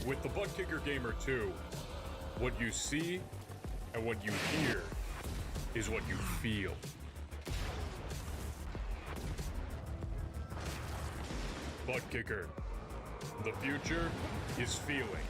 With the Butt Kicker Gamer 2, what you see and what you hear is what you feel. Butt Kicker. The future is feeling.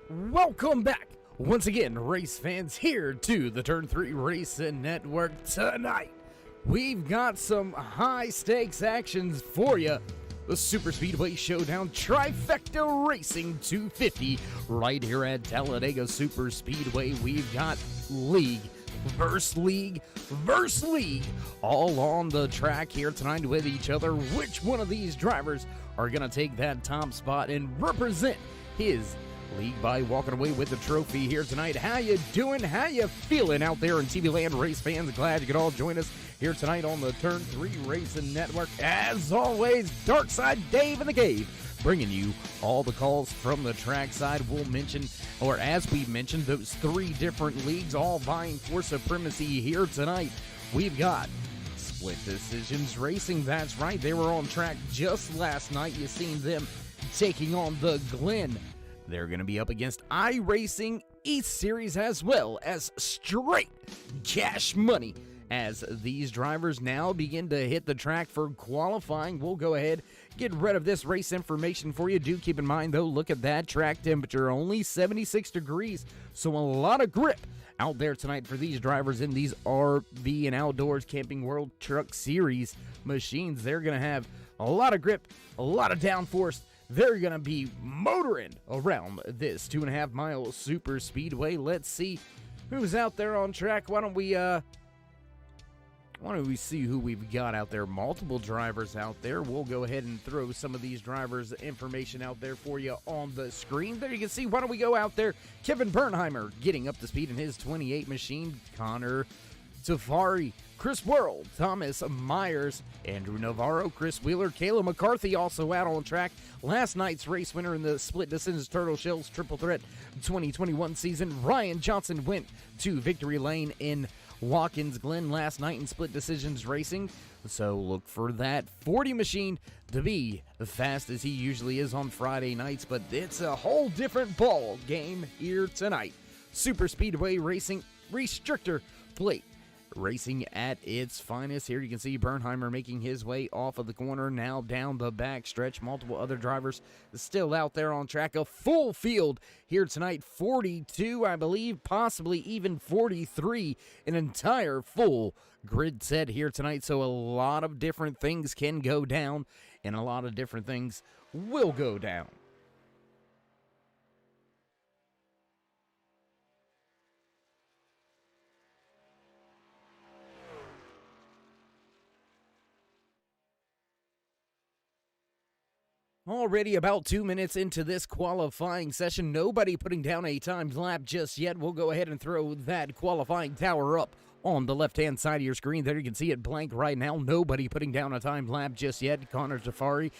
Welcome back once again, race fans, here to the Turn 3 Racing Network. Tonight we've got some high stakes actions for you. The SuperSpeedway Showdown Trifecta Racing 250 right here at Talladega SuperSpeedway. We've got league versus league versus league all on the track here tonight with each other. Which one of these drivers are going to take that top spot and represent his league by walking away with the trophy here tonight? How you doing? How you feeling out there in TV land, race fans? Glad you could all join us here tonight on the Turn 3 Racing Network. As always, Darkside Dave in the Cave, bringing you all the calls from the trackside. We'll mention, or as we mentioned, those three different leagues all vying for supremacy here tonight. We've got Split Decisions Racing. That's right, they were on track just last night. You seen them taking on the Glen. They're going to be up against Iracing East Series as well as Straight Cash Money. As these drivers now begin to hit the track for qualifying, we'll go ahead, get rid of this race information for you. Do keep in mind, though, look at that track temperature, only 76 degrees, so a lot of grip out there tonight for these drivers in these RV and Outdoors Camping World Truck Series machines. They're going to have a lot of grip, a lot of downforce. They're going to be motoring around this 2.5 mile super speedway. Let's see who's out there on track. Why don't we see who we've got out there? Multiple drivers out there. We'll go ahead and throw some of these drivers' information out there for you on the screen. There you can see. Why don't we go out there? Kevin Bernheimer getting up to speed in his 28 machine. Connor Tafari, Chris Worrell, Thomas Myers, Andrew Navarro, Chris Wheeler, Kayla McCarthy also out on track. Last night's race winner in the Split Decisions Turtle Shells Triple Threat 2021 season, Ryan Johnson, went to victory lane in Watkins Glen last night in Split Decisions Racing. So look for that 40 machine to be as fast as he usually is on Friday nights, but it's a whole different ball game here tonight. SuperSpeedway Racing restrictor plate racing at its finest. Here you can see Bernheimer making his way off of the corner, now down the back stretch. Multiple other drivers still out there on track. A full field here tonight, 42, I believe, possibly even 43, an entire full grid set here tonight. So a lot of different things can go down, and a lot of different things will go down. Already about 2 minutes into this qualifying session, nobody putting down a timed lap just yet. We'll go ahead and throw that qualifying tower up on the left-hand side of your screen. There you can see it blank right now. Nobody putting down a timed lap just yet. Connor Tafari,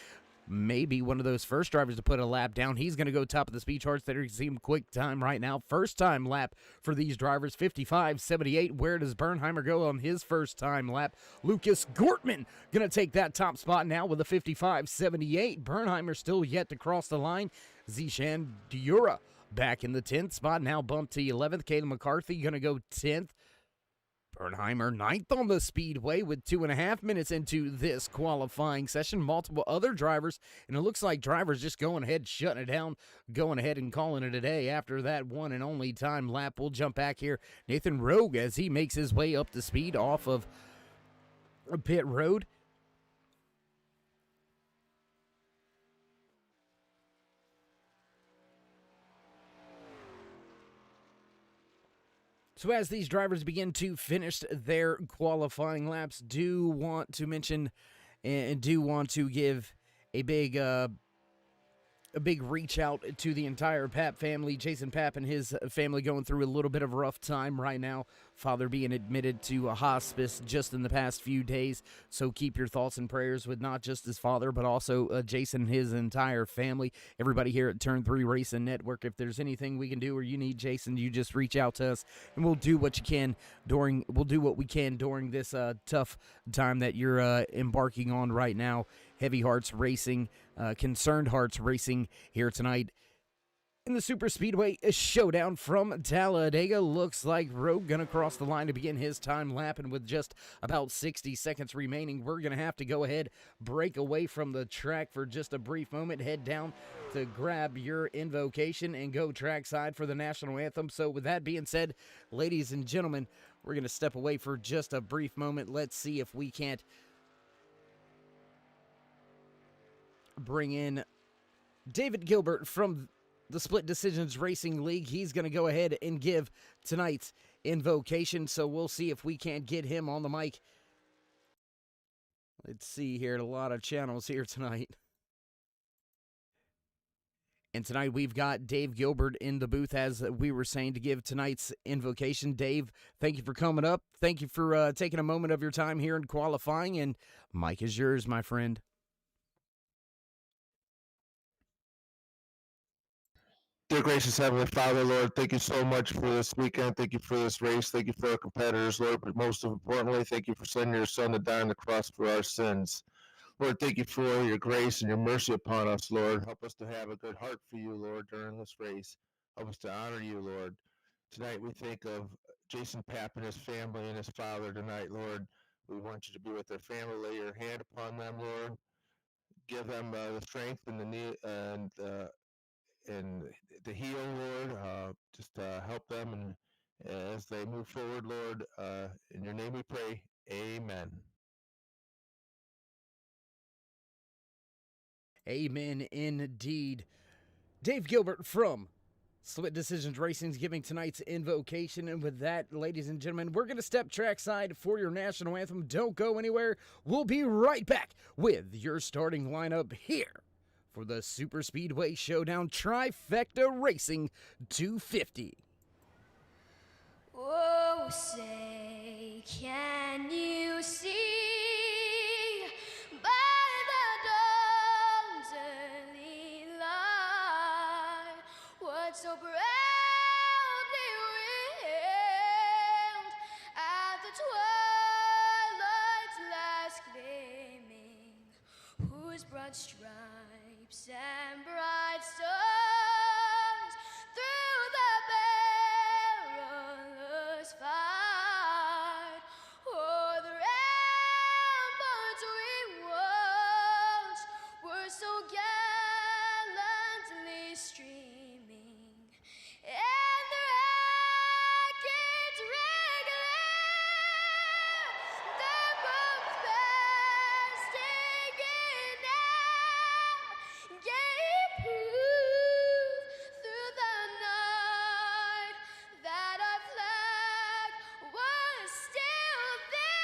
maybe one of those first drivers to put a lap down. He's going to go top of the speed charts. There you can see him quick time right now. First time lap for these drivers, 55.78. Where does Bernheimer go on his first time lap? Lucas Gortman going to take that top spot now with a 55.78. Bernheimer still yet to cross the line. Zishan Diura back in the 10th spot, now bumped to 11th. Kayla McCarthy going to go 10th. Bernheimer 9th on the speedway with 2.5 minutes into this qualifying session. Multiple other drivers, and it looks like drivers just going ahead, shutting it down, going ahead and calling it a day after that one and only time lap. We'll jump back here. Nathan Rogue, as he makes his way up to speed off of pit road. So as these drivers begin to finish their qualifying laps, do want to mention and do want to give a big reach out to the entire Papp family. Jason Papp and his family going through a little bit of a rough time right now. Father being admitted to a hospice just in the past few days. So keep your thoughts and prayers with not just his father, but also Jason and his entire family. Everybody here at Turn 3 Racing Network, if there's anything we can do or you need Jason, you just reach out to us and we'll do what we can during this tough time that you're embarking on right now. Heavy Hearts Racing, Concerned Hearts Racing here tonight in the SuperSpeedway Showdown from Talladega. Looks like Rogue gonna cross the line to begin his time lap, and with just about 60 seconds remaining, we're gonna have to go ahead, break away from the track for just a brief moment, head down to grab your invocation and go trackside for the national anthem. So with that being said, ladies and gentlemen, we're gonna step away for just a brief moment. Let's see if we can't bring in David Gilbert from the Split Decisions Racing League. He's going to go ahead and give tonight's invocation, so we'll see if we can't get him on the mic. Let's see here, a lot of channels here tonight. And tonight we've got Dave Gilbert in the booth, as we were saying, to give tonight's invocation. Dave, thank you for coming up. Thank you for taking a moment of your time here in qualifying, and mic is yours, my friend. Dear gracious Heavenly Father, Lord, thank you so much for this weekend. Thank you for this race. Thank you for our competitors, Lord. But most importantly, thank you for sending your Son to die on the cross for our sins. Lord, thank you for your grace and your mercy upon us, Lord. Help us to have a good heart for you, Lord, during this race. Help us to honor you, Lord. Tonight we think of Jason Papp and his family and his father tonight, Lord. We want you to be with their family. Lay your hand upon them, Lord. Give them the strength and the need and to heal, Lord. Just help them and as they move forward, Lord. In your name we pray. Amen. Amen indeed. Dave Gilbert from Split Decisions Racing is giving tonight's invocation. And with that, ladies and gentlemen, we're going to step trackside for your national anthem. Don't go anywhere. We'll be right back with your starting lineup here for the SuperSpeedway Showdown Trifecta Racing 250. Oh, say, can whose broad stripes and bright stars through the perilous fight, o'er the ramparts we watched were so gallantly streaming, and the rackets regular, the boats bursting in air, gave proof through the night that our flag was still there.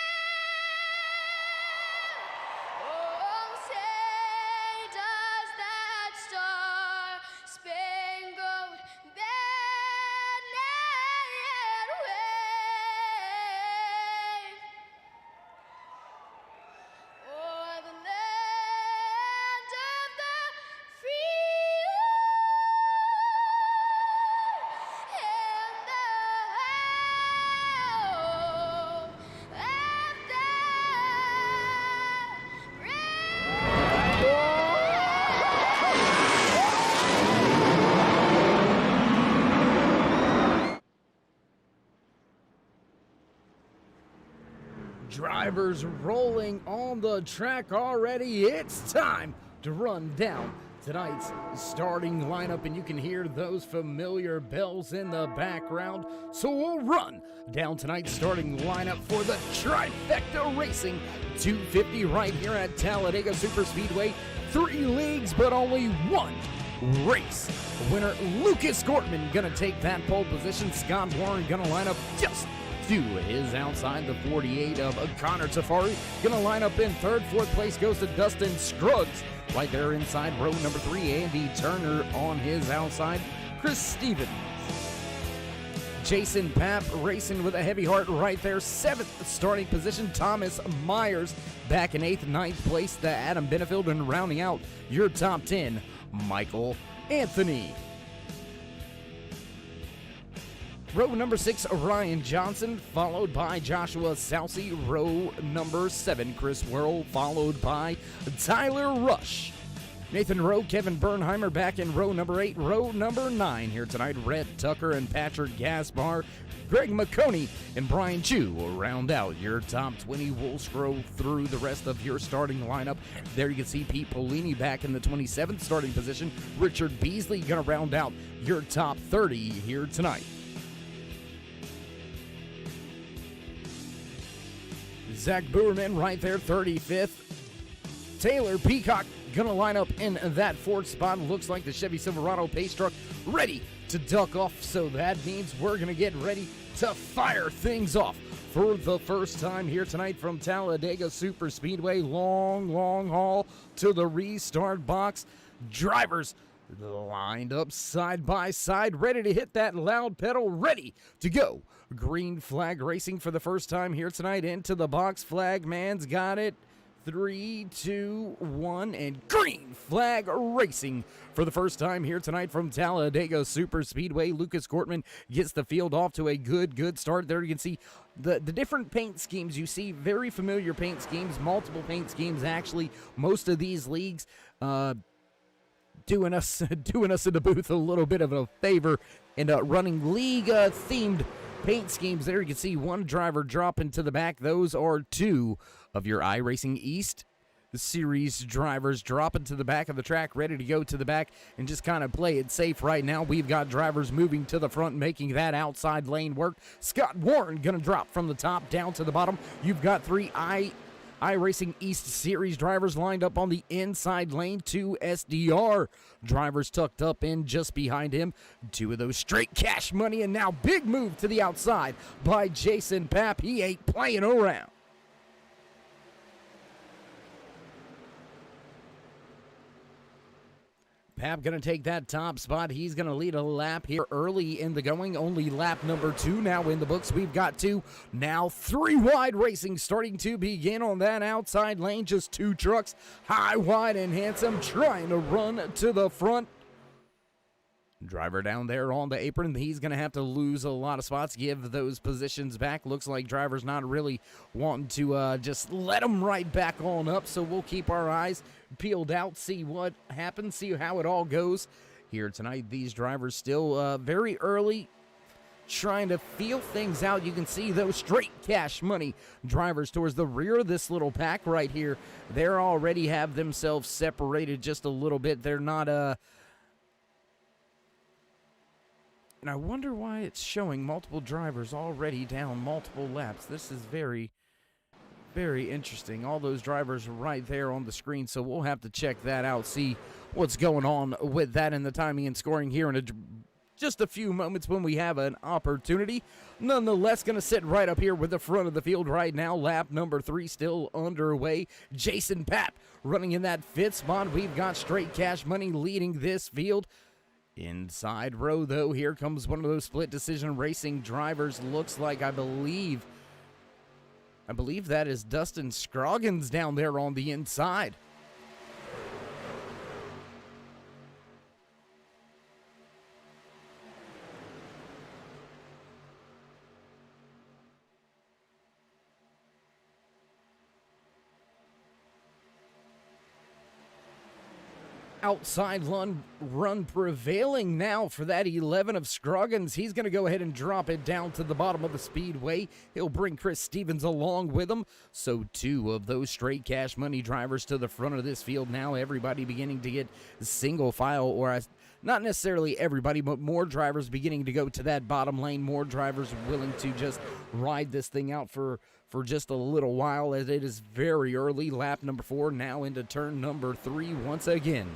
Oh, say does that star-spangled banner yet wave o'er the land of the free and the home of the Drivers rolling on the track already. It's time to run down tonight's starting lineup, and you can hear those familiar bells in the background. So we'll run down tonight's starting lineup for the Trifecta Racing 250 right here at Talladega SuperSpeedway. 3 leagues, but only 1 race. Winner Lucas Gortman gonna take that pole position. Scott Warren gonna line up just to his outside. The 48 of Connor Safari gonna line up in third. Fourth place goes to Dustin Scruggs right there inside row number 3. Andy Turner on his outside. Chris Stevens, Jason Papp racing with a heavy heart right there. 7th starting position. Thomas Myers back in 8th. 9th place to Adam Benefield, and rounding out your top 10, Michael Anthony. Row number 6, Ryan Johnson, followed by Joshua Sousey. Row number 7, Chris Worrell, followed by Tyler Rush. Nathan Rowe, Kevin Bernheimer back in row number 8. Row number 9 here tonight, Rhett Tucker and Patrick Gaspar. Greg McConey and Brian Chu will round out your top 20. We'll scroll through the rest of your starting lineup. There you can see Pete Polini back in the 27th starting position. Richard Beasley going to round out your top 30 here tonight. Zach Boerman right there, 35th. Taylor Peacock gonna line up in that 4th spot. Looks like the Chevy Silverado pace truck ready to duck off, so that means we're gonna get ready to fire things off for the first time here tonight from Talladega SuperSpeedway. Long haul to the restart box. Drivers lined up side by side, ready to hit that loud pedal, ready to go. Green flag racing for the first time here tonight. Into the box, flag man's got it. 3, 2, 1, and green flag racing for the first time here tonight from Talladega SuperSpeedway. Lucas Gortman gets the field off to a good start. There you can see the different paint schemes. You see very familiar paint schemes, multiple paint schemes actually. Most of these leagues doing us in the booth a little bit of a favor and running league themed paint schemes. There you can see one driver drop into the back. Those are 2 of your Iracing East Series drivers dropping to the back of the track, ready to go to the back and just kind of play it safe right now. We've got drivers moving to the front, making that outside lane work. Scott Warren going to drop from the top down to the bottom. You've got 3 Iracing East Series drivers lined up on the inside lane. 2 SDR drivers tucked up in just behind him. 2 of those straight cash money, and now big move to the outside by Jason Papp. He ain't playing around. Papp going to take that top spot. He's going to lead a lap here early in the going. Only lap number 2 now in the books. We've got 2, now 3 wide racing starting to begin on that outside lane. Just 2 trucks, high, wide, and handsome, trying to run to the front. Driver down there on the apron. He's going to have to lose a lot of spots, give those positions back. Looks like driver's not really wanting to just let them right back on up. So we'll keep our eyes peeled out, see what happens, see how it all goes here tonight. These drivers still very early, trying to feel things out. You can see those straight cash money drivers towards the rear of this little pack right here. They already have themselves separated just a little bit. They're not and I wonder why it's showing multiple drivers already down multiple laps. This is very, very interesting. All those drivers right there on the screen, so we'll have to check that out, see what's going on with that and the timing and scoring here in just a few moments when we have an opportunity. Nonetheless, going to sit right up here with the front of the field right now. Lap number 3 still underway. Jason Papp running in that 5th spot. We've got Straight Cash Money leading this field. Inside row, though, here comes one of those split decision racing drivers. Looks like, I believe that is Dustin Scroggins down there on the inside. Outside run prevailing now for that 11 of Scroggins. He's going to go ahead and drop it down to the bottom of the speedway. He'll bring Chris Stevens along with him. So 2 of those Straight Cash Money drivers to the front of this field now. Everybody beginning to get single file, or not necessarily everybody, but more drivers beginning to go to that bottom lane. More drivers willing to just ride this thing out for just a little while, as it is very early. Lap number 4 now into turn number 3 once again.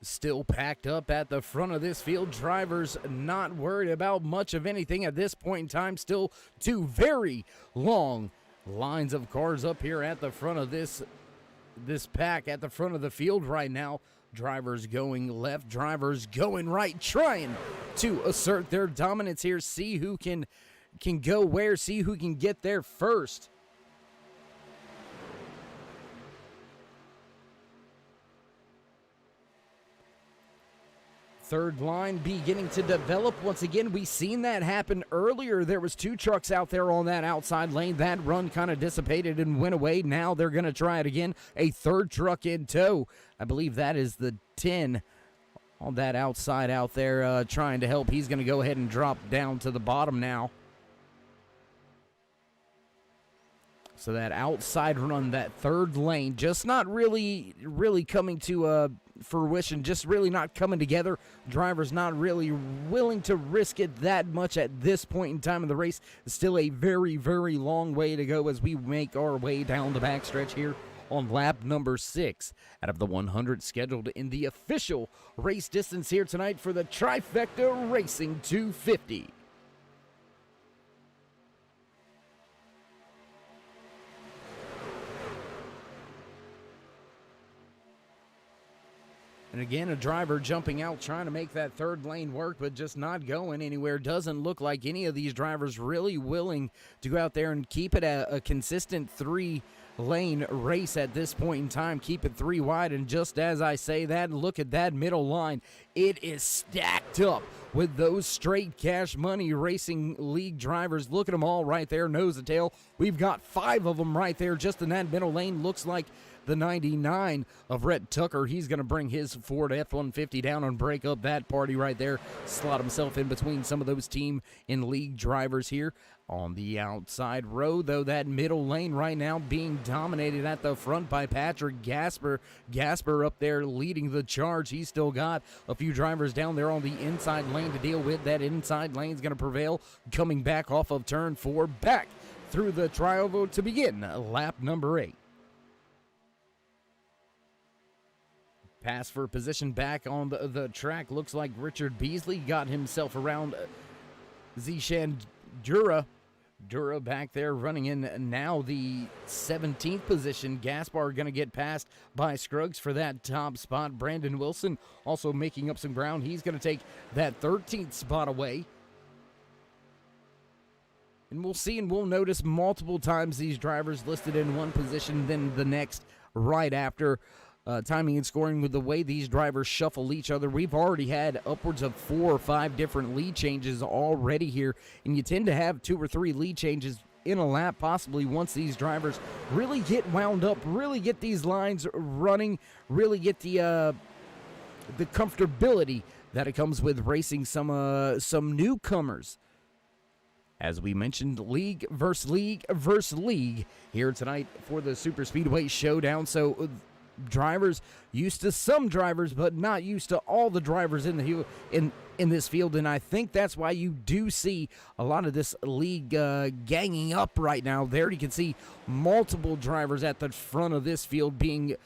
Still packed up at the front of this field. Drivers not worried about much of anything at this point in time. Still 2 very long lines of cars up here at the front of this pack at the front of the field right now. Drivers going left, drivers going right, trying to assert their dominance here. See who can go where, see who can get there first. Third line beginning to develop. Once again, we seen that happen earlier. There was 2 trucks out there on that outside lane. That run kind of dissipated and went away. Now they're going to try it again. A 3rd truck in tow. I believe that is the 10 on that outside out there trying to help. He's going to go ahead and drop down to the bottom now. So that outside run, that 3rd lane, just not really coming to fruition, just really not coming together. Drivers not really willing to risk it that much at this point in time of the race. Still a very, very long way to go as we make our way down the backstretch here on lap number 6 out of the 100 scheduled in the official race distance here tonight for the Trifecta Racing 250. And again, a driver jumping out, trying to make that 3rd lane work, but just not going anywhere. Doesn't look like any of these drivers really willing to go out there and keep it a consistent 3-lane race at this point in time. Keep it 3 wide, and just as I say that, look at that middle line. It is stacked up with those Straight Cash Money Racing League drivers. Look at them all right there, nose to tail. We've got 5 of them right there just in that middle lane. Looks like the 99 of Rhett Tucker. He's going to bring his Ford F-150 down and break up that party right there. Slot himself in between some of those team and league drivers here. On the outside row, though, that middle lane right now being dominated at the front by Patrick Gasper. Gasper up there leading the charge. He's still got a few drivers down there on the inside lane to deal with. That inside lane is going to prevail. Coming back off of turn 4, back through the trioval to begin lap number 8. Pass for position back on the track. Looks like Richard Beasley got himself around Zishan Dura Dura back there running in now the 17th position. Gaspar going to get passed by Scruggs for that top spot. Brandon Wilson also making up some ground. He's going to take that 13th spot away. And we'll see and we'll notice multiple times these drivers listed in one position, then the next right after. Timing and scoring with the way these drivers shuffle each other. We've already had upwards of 4 or 5 different lead changes already here, and you tend to have 2 or 3 lead changes in a lap possibly once these drivers really get wound up, really get these lines running, really get the comfortability that it comes with racing some newcomers. As we mentioned, league versus league versus league here tonight for the SuperSpeedway Showdown. So drivers used to some drivers, but not used to all the drivers in this field, and I think that's why you do see a lot of this league ganging up right now. There you can see multiple drivers at the front of this field being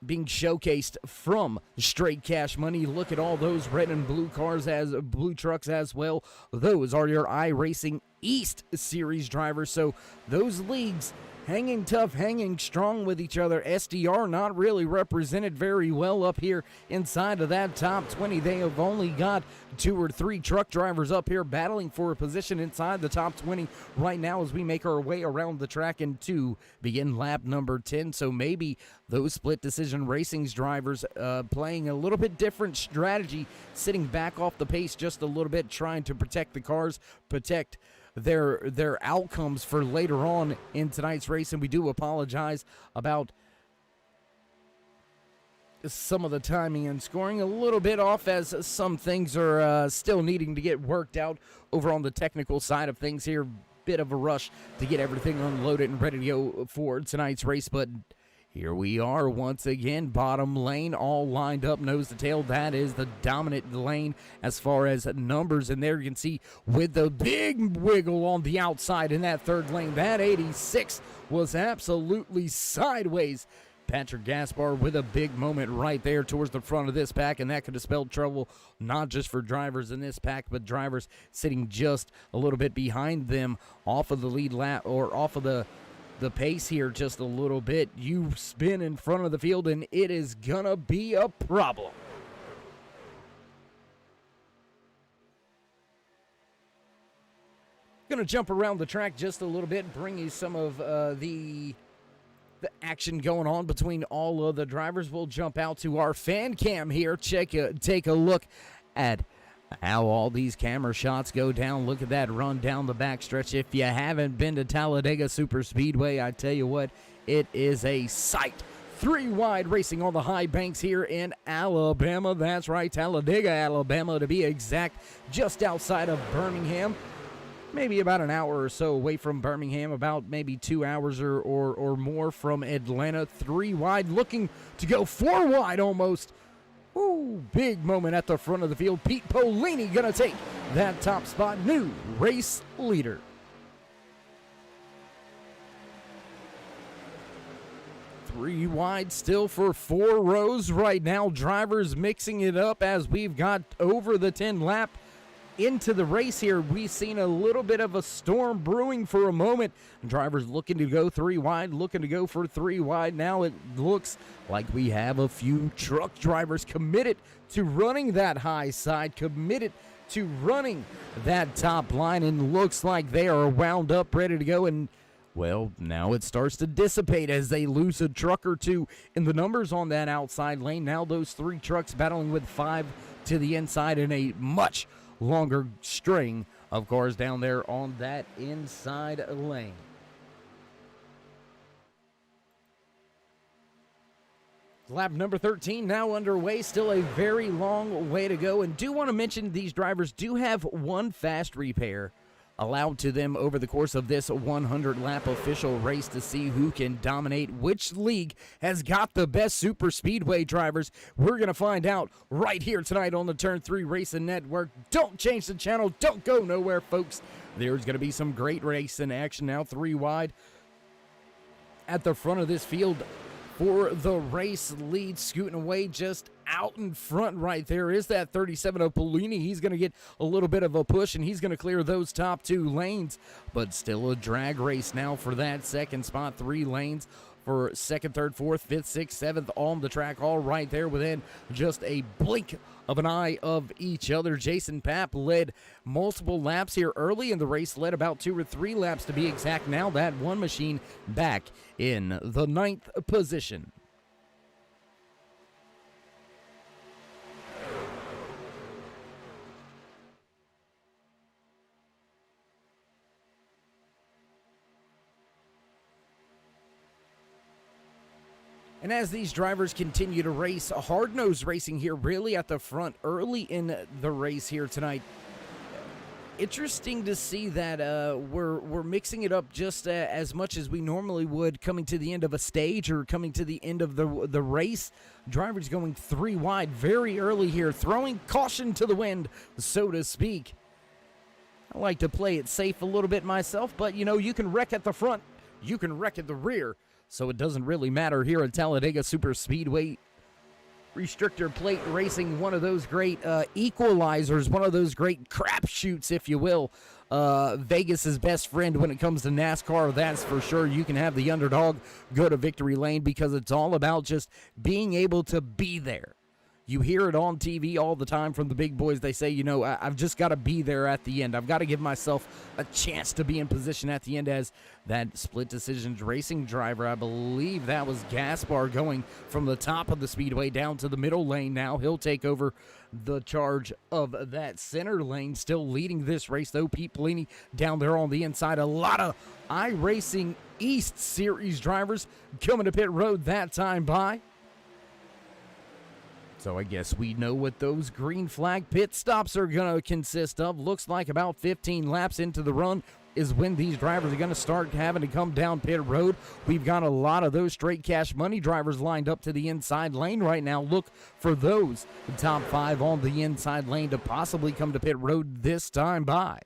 showcased from Straight Cash Money. Look at all those red and blue cars, as blue trucks as well. Those are your Iracing East Series drivers. So those leagues hanging tough, hanging strong with each other. SDR not really represented very well up here inside of that top 20. They have only got 2 or 3 truck drivers up here battling for a position inside the top 20 right now as we make our way around the track and to begin lap number 10. So maybe those split decision racing's drivers playing a little bit different strategy, sitting back off the pace just a little bit, trying to protect the cars, protect their outcomes for later on in tonight's race. And we do apologize about some of the timing and scoring a little bit off, as some things are still needing to get worked out over on the technical side of things here. Bit of a rush to get everything unloaded and ready to go for tonight's race, but here we are once again, bottom lane, all lined up, nose to tail. That is the dominant lane as far as numbers. And there you can see with the big wiggle on the outside in that third lane, that 86 was absolutely sideways. Patrick Gaspar with a big moment right there towards the front of this pack, and that could have spelled trouble not just for drivers in this pack, but drivers sitting just a little bit behind them off of the lead lap, or off of the pace here just a little bit. You spin in front of the field and it is gonna be a problem. Gonna jump around the track just a little bit, bring you some of the action going on between all of the drivers. We'll jump out to our fan cam here, take a look at how all these camera shots go down. Look at that run down the backstretch. If you haven't been to Talladega SuperSpeedway, I tell you what, it is a sight. 3 wide racing on the high banks here in Alabama. That's right, Talladega, Alabama to be exact, just outside of Birmingham. Maybe about an hour or so away from Birmingham, about maybe 2 hours or more from Atlanta. 3 wide, looking to go 4 wide almost. Ooh, big moment at the front of the field. Pete Polini gonna take that top spot, new race leader. Three wide still for 4 rows right now. Drivers mixing it up as we've got over the 10 lap into the race here. We've seen a little bit of a storm brewing for a moment. Drivers looking to go 3 wide, looking to go for 3 wide. Now it looks like we have a few truck drivers committed to running that high side, committed to running that top line, and looks like they are wound up, ready to go. And well, now it starts to dissipate as they lose a truck or 2 in the numbers on that outside lane. Now those 3 trucks battling with 5 to the inside in a much longer string of cars down there on that inside lane. Lap number 13 now underway. Still a very long way to go. And do want to mention these drivers do have 1 fast repair allowed to them over the course of this 100-lap official race to see who can dominate, which league has got the best super speedway drivers. We're going to find out right here tonight on the Turn 3 Racing Network. Don't change the channel. Don't go nowhere, folks. There's going to be some great racing action now. 3 wide at the front of this field. for the race lead, scooting away just out in front right there is that 37 of Polini. He's going to get a little bit of a push, and he's going to clear those top 2 lanes, but still a drag race now for that second spot. 3 lanes for second, third, fourth, fifth, sixth, seventh on the track, all right there within just a blink of an eye of each other. Jason Papp led multiple laps here early in the race, led about 2 or 3 laps to be exact. Now that one machine back in the 9th position. And as these drivers continue to race, hard-nosed racing here really at the front early in the race here tonight. Interesting to see that we're mixing it up just as much as we normally would coming to the end of a stage or coming to the end of the race. Drivers going 3 wide very early here, throwing caution to the wind, so to speak. I like to play it safe a little bit myself, but you know, you can wreck at the front, you can wreck at the rear. So it doesn't really matter here at Talladega Superspeedway. Restrictor plate racing, one of those great equalizers, one of those great crapshoots, if you will. Vegas's best friend when it comes to NASCAR, that's for sure. You can have the underdog go to victory lane because it's all about just being able to be there. You hear it on TV all the time from the big boys. They say, you know, I've just got to be there at the end. I've got to give myself a chance to be in position at the end. As that split decisions racing driver, I believe that was Gaspar, going from the top of the speedway down to the middle lane. Now he'll take over the charge of that center lane. Still leading this race, though, Pete Polini down there on the inside. A lot of Iracing East Series drivers coming to pit road that time by. So I guess we know what those green flag pit stops are going to consist of. Looks like about 15 laps into the run is when these drivers are going to start having to come down pit road. We've got a lot of those straight cash money drivers lined up to the inside lane right now. Look for those, the top 5 on the inside lane, to possibly come to pit road this time by.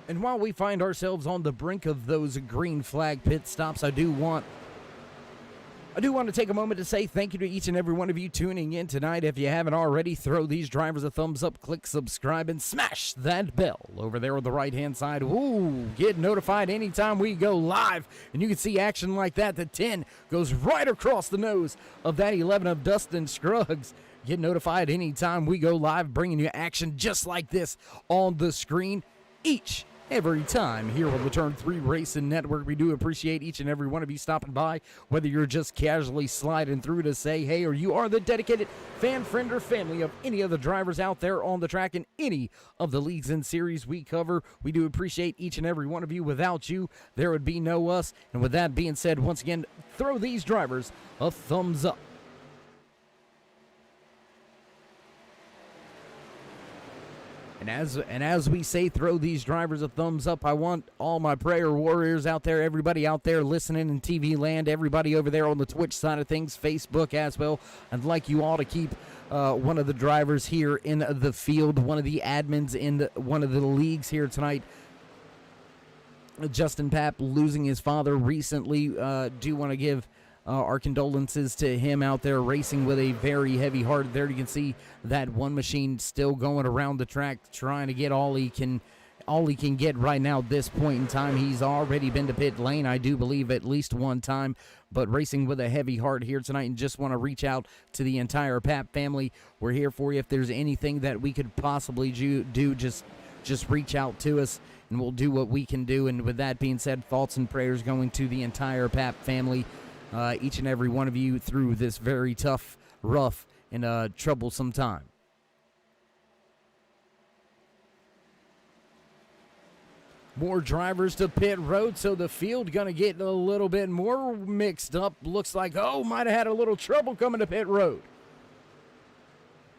And while we find ourselves on the brink of those green flag pit stops, I do want to take a moment to say thank you to each and every one of you tuning in tonight. If you haven't already, throw these drivers a thumbs up, click subscribe, and smash that bell over there on the right-hand side. Ooh, get notified anytime we go live. And you can see action like that. The 10 goes right across the nose of that 11 of Dustin Scruggs. Get notified anytime we go live, bringing you action just like this on the screen every time here on the Turn 3 Racing Network. We do appreciate each and every one of you stopping by, whether you're just casually sliding through to say hey, or you are the dedicated fan, friend, or family of any of the drivers out there on the track in any of the leagues and series we cover. We do appreciate each and every one of you. Without you, there would be no us. And with that being said, once again, throw these drivers a thumbs up. And as we say, throw these drivers a thumbs up, I want all my prayer warriors out there, everybody out there listening in TV land, everybody over there on the Twitch side of things, Facebook as well. I'd like you all to keep one of the drivers here in the field, one of the admins in one of the leagues here tonight. Justin Papp losing his father recently. Do want to give our condolences to him out there racing with a very heavy heart. There you can see that one machine still going around the track trying to get all he can get right now at this point in time. He's already been to pit lane, I do believe, at least one time, but racing with a heavy heart here tonight. And just want to reach out to the entire Papp family. We're here for you. If there's anything that we could possibly do, just reach out to us and we'll do what we can do. And with that being said, thoughts and prayers going to the entire Papp family. Each and every one of you through this very tough, rough, and troublesome time. More drivers to pit road, so the field going to get a little bit more mixed up. Looks like, might have had a little trouble coming to pit road.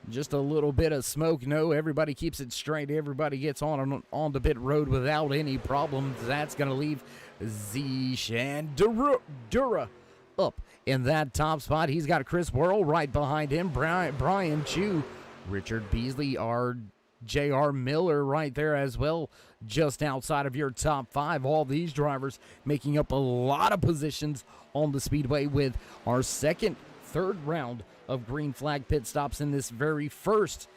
Just a little bit of smoke. No, everybody keeps it straight. Everybody gets on the pit road without any problems. That's going to leave Zishan Dura up in that top spot. He's got Chris Worrell right behind him. Brian Chu, Richard Beasley, our J.R. Miller right there as well, just outside of your top 5. All these drivers making up a lot of positions on the speedway with our third round of green flag pit stops in this very first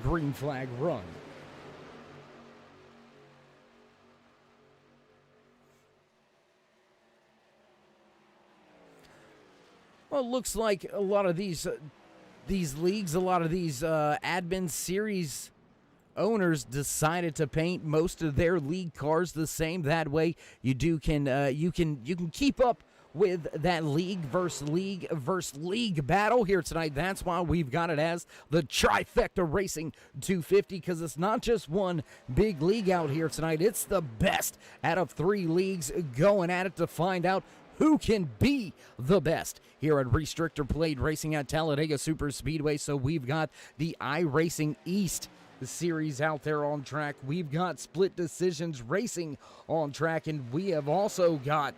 green flag run. Well, it looks like a lot of these leagues, a lot of these admin series owners decided to paint most of their league cars the same. That way, you can keep up with that league versus league battle here tonight. That's why we've got it as the Trifecta Racing 250, because it's not just one big league out here tonight. It's the best out of 3 leagues going at it to find out who can be the best here at Restrictor Plate Racing at Talladega SuperSpeedway. So we've got the Iracing East series out there on track. We've got Split Decisions Racing on track, and we have also got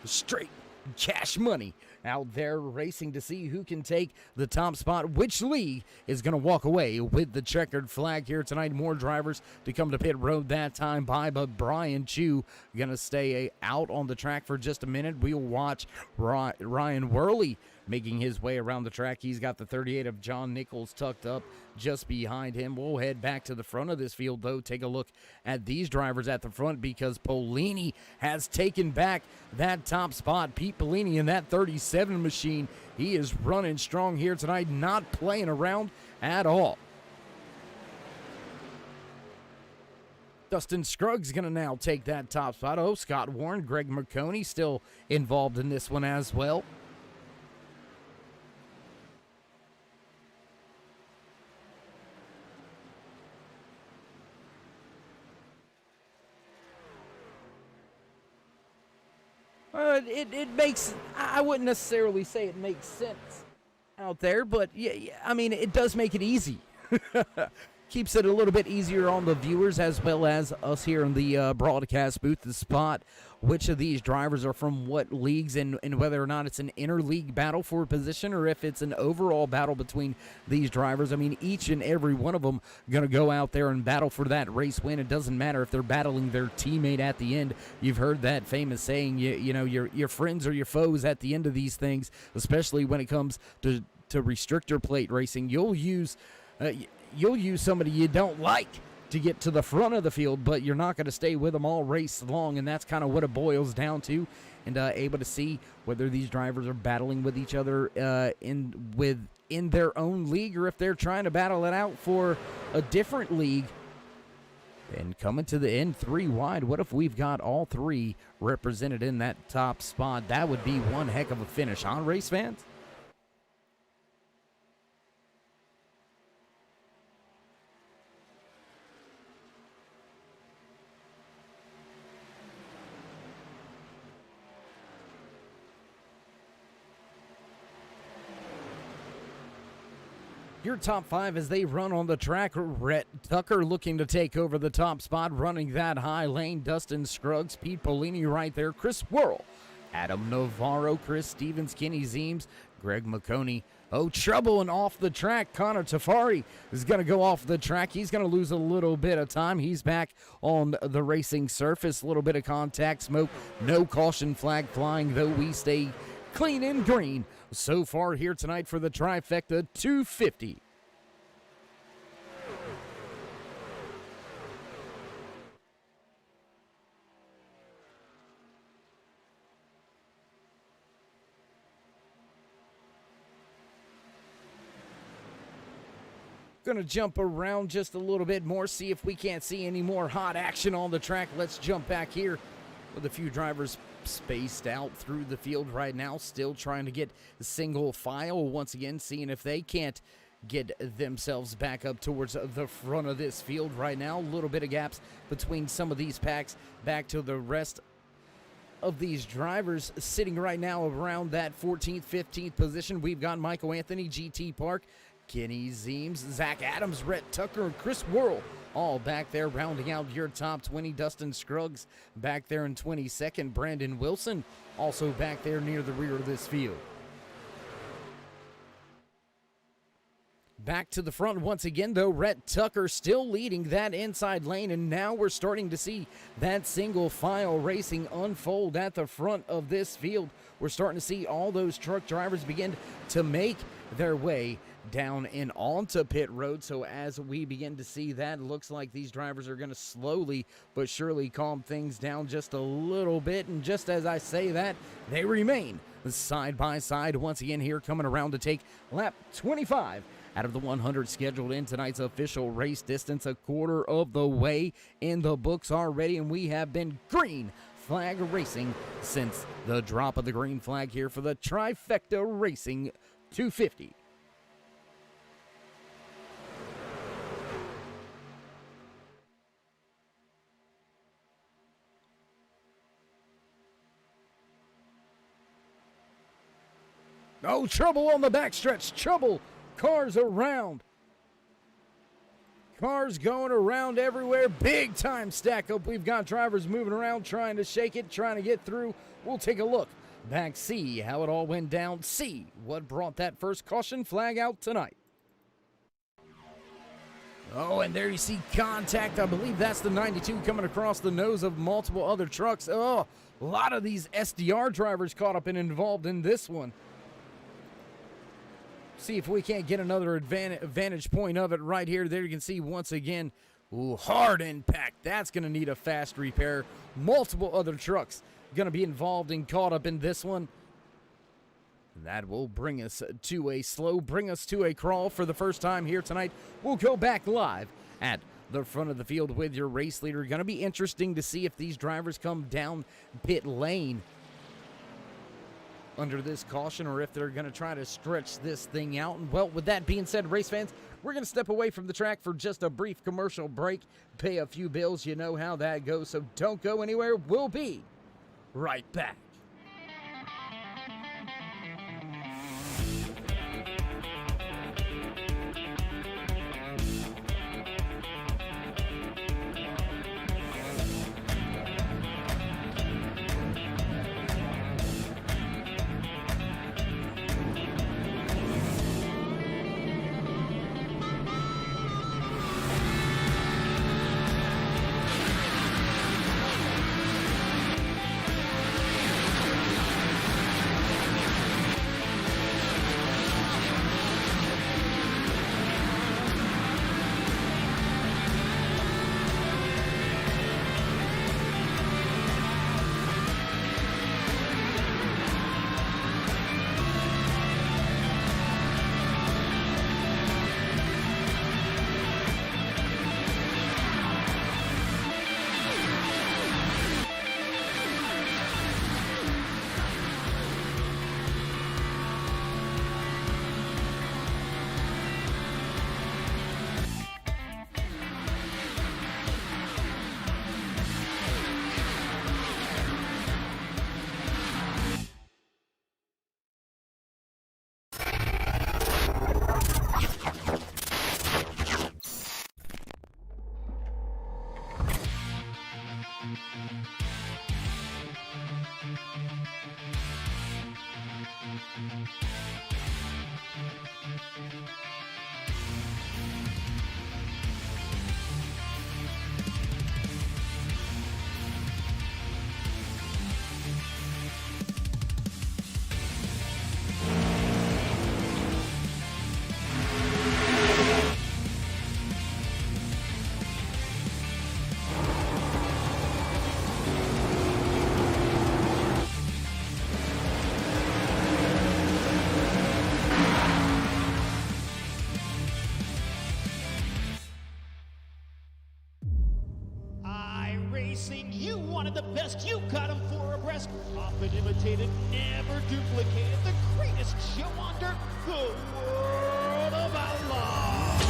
Straight Cash Money out there racing to see who can take the top spot. Which league is going to walk away with the checkered flag here tonight? More drivers to come to pit road that time by, but Brian Chu going to stay out on the track for just a minute. We'll watch Ryan Worley making his way around the track. He's got the 38 of John Nichols tucked up just behind him. We'll head back to the front of this field, though. Take a look at these drivers at the front, because Polini has taken back that top spot. Pete Polini in that 37 machine. He is running strong here tonight, not playing around at all. Dustin Scruggs going to now take that top spot. Oh, Scott Warren, Greg Marconi still involved in this one as well. It makes, I wouldn't necessarily say it makes sense out there, but yeah, I mean, it does make it easy. Keeps it a little bit easier on the viewers as well as us here in the broadcast booth to spot which of these drivers are from what leagues, and whether or not it's an inter-league battle for position or if it's an overall battle between these drivers. I mean, each and every one of them going to go out there and battle for that race win. It doesn't matter if they're battling their teammate at the end. You've heard that famous saying, you know, your friends are your foes at the end of these things, especially when it comes to restrictor plate racing. You'll use somebody you don't like to get to the front of the field, but you're not going to stay with them all race long, and that's kind of what it boils down to. And able to see whether these drivers are battling with each other in their own league, or if they're trying to battle it out for a different league. And coming to the end 3 wide, what if we've got all 3 represented in that top spot? That would be one heck of a finish, huh, race fans? Your top 5 as they run on the track. Rhett Tucker looking to take over the top spot, running that high lane. Dustin Scruggs, Pete Polini right there. Chris Worrell, Adam Navarro, Chris Stevens, Kenny Zeems, Greg McConey. Oh, trouble and off the track. Connor Tafari is going to go off the track. He's going to lose a little bit of time. He's back on the racing surface. A little bit of contact smoke. No caution flag flying, though we stay clean and green so far here tonight for the Trifecta 250. Going to jump around just a little bit more, see if we can't see any more hot action on the track. Let's jump back here with a few drivers spaced out through the field right now, still trying to get single file. Once again, seeing if they can't get themselves back up towards the front of this field right now. A little bit of gaps between some of these packs back to the rest of these drivers sitting right now around that 14th, 15th position. We've got Michael Anthony, GT Park, Kenny Zeems, Zach Adams, Rhett Tucker, and Chris Worrell all back there rounding out your top 20. Dustin Scruggs back there in 22nd. Brandon Wilson also back there near the rear of this field. Back to the front once again, though. Rhett Tucker still leading that inside lane, and now we're starting to see that single file racing unfold at the front of this field. We're starting to see all those truck drivers begin to make their way down and onto pit road. So as we begin to see that, looks like these drivers are going to slowly but surely calm things down just a little bit. And just as I say that, they remain side by side once again here, coming around to take lap 25 out of the 100 scheduled in tonight's official race distance. A quarter of the way in the books already, and we have been green flag racing since the drop of the green flag here for the Trifecta Racing 250. Oh, trouble on the backstretch. Trouble. Cars around. Cars going around everywhere. Big time stack up. We've got drivers moving around, trying to shake it, trying to get through. We'll take a look back, see how it all went down, see what brought that first caution flag out tonight. Oh, and there you see contact. I believe that's the 92 coming across the nose of multiple other trucks. Oh, a lot of these SDR drivers caught up and involved in this one. See if we can't get another vantage point of it right here. There you can see once again, ooh, hard impact. That's going to need a fast repair. Multiple other trucks going to be involved and caught up in this one. That will bring us to a slow, bring us to a crawl for the first time here tonight. We'll go back live at the front of the field with your race leader. Going to be interesting to see if these drivers come down pit lane under this caution, or if they're going to try to stretch this thing out. And well, with that being said, race fans, we're going to step away from the track for just a brief commercial break, pay a few bills. You know how that goes, so don't go anywhere. We'll be right back. Iracing, you wanted the best, you got them for abreast. Often imitated, never duplicated. The greatest show on dirt, the World of Outlaws.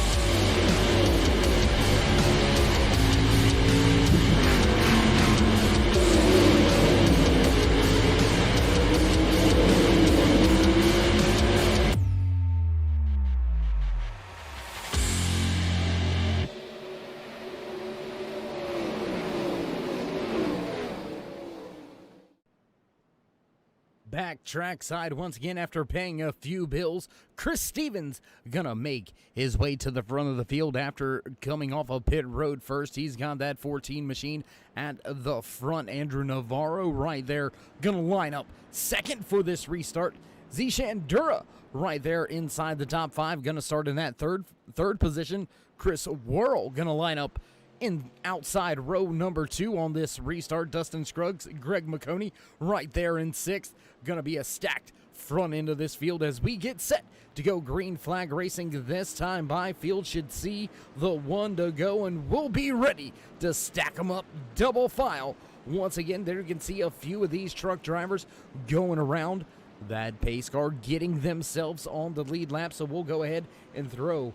back trackside once again after paying a few bills. Chris Stevens gonna make his way to the front of the field after coming off of pit road first. He's got that 14 machine at the front. Andrew Navarro right there gonna line up second for this restart. Zishan Dura right there inside the top 5, gonna start in that third position. Chris Worrell gonna line up in outside row number 2 on this restart. Dustin Scruggs, Greg McConey right there in 6th. Gonna be a stacked front end of this field as we get set to go green flag racing this time by. Field should see the 1 to go, and we'll be ready to stack them up double file. Once again, there you can see a few of these truck drivers going around that pace car, getting themselves on the lead lap. So we'll go ahead and throw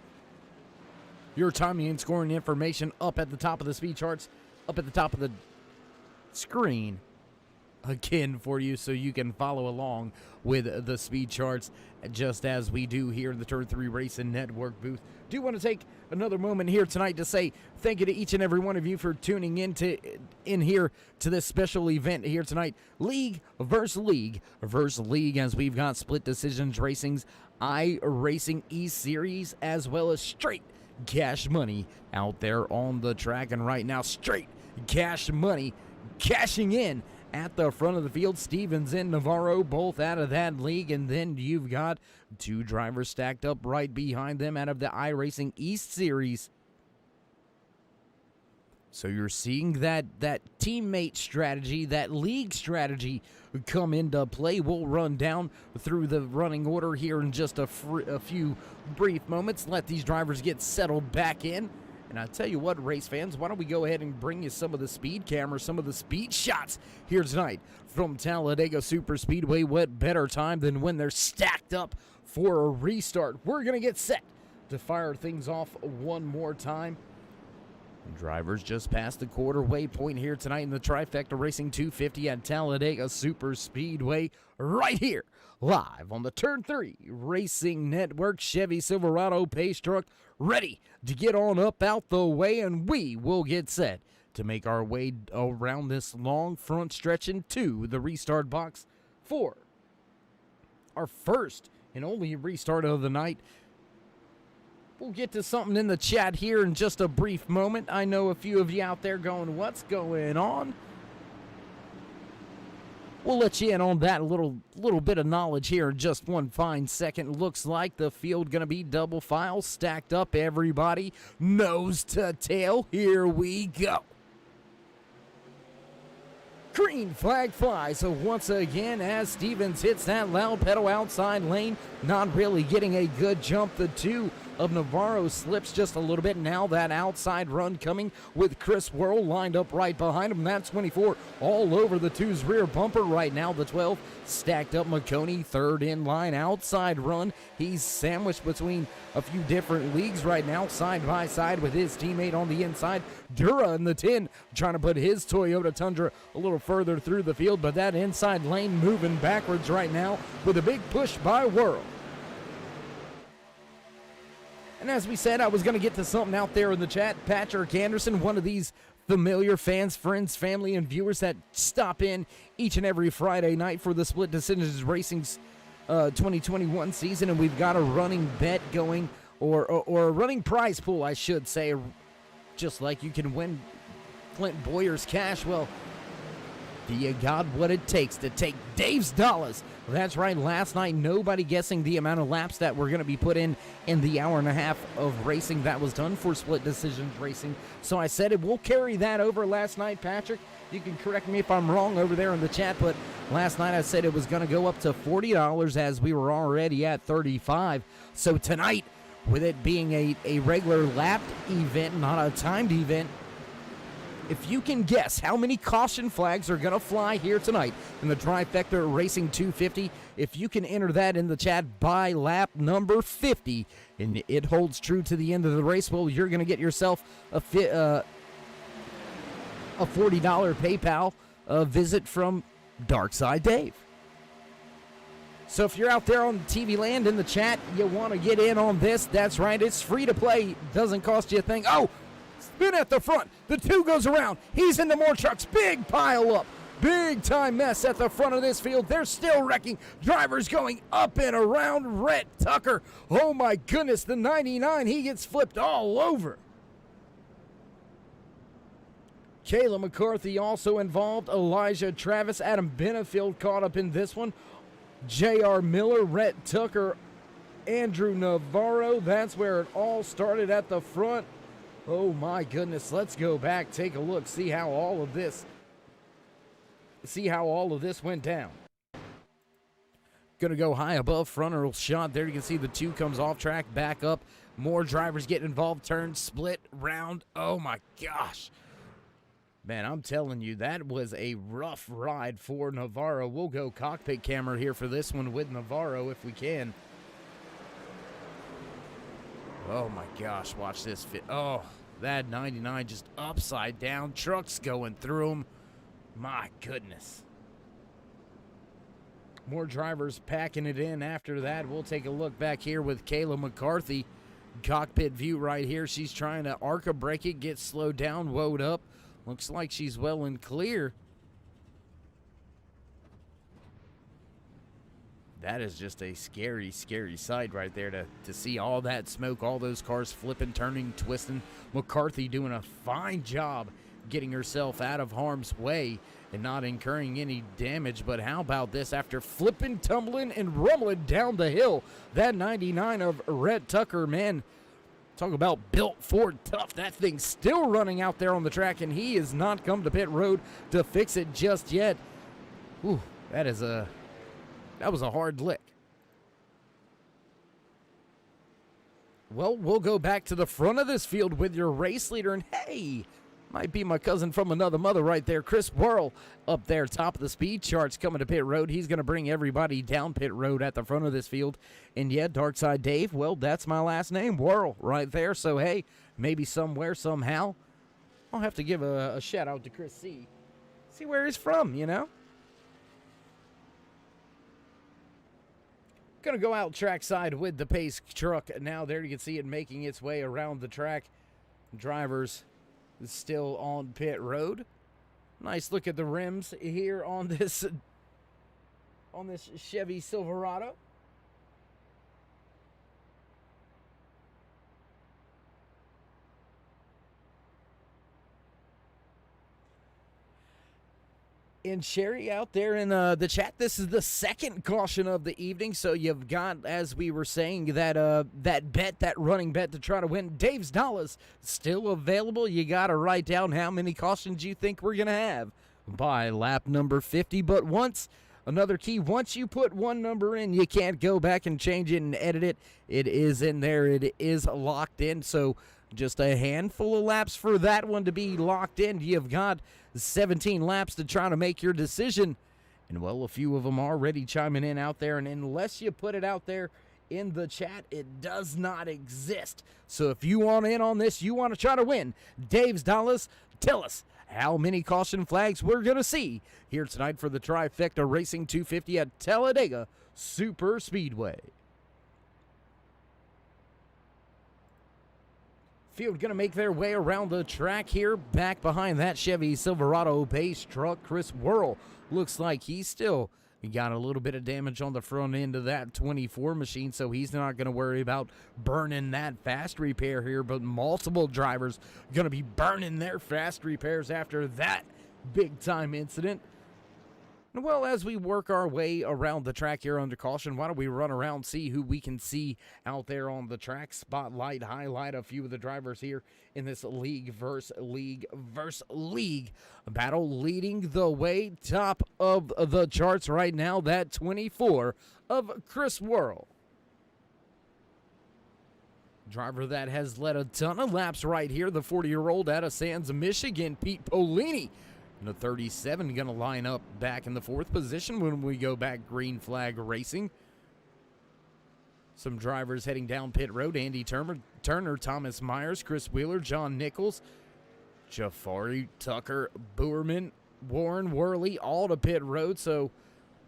your timing and scoring information up at the top of the speed charts, up at the top of the screen again for you so you can follow along with the speed charts just as we do here in the Turn 3 Racing Network booth. Do want to take another moment here tonight to say thank you to each and every one of you for tuning in here to this special event here tonight. League versus league versus league, as we've got split decisions racing's Iracing E-Series as well as straight cash money out there on the track. And right now, straight cash money cashing in at the front of the field. Stevens and Navarro both out of that league, and then you've got 2 drivers stacked up right behind them out of the Iracing East Series. So you're seeing that teammate strategy, that league strategy come into play. We'll run down through the running order here in just a few brief moments. Let these drivers get settled back in. And I tell you what, race fans, why don't we go ahead and bring you some of the speed cameras, some of the speed shots here tonight from Talladega SuperSpeedway. What better time than when they're stacked up for a restart? We're going to get set to fire things off one more time. Drivers just past the quarter waypoint here tonight in the Trifecta Racing 250 at Talladega SuperSpeedway, right here, live on the Turn 3 Racing Network. Chevy Silverado pace truck ready to get on up out the way, and we will get set to make our way around this long front stretch into the restart box for our first and only restart of the night. We'll get to something in the chat here in just a brief moment. I know a few of you out there going, what's going on? We'll let you in on that little bit of knowledge here in just one fine second. Looks like the field going to be double file, stacked up, everybody nose to tail. Here we go. Green flag flies, so once again as Stevens hits that loud pedal outside lane, not really getting a good jump. The 2 of Navarro slips just a little bit. Now that outside run coming with Chris Worrell lined up right behind him. That 24 all over the 2's rear bumper right now. The 12 stacked up. McConey third in line, outside run. He's sandwiched between a few different leagues right now, side by side with his teammate on the inside. Dura in the 10 trying to put his Toyota Tundra a little further through the field, but that inside lane moving backwards right now with a big push by Worrell. And as we said, I was going to get to something out there in the chat. Patrick Anderson, one of these familiar fans, friends, family, and viewers that stop in each and every Friday night for the Split Decisions Racing's 2021 season. And we've got a running bet going, or a running prize pool, I should say, just like you can win Clint Boyer's cash. Well, do you got what it takes to take Dave's dollars? That's right, last night nobody guessing the amount of laps that were going to be put in the hour and a half of racing that was done for Split Decisions Racing. So I said it will carry that over last night. Patrick, you can correct me if I'm wrong over there in the chat, but last night I said it was going to go up to $40 as we were already at $35. So tonight, with it being a regular lapped event, not a timed event, if you can guess how many caution flags are going to fly here tonight in the Trifecta Racing 250, if you can enter that in the chat by lap number 50, and it holds true to the end of the race, well, you're going to get yourself a $40 PayPal visit from Darkside Dave. So if you're out there on TV land in the chat, you want to get in on this, that's right, it's free to play, doesn't cost you a thing. Oh! Spin at the front. The 2 goes around. He's into more trucks. Big pile up Big time mess at the front of this field. They're still wrecking. Drivers going up and around. Rhett Tucker. Oh my goodness, the 99, he gets flipped all over. Kayla McCarthy also involved. Elijah Travis, Adam Benefield caught up in this one. J.R. Miller, Rhett Tucker, Andrew Navarro. That's where it all started at the front. Oh my goodness, let's go back, take a look, see how all of this went down. Gonna go high above, frontal shot. There you can see the 2 comes off track, back up. More drivers get involved, turn, split, round. Oh my gosh. Man, I'm telling you, that was a rough ride for Navarro. We'll go cockpit camera here for this one with Navarro if we can. Oh my gosh, watch this fit. Oh, that 99 just upside down. Trucks going through him. My goodness. More drivers packing it in after that. We'll take a look back here with Kayla McCarthy. Cockpit view right here. She's trying to ARCA brake it, get slowed down, woed up. Looks like she's well and clear. That is just a scary, scary sight right there to see all that smoke, all those cars flipping, turning, twisting. McCarthy doing a fine job getting herself out of harm's way and not incurring any damage. But how about this? After flipping, tumbling, and rumbling down the hill, that 99 of Rhett Tucker, man, talk about built Ford tough. That thing's still running out there on the track, and he has not come to pit road to fix it just yet. Ooh, that was a hard lick. Well, we'll go back to the front of this field with your race leader, and hey, might be my cousin from another mother right there, Chris Worrell, up there, top of the speed charts, coming to pit road. He's going to bring everybody down pit road at the front of this field. And yeah, Darkside Dave, well, that's my last name, Worrell, right there. So, hey, maybe somewhere, somehow, I'll have to give a shout out to Chris C. See where he's from, you know? Going to go out trackside with the pace truck. Now there you can see it making its way around the track. Drivers still on pit road. Nice look at the rims here on this Chevy Silverado. And Sherry out there in the chat, this is the second caution of the evening. So you've got, as we were saying, that running bet to try to win. Dave's Dollars still available. You got to write down how many cautions you think we're going to have by lap number 50. But another key, once you put one number in, you can't go back and change it and edit it. It is in there. It is locked in. So just a handful of laps for that one to be locked in. You've got 17 laps to try to make your decision. And, well, a few of them are already chiming in out there. And unless you put it out there in the chat, it does not exist. So if you want in on this, you want to try to win Dave's Dollars, tell us how many caution flags we're going to see here tonight for the Trifecta Racing 250 at Talladega Superspeedway. Field going to make their way around the track here. Back behind that Chevy Silverado base truck, Chris Worrell looks like he's still got a little bit of damage on the front end of that 24 machine, so he's not going to worry about burning that fast repair here. But multiple drivers going to be burning their fast repairs after that big-time incident. Well, as we work our way around the track here under caution, why don't we run around, see who we can see out there on the track, spotlight, highlight a few of the drivers here in this league versus league battle. Leading the way, top of the charts right now, that 24 of Chris Worrell. Driver that has led a ton of laps right here, the 40-year-old out of Sands, Michigan, Pete Polini. And the 37 going to line up back in the fourth position when we go back green flag racing. Some drivers heading down pit road. Andy Turner, Thomas Myers, Chris Wheeler, John Nichols, Jafari, Tucker, Boerman, Warren Worley, all to pit road. So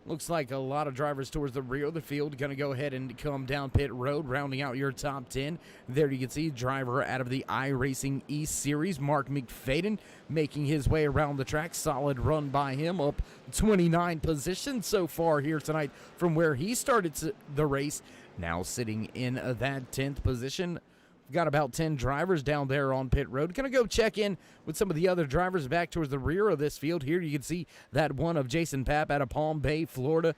Looks like a lot of drivers towards the rear of the field going to go ahead and come down pit road, rounding out your top 10. There you can see driver out of the Iracing East Series, Mark McFadden, making his way around the track. Solid run by him, up 29 positions so far here tonight from where he started the race. Now sitting in that 10th position. We've got about 10 drivers down there on pit road. Gonna go check in with some of the other drivers back towards the rear of this field. Here you can see that one of Jason Papp out of Palm Bay, Florida,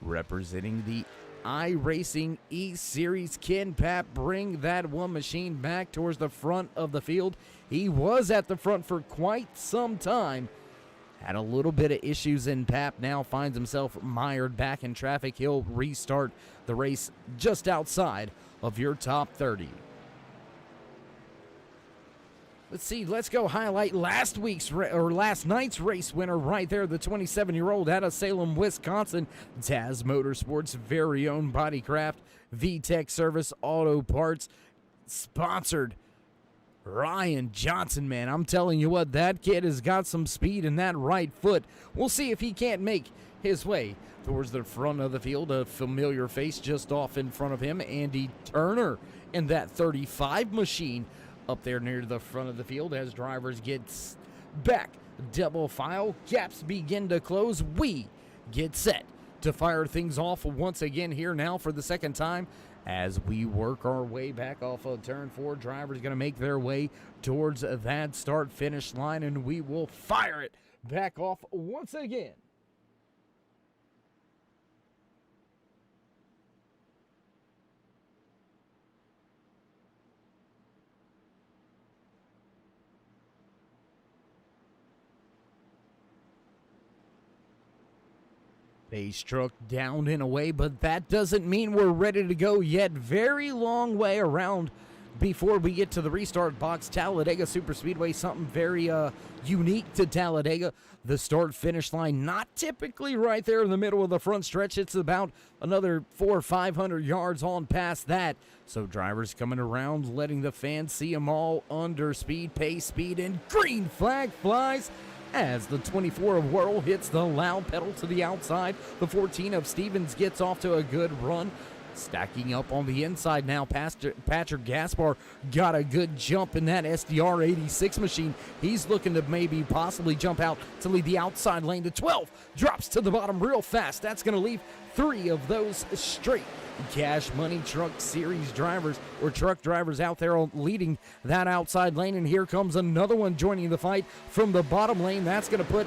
representing the Iracing East Series. Ken Papp bring that one machine back towards the front of the field. He was at the front for quite some time. Had a little bit of issues in Papp, now finds himself mired back in traffic. He'll restart the race just outside of your top 30. Let's see, let's go highlight last night's race winner right there, the 27-year-old out of Salem, Wisconsin, Taz Motorsports' very own Bodycraft VTech Service Auto Parts, sponsored Ryan Johnson, man. I'm telling you what, that kid has got some speed in that right foot. We'll see if he can't make his way towards the front of the field. A familiar face just off in front of him, Andy Turner in that 35 machine up there near the front of the field as drivers get back double file. Gaps begin to close. We get set to fire things off once again here now for the second time as we work our way back off of turn 4. Drivers going to make their way towards that start-finish line, and we will fire it back off once again. Base truck down and away, but that doesn't mean we're ready to go yet. Very long way around before we get to the restart box. Talladega SuperSpeedway, something very unique to Talladega. The start-finish line not typically right there in the middle of the front stretch. It's about another 400 or 500 yards on past that. So drivers coming around, letting the fans see them all under speed, pace, speed, and green flag flies as the 24 of Whirl hits the loud pedal to the outside. The 14 of Stevens gets off to a good run. Stacking up on the inside now, Patrick Gaspar got a good jump in that SDR 86 machine. He's looking to maybe possibly jump out to lead the outside lane. The 12 drops to the bottom real fast. That's going to leave 3 of those straight Cash Money Truck Series drivers, or truck drivers out there leading that outside lane. And here comes another one joining the fight from the bottom lane. That's going to put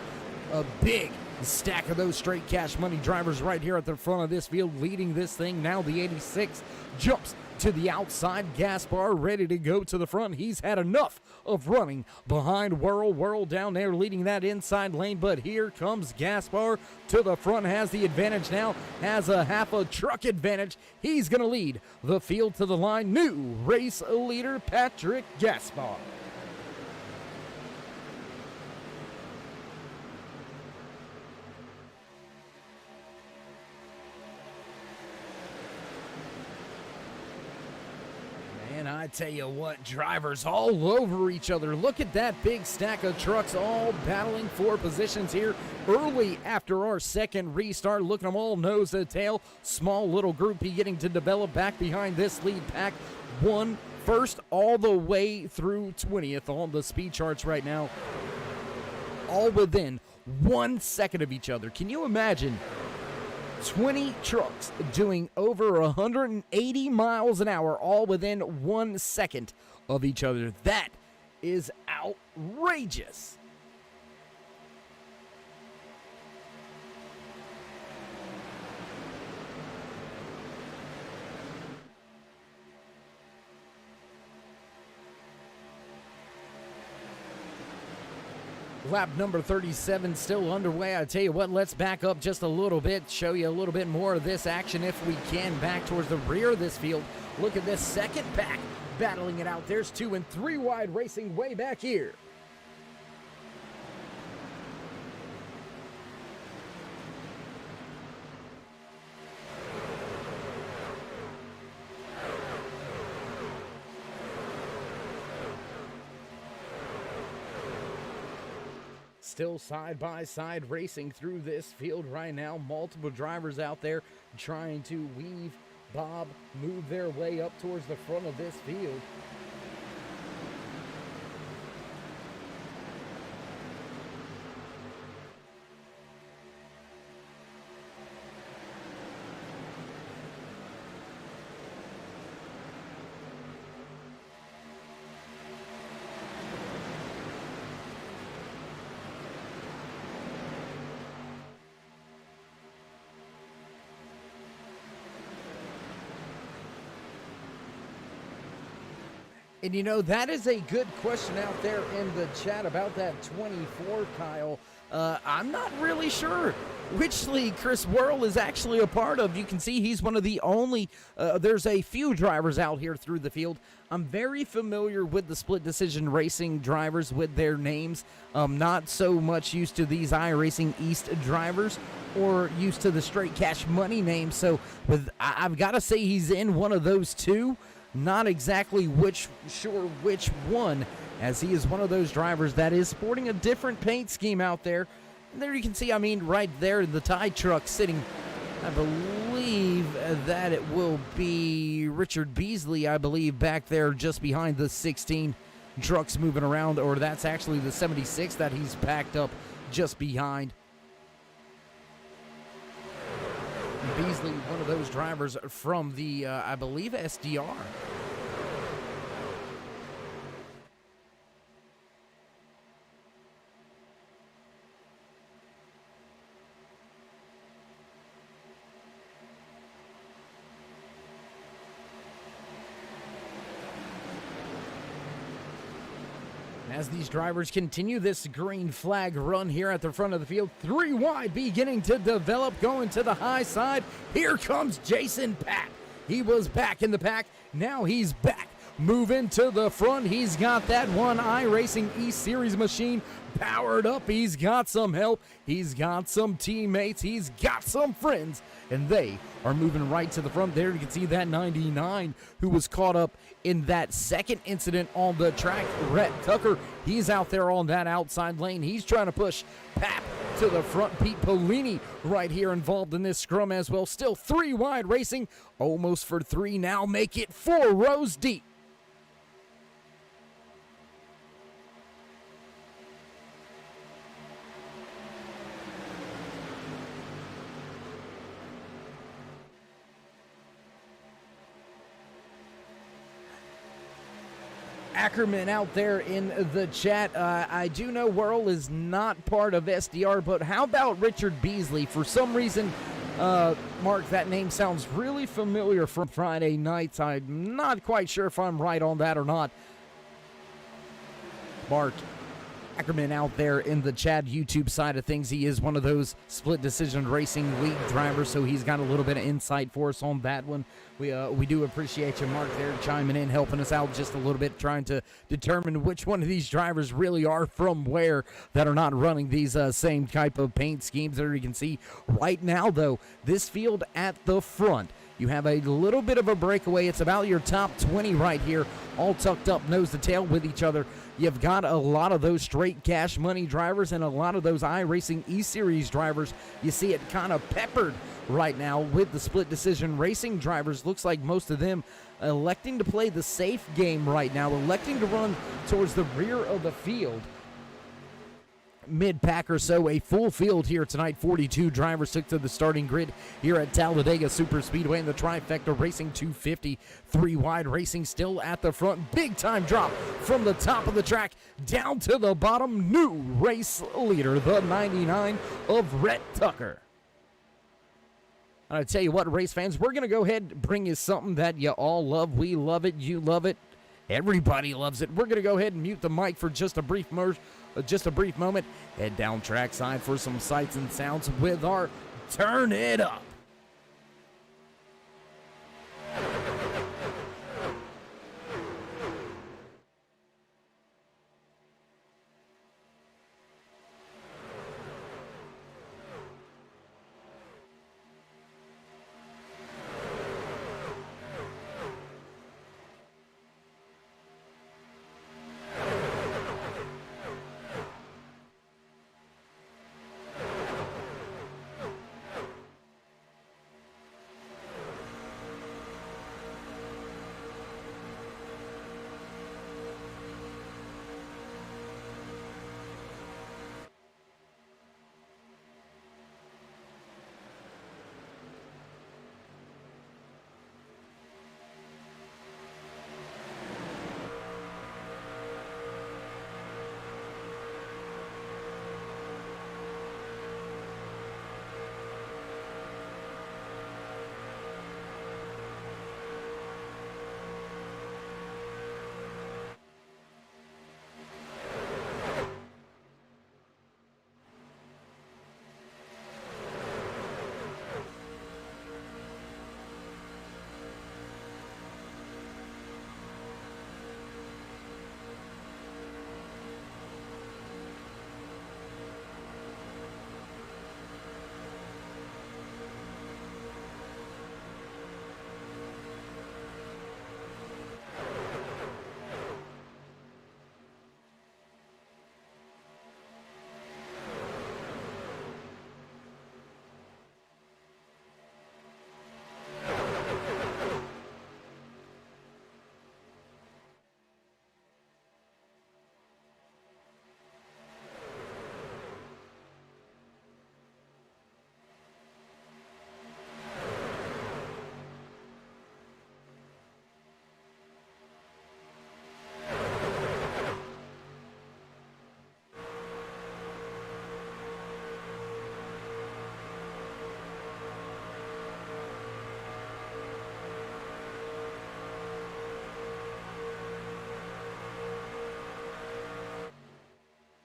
a big stack of those straight Cash Money drivers right here at the front of this field, leading this thing. Now the 86 jumps to the outside. Gaspar ready to go to the front. He's had enough of running behind Whirl down there leading that inside lane, but here comes Gaspar to the front, has the advantage now, has a half a truck advantage. He's going to lead the field to the line. New race leader Patrick Gaspar. And I tell you what, drivers all over each other. Look at that big stack of trucks all battling for positions here early after our second restart. Look at them all nose to tail. Small little group getting to develop back behind this lead pack. One first all the way through 20th on the speed charts right now. All within 1 second of each other. Can you imagine 20 trucks doing over 180 miles an hour all within 1 second of each other? That is outrageous. Lap number 37 still underway. I tell you what, let's back up just a little bit, show you a little bit more of this action if we can back towards the rear of this field. Look at this second pack battling it out. There's 2 and 3 wide racing way back here. Still side by side racing through this field right now. Multiple drivers out there trying to weave, bob, move their way up towards the front of this field. And you know, that is a good question out there in the chat about that 24, Kyle. I'm not really sure which league Chris Worrell is actually a part of. You can see he's one of the only, there's a few drivers out here through the field. I'm very familiar with the split decision racing drivers with their names. Not so much used to these Iracing East drivers or used to the straight cash money names. So I've got to say he's in one of those two. Not exactly sure which one, as he is one of those drivers that is sporting a different paint scheme out there. And there you can see, I mean, right there, the tie truck sitting, I believe that it will be Richard Beasley, I believe, back there just behind the 16 trucks moving around, or that's actually the 76 that he's packed up just behind. Beasley, one of those drivers from the, I believe, SDR. As these drivers continue this green flag run here at the front of the field, 3 wide beginning to develop, going to the high side. Here comes Jason Pack. He was back in the pack. Now he's back. Moving to the front. He's got that one Iracing E-Series machine powered up. He's got some help. He's got some teammates. He's got some friends. And they are moving right to the front. There you can see that 99 who was caught up in that second incident on the track. Rhett Tucker, he's out there on that outside lane. He's trying to push Pap to the front. Pete Polini right here involved in this scrum as well. Still 3 wide racing. Almost for 3 now. Make it 4 rows deep. Ackerman out there in the chat. I do know Worrell is not part of SDR, but how about Richard Beasley? For some reason, Mark, that name sounds really familiar from Friday nights. I'm not quite sure if I'm right on that or not. Mark Ackerman out there in the Chad YouTube side of things. He is one of those split decision racing league drivers, so he's got a little bit of insight for us on that one. We do appreciate you, Mark, there chiming in, helping us out just a little bit, trying to determine which one of these drivers really are from where that are not running these same type of paint schemes. There you can see right now, though, this field at the front. You have a little bit of a breakaway. It's about your top 20 right here, all tucked up nose to tail with each other. You've got a lot of those straight cash money drivers and a lot of those Iracing E-Series drivers. You see it kind of peppered right now with the split decision racing drivers. Looks like most of them electing to play the safe game right now, electing to run towards the rear of the field. Mid-pack or so, a full field here tonight. 42 drivers took to the starting grid here at Talladega SuperSpeedway in the Trifecta Racing 250. 3 wide racing still at the front. Big time drop from the top of the track down to the bottom. New race leader, the 99 of Rhett Tucker. I tell you what, race fans, we're going to go ahead and bring you something that you all love. We love it. You love it. Everybody loves it. We're going to go ahead and mute the mic for just a brief moment. Head down trackside for some sights and sounds with our Turn It Up.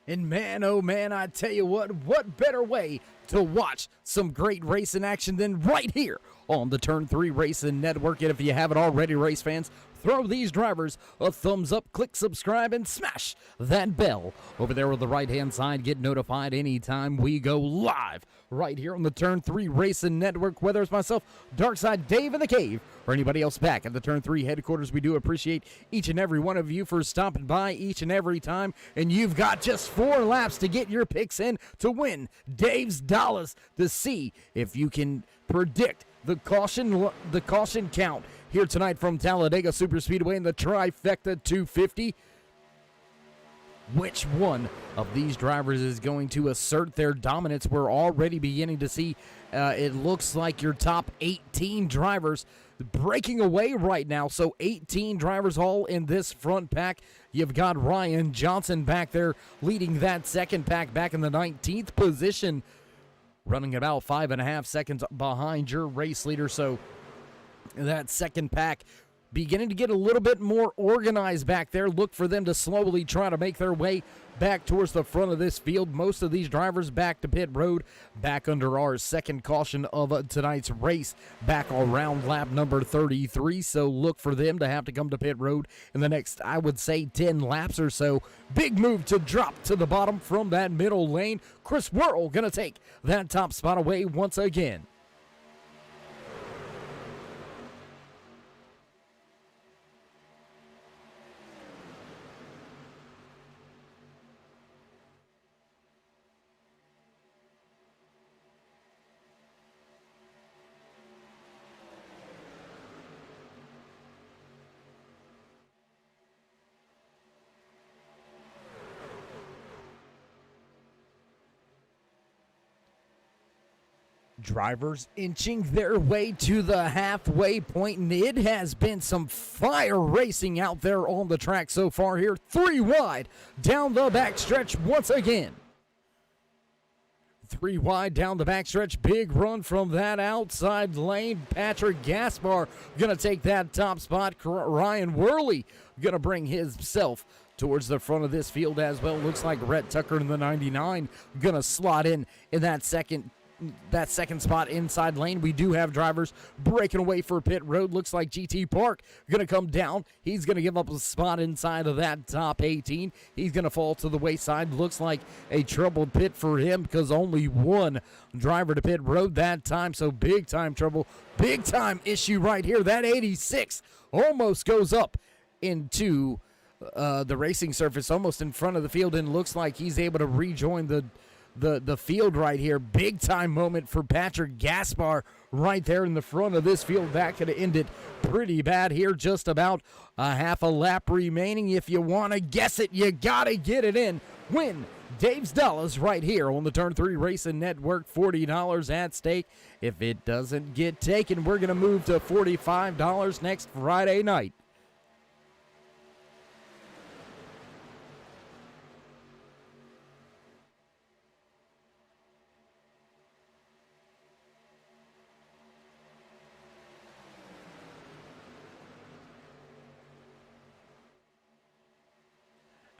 And man, oh man, I tell you what better way to watch some great racing action than right here on the Turn 3 Racing Network. And if you haven't already, race fans, throw these drivers a thumbs up, click subscribe, and smash that bell over there on the right-hand side. Get notified anytime we go live right here on the Turn 3 Racing Network. Whether it's myself, Darkside Dave in the Cave, or anybody else back at the Turn 3 headquarters, we do appreciate each and every one of you for stopping by each and every time. And you've got just 4 laps to get your picks in to win Dave's dollars to see if you can predict the caution count here tonight from Talladega SuperSpeedway in the Trifecta 250. Which one of these drivers is going to assert their dominance? We're already beginning to see it looks like your top 18 drivers breaking away right now. So 18 drivers all in this front pack. You've got Ryan Johnson back there leading that second pack back in the 19th position, running about 5.5 seconds behind your race leader. So that second pack beginning to get a little bit more organized back there. Look for them to slowly try to make their way back towards the front of this field. Most of these drivers back to pit road, back under our second caution of tonight's race, back around lap number 33. So look for them to have to come to pit road in the next, I would say, 10 laps or so. Big move to drop to the bottom from that middle lane. Chris Worrell going to take that top spot away once again. Drivers inching their way to the halfway point, and it has been some fire racing out there on the track so far here. 3 wide down the backstretch once again. 3 wide down the backstretch. Big run from that outside lane. Patrick Gaspar going to take that top spot. Ryan Worley going to bring himself towards the front of this field as well. Looks like Rhett Tucker in the 99 going to slot in that second spot inside lane. We do have drivers breaking away for pit road. Looks like GT Park going to come down. He's going to give up a spot inside of that top 18. He's going to fall to the wayside. Looks like a troubled pit for him because only one driver to pit road that time. So big time trouble, big time issue right here. That 86 almost goes up into the racing surface, almost in front of the field, and looks like he's able to rejoin the field right here. Big time moment for Patrick Gaspar right there in the front of this field. That could have ended pretty bad here. Just about a half a lap remaining. If you want to guess it, you got to get it in. Win Dave's dollars right here on the Turn 3 Racing Network. $40 at stake. If it doesn't get taken, we're going to move to $45 next Friday night.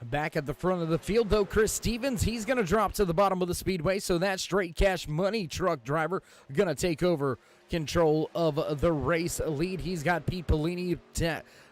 Back at the front of the field, though, Chris Stevens, he's going to drop to the bottom of the speedway, so that straight cash money truck driver going to take over control of the race lead. He's got Pete Polini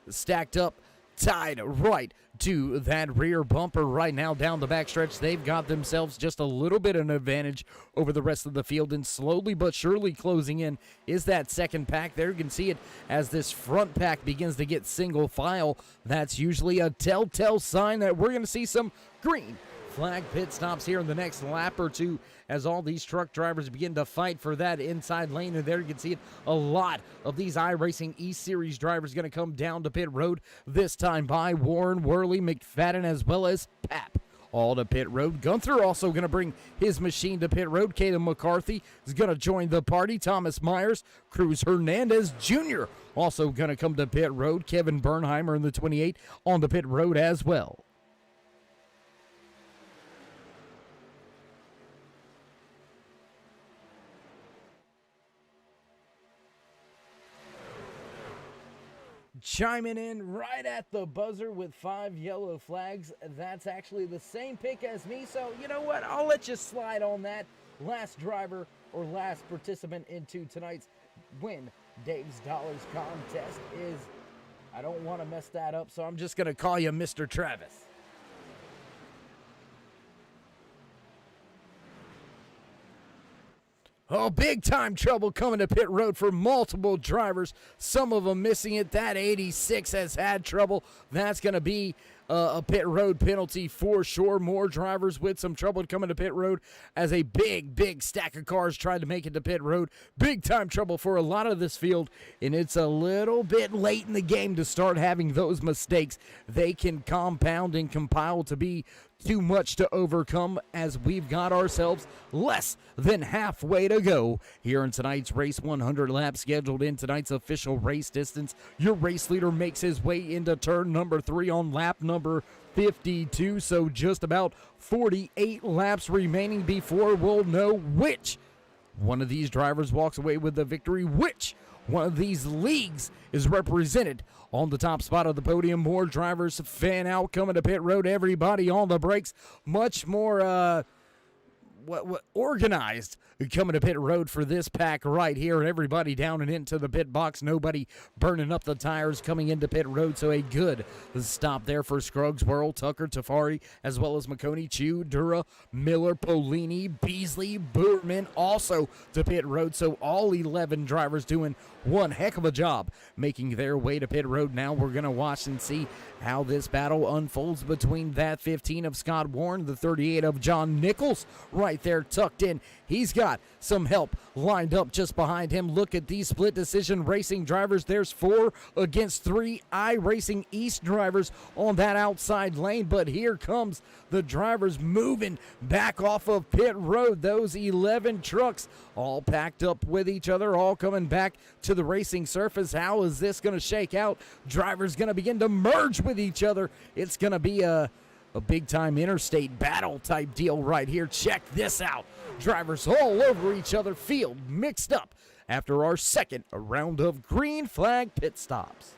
stacked up, tied right to that rear bumper right now down the backstretch. They've got themselves just a little bit of an advantage over the rest of the field, and slowly but surely closing in is that second pack. There you can see it as this front pack begins to get single file. That's usually a telltale sign that we're going to see some green flag pit stops here in the next lap or two as all these truck drivers begin to fight for that inside lane. And there you can see it, a lot of these iRacing E-Series drivers going to come down to pit road, this time by Warren Worley, McFadden, as well as Pap. All to pit road. Gunther also going to bring his machine to pit road. Caleb McCarthy is going to join the party. Thomas Myers, Cruz Hernandez Jr. also going to come to pit road. Kevin Bernheimer in the 28 on the pit road as well. chiming in right at the buzzer with 5 yellow flags. That's actually the same pick as me, so you know what? I'll let you slide on that. Last driver or last participant into tonight's Win Dave's Dollars contest is, I don't want to mess that up, so I'm just going to call you Mr. Travis. Oh, big time trouble coming to pit road for multiple drivers. Some of them missing it. That 86 has had trouble. That's going to be a pit road penalty for sure. More drivers with some trouble coming to pit road as a big stack of cars tried to make it to pit road. Big time trouble for a lot of this field, and it's a little bit late in the game to start having those mistakes. They can compound and compile to be too much to overcome as we've got ourselves less than halfway to go here in tonight's race. 100 laps scheduled in tonight's official race distance. Your race leader makes his way into turn number 3 on lap number 52, so just about 48 laps remaining before we'll know which one of these drivers walks away with the victory, which one of these leagues is represented on the top spot of the podium. More drivers fan out coming to pit road. Everybody on the brakes. Much more organized coming to pit road for this pack right here. Everybody down and into the pit box. Nobody burning up the tires coming into pit road. So a good stop there for Scruggs, Worrell, Tucker, Tafari, as well as McConey, Chu, Dura, Miller, Polini, Beasley, Boorman also to pit road. So all 11 drivers doing one heck of a job making their way to pit road. Now we're going to watch and see how this battle unfolds between that 15 of Scott Warren, the 38 of John Nichols right there tucked in. He's got some help lined up just behind him. Look at these split decision racing drivers. There's 4 against 3 iRacing East drivers on that outside lane, but here comes the drivers moving back off of pit road. Those 11 trucks all packed up with each other, all coming back to the racing surface. How is this going to shake out? Drivers going to begin to merge with each other. It's going to be a big-time interstate battle type deal right here. Check this out. Drivers all over each other, field mixed up after our second round of green flag pit stops.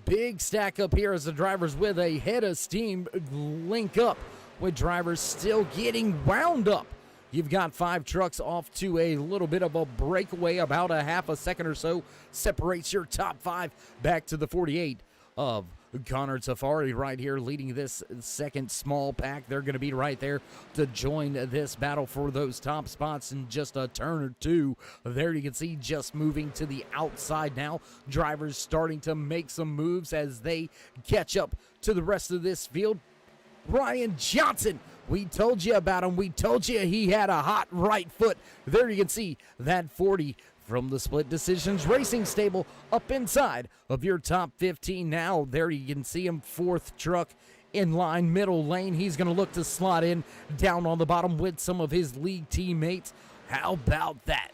Big stack up here as the drivers with a head of steam link up with drivers still getting wound up. You've got 5 trucks off to a little bit of a breakaway. About a half a second or so separates your top 5 back to the 48 of Connor Tafari right here leading this second small pack. They're going to be right there to join this battle for those top spots in just a turn or two. There you can see just moving to the outside now. Drivers starting to make some moves as they catch up to the rest of this field. Ryan Johnson, we told you about him. We told you he had a hot right foot. There you can see that 40 from the Split Decisions Racing stable up inside of your top 15 now. There you can see him, 4th truck in line, middle lane. He's going to look to slot in down on the bottom with some of his league teammates. How about that?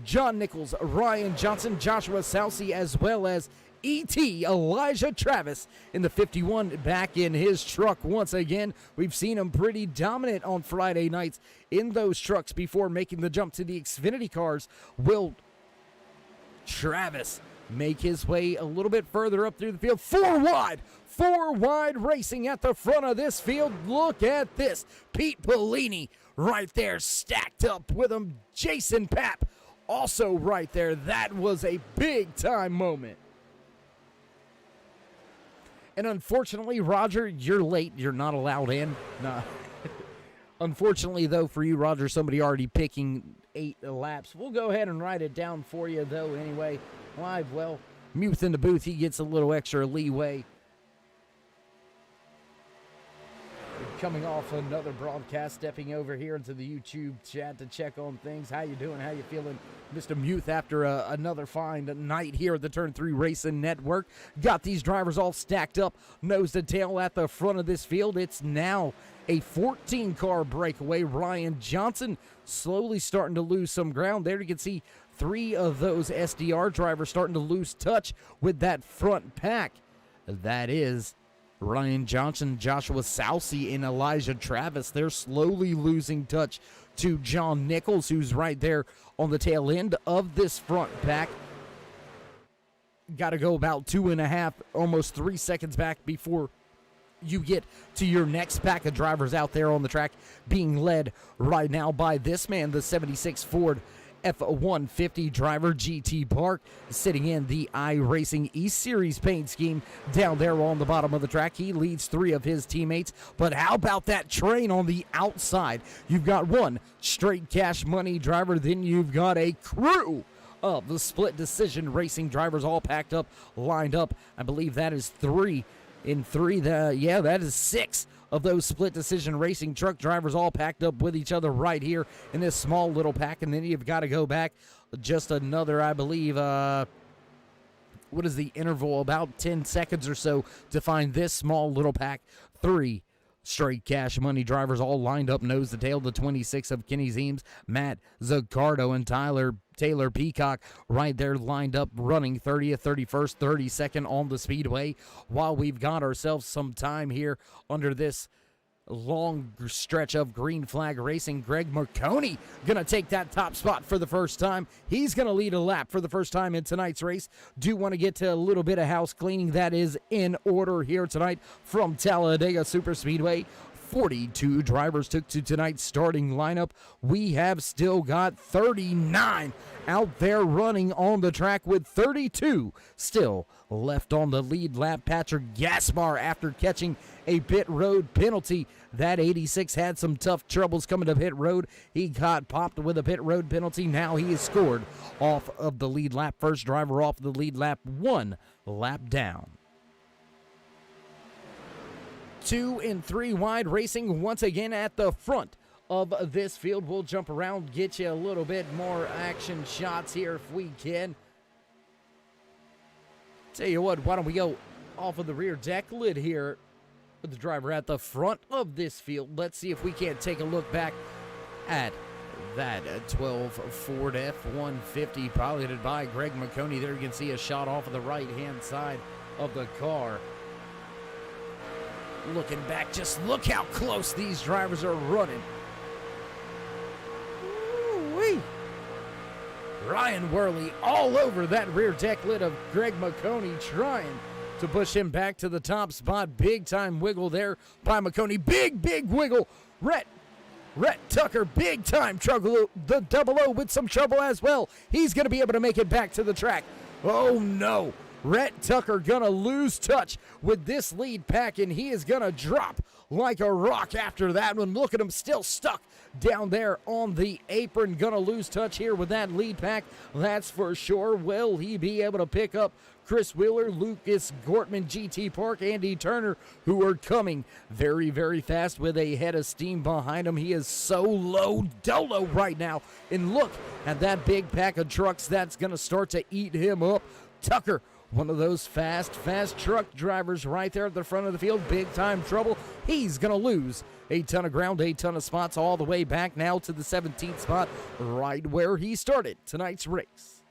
John Nichols, Ryan Johnson, Joshua Sousey, as well as E.T. Elijah Travis in the 51 back in his truck once again. We've seen him pretty dominant on Friday nights in those trucks before making the jump to the Xfinity cars. Will Travis make his way a little bit further up through the field? 4 wide racing at the front of this field. Look at this. Pete Bellini right there stacked up with him. Jason Papp also right there. That was a big time moment. And unfortunately, Roger, you're late. You're not allowed in. Nah. Unfortunately, though, for you, Roger, somebody already picking 8 laps. We'll go ahead and write it down for you, though, anyway. Live, well, Muth in the booth, he gets a little extra leeway. Coming off another broadcast, stepping over here into the YouTube chat to check on things. How you doing? How you feeling, Mr. Muth, after another fine night here at the Turn 3 Racing Network? Got these drivers all stacked up, nose to tail at the front of this field. It's now a 14-car breakaway. Ryan Johnson slowly starting to lose some ground. There you can see 3 of those SDR drivers starting to lose touch with that front pack. That is Ryan Johnson, Joshua Sousey, and Elijah Travis. They're slowly losing touch to John Nichols, who's right there on the tail end of this front pack. Got to go about 2.5, almost 3 seconds back before you get to your next pack of drivers out there on the track, being led right now by this man, the 76 Ford F-150 driver, GT Park, sitting in the Iracing E-Series paint scheme down there on the bottom of the track. He leads 3 of his teammates, but how about that train on the outside? You've got one straight cash money driver, then you've got a crew of the split decision racing drivers all packed up, lined up. I believe that is 3 in 3. That is 6 of those split decision racing truck drivers all packed up with each other right here in this small little pack. And then you've got to go back just another, I believe, what is the interval? About 10 seconds or so to find this small little pack. 3 straight cash money drivers all lined up nose to tail. The 26 of Kenny Zeems, Matt Zaccardo, and Taylor Peacock right there lined up running 30th, 31st, 32nd on the speedway. While we've got ourselves some time here under this long stretch of green flag racing, Greg Marconi gonna take that top spot for the first time. He's gonna lead a lap for the first time in tonight's race. Do want to get to a little bit of house cleaning that is in order here tonight from Talladega Superspeedway. 42 drivers took to tonight's starting lineup. We have still got 39 out there running on the track, with 32 still left on the lead lap. Patrick Gaspar, after catching a pit road penalty, that 86 had some tough troubles coming to pit road. He got popped with a pit road penalty. Now he is scored off of the lead lap. First driver off the lead lap, 1 lap down. 2 and 3 wide racing once again at the front of this field. We'll jump around, get you a little bit more action shots here if we can. Tell you what, why don't we go off of the rear deck lid here with the driver at the front of this field. Let's see if we can't take a look back at that 12 Ford F-150 piloted by Greg Marconi. There you can see a shot off of the right-hand side of the car. Looking back, just look how close these drivers are running. Ooh-wee. Ryan Worley all over that rear deck lid of Greg Marconi, trying to push him back to the top spot. Big time wiggle there by Marconi. Big wiggle. Rhett Tucker, big time trouble. The double O with some trouble as well. He's going to be able to make it back to the track. Oh no. Rhett Tucker gonna lose touch with this lead pack, and he is gonna drop like a rock after that one. Look at him, still stuck down there on the apron. Gonna lose touch here with that lead pack, that's for sure. Will he be able to pick up Chris Wheeler, Lucas Gortman, GT Park, Andy Turner, who are coming very, very fast with a head of steam behind him? He is so low dolo right now. And look at that big pack of trucks that's gonna start to eat him up. Tucker, one of those fast truck drivers right there at the front of the field. Big time trouble. He's going to lose a ton of ground, a ton of spots, all the way back now to the 17th spot, right where he started tonight's race.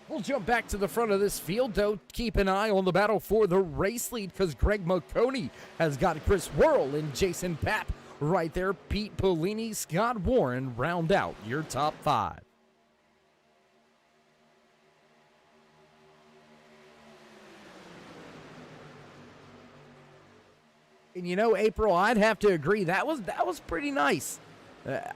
We'll jump back to the front of this field, though. Keep an eye on the battle for the race lead, because Greg Marconi has got Chris Worrell and Jason Papp right there. Pete Polini, Scott Warren round out your top 5. And you know, April, I'd have to agree, that was pretty nice.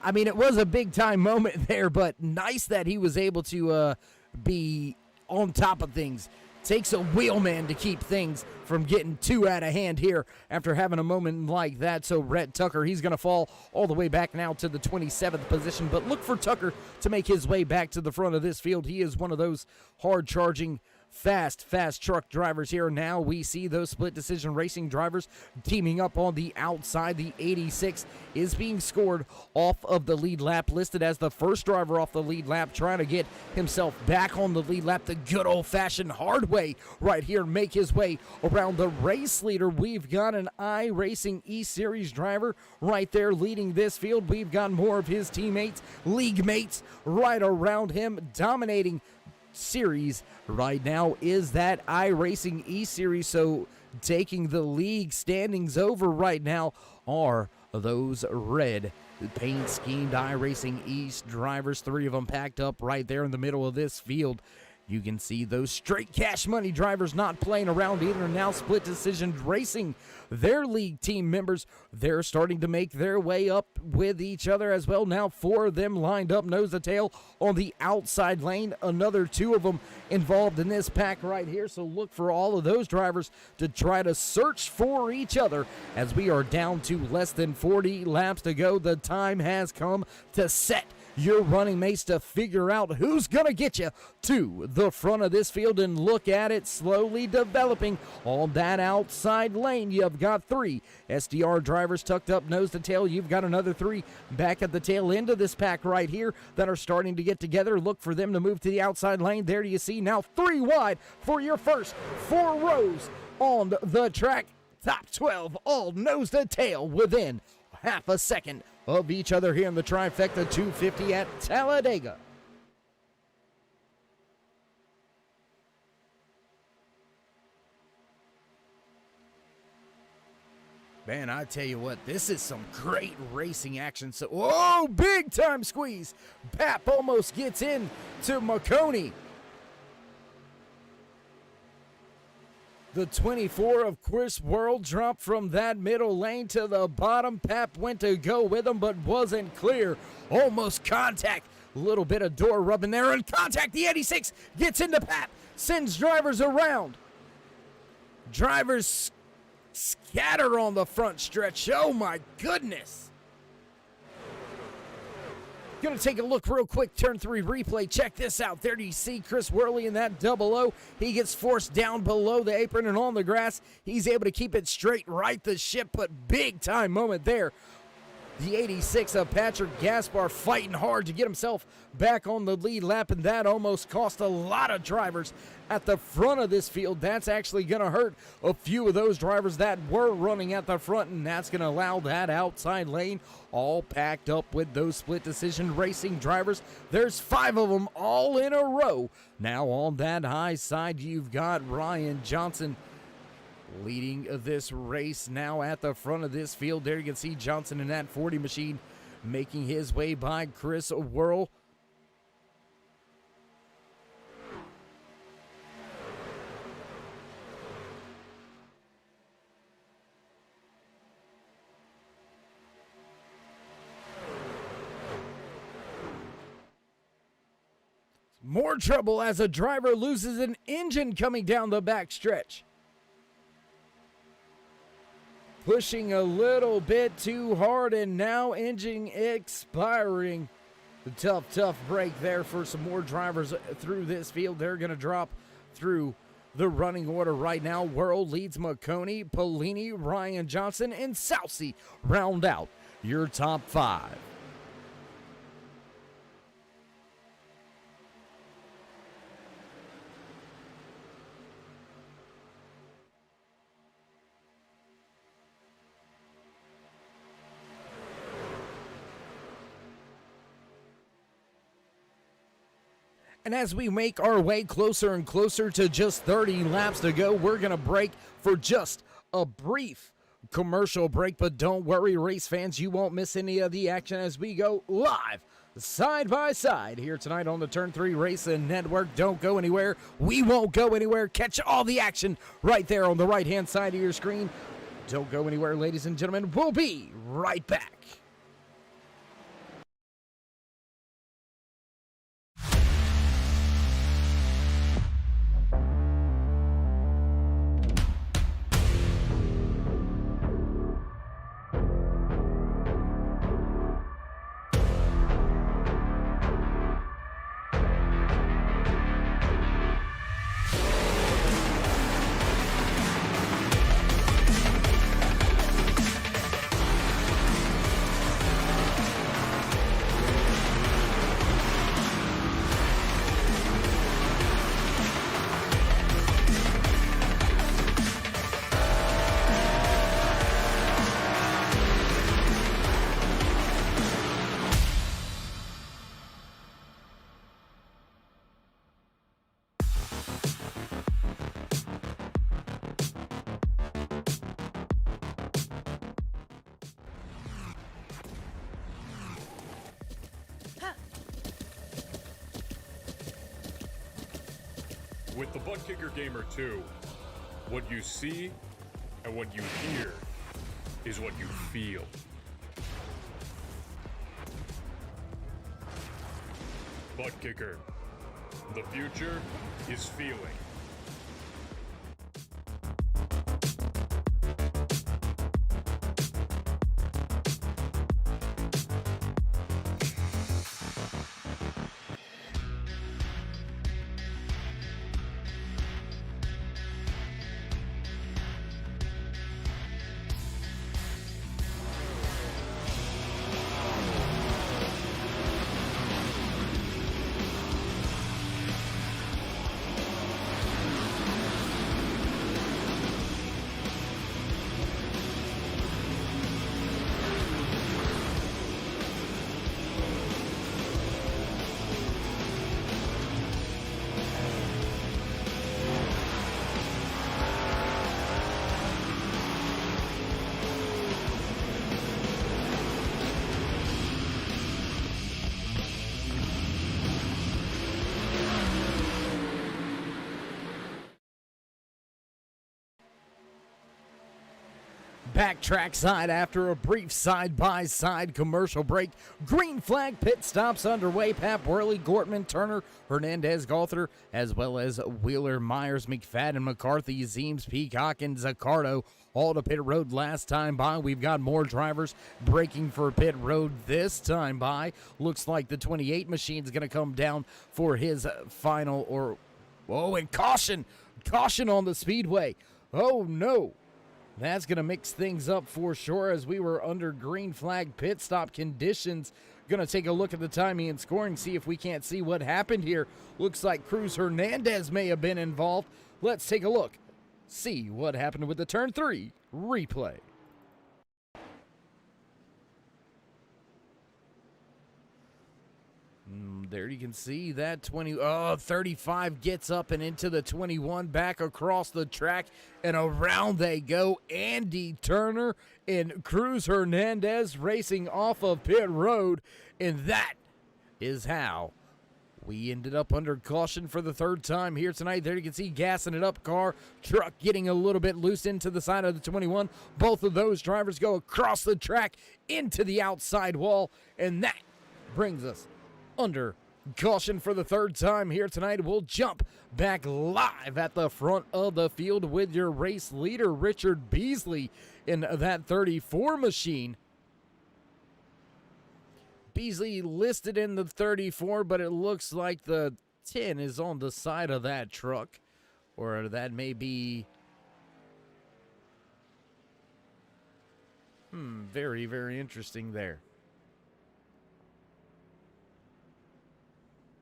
I mean, it was a big-time moment there, but nice that he was able to be on top of things. Takes a wheelman to keep things from getting too out of hand here after having a moment like that. So Rhett Tucker, he's going to fall all the way back now to the 27th position. But look for Tucker to make his way back to the front of this field. He is one of those hard-charging, fast truck drivers here. Now we see those split decision racing drivers teaming up on the outside. The 86 is being scored off of the lead lap, listed as the first driver off the lead lap, trying to get himself back on the lead lap the good old-fashioned hard way right here, make his way around the race leader. We've got an Iracing E-Series driver right there leading this field. We've got more of his teammates, league mates right around him, dominating series right now is that Iracing E Series. So taking the league standings over right now are those red paint schemed Iracing East drivers. 3 of them packed up right there in the middle of this field. You can see those straight cash money drivers not playing around either. Now Split Decision Racing, their league team members, they're starting to make their way up with each other as well. Now 4 of them lined up nose to tail on the outside lane. Another 2 of them involved in this pack right here. So look for all of those drivers to try to search for each other as we are down to less than 40 laps to go. The time has come to set your running mates to figure out who's going to get you to the front of this field, and look at it slowly developing on that outside lane. You've got 3 SDR drivers tucked up nose to tail. You've got another 3 back at the tail end of this pack right here that are starting to get together. Look for them to move to the outside lane. There you see now 3 wide for your first 4 rows on the track. Top 12 all nose to tail within half a second of each other here in the trifecta 250 at Talladega. Man, I tell you what, this is some great racing action. So, whoa, big time squeeze. Pap almost gets in to McConey. The 24 of Chris World dropped from that middle lane to the bottom. Pap went to go with him, but wasn't clear. Almost contact. A little bit of door rubbing there, and contact. The 86 gets into Pap. Sends drivers around. Drivers scatter on the front stretch. Oh, my goodness. Gonna take a look real quick, turn 3 replay. Check this out. There you see Chris Worley in that double O. He gets forced down below the apron and on the grass. He's able to keep it straight, right the ship, but big time moment there. The 86 of Patrick Gaspar fighting hard to get himself back on the lead lap, and that almost cost a lot of drivers at the front of this field. That's actually going to hurt a few of those drivers that were running at the front, and that's going to allow that outside lane all packed up with those Split Decision Racing drivers. There's 5 of them all in a row. Now on that high side, you've got Ryan Johnson leading this race now at the front of this field. There you can see Johnson in that 40 machine making his way by Chris Worrell. More trouble as a driver loses an engine coming down the back stretch. Pushing a little bit too hard, and now engine expiring. The tough break there for some more drivers through this field. They're going to drop through the running order right now. World leads McConey, Polini, Ryan Johnson, and Sousey round out your top 5. And as we make our way closer and closer to just 30 laps to go, we're going to break for just a brief commercial break. But don't worry, race fans, you won't miss any of the action as we go live, side by side, here tonight on the Turn 3 Racing Network. Don't go anywhere. We won't go anywhere. Catch all the action right there on the right-hand side of your screen. Don't go anywhere, ladies and gentlemen. We'll be right back. With the Butt Kicker Gamer 2, what you see and what you hear is what you feel. Butt Kicker. The future is feeling. Back trackside after a brief side-by-side commercial break. Green flag pit stops underway. Pap, Worley, Gortman, Turner, Hernandez, Gauther, as well as Wheeler, Myers, McFadden, McCarthy, Zeems, Peacock, and Zaccardo all to pit road last time by. We've got more drivers breaking for pit road this time by. Looks like the 28 machine's going to come down for his final and caution! Caution on the speedway. Oh, no. That's going to mix things up for sure as we were under green flag pit stop conditions. Going to take a look at the timing and scoring, see if we can't see what happened here. Looks like Cruz Hernandez may have been involved. Let's take a look. See what happened with the turn 3 replay. There you can see that 35 gets up and into the 21, back across the track, and around they go. Andy Turner and Cruz Hernandez racing off of pit road, and that is how we ended up under caution for the third time here tonight. There you can see gassing it up, truck getting a little bit loose into the side of the 21. Both of those drivers go across the track into the outside wall, and that brings us under caution for the third time here tonight. We'll jump back live at the front of the field with your race leader, Richard Beasley, in that 34 machine. Beasley listed in the 34, but it looks like the 10 is on the side of that truck, or that may be very, very interesting there.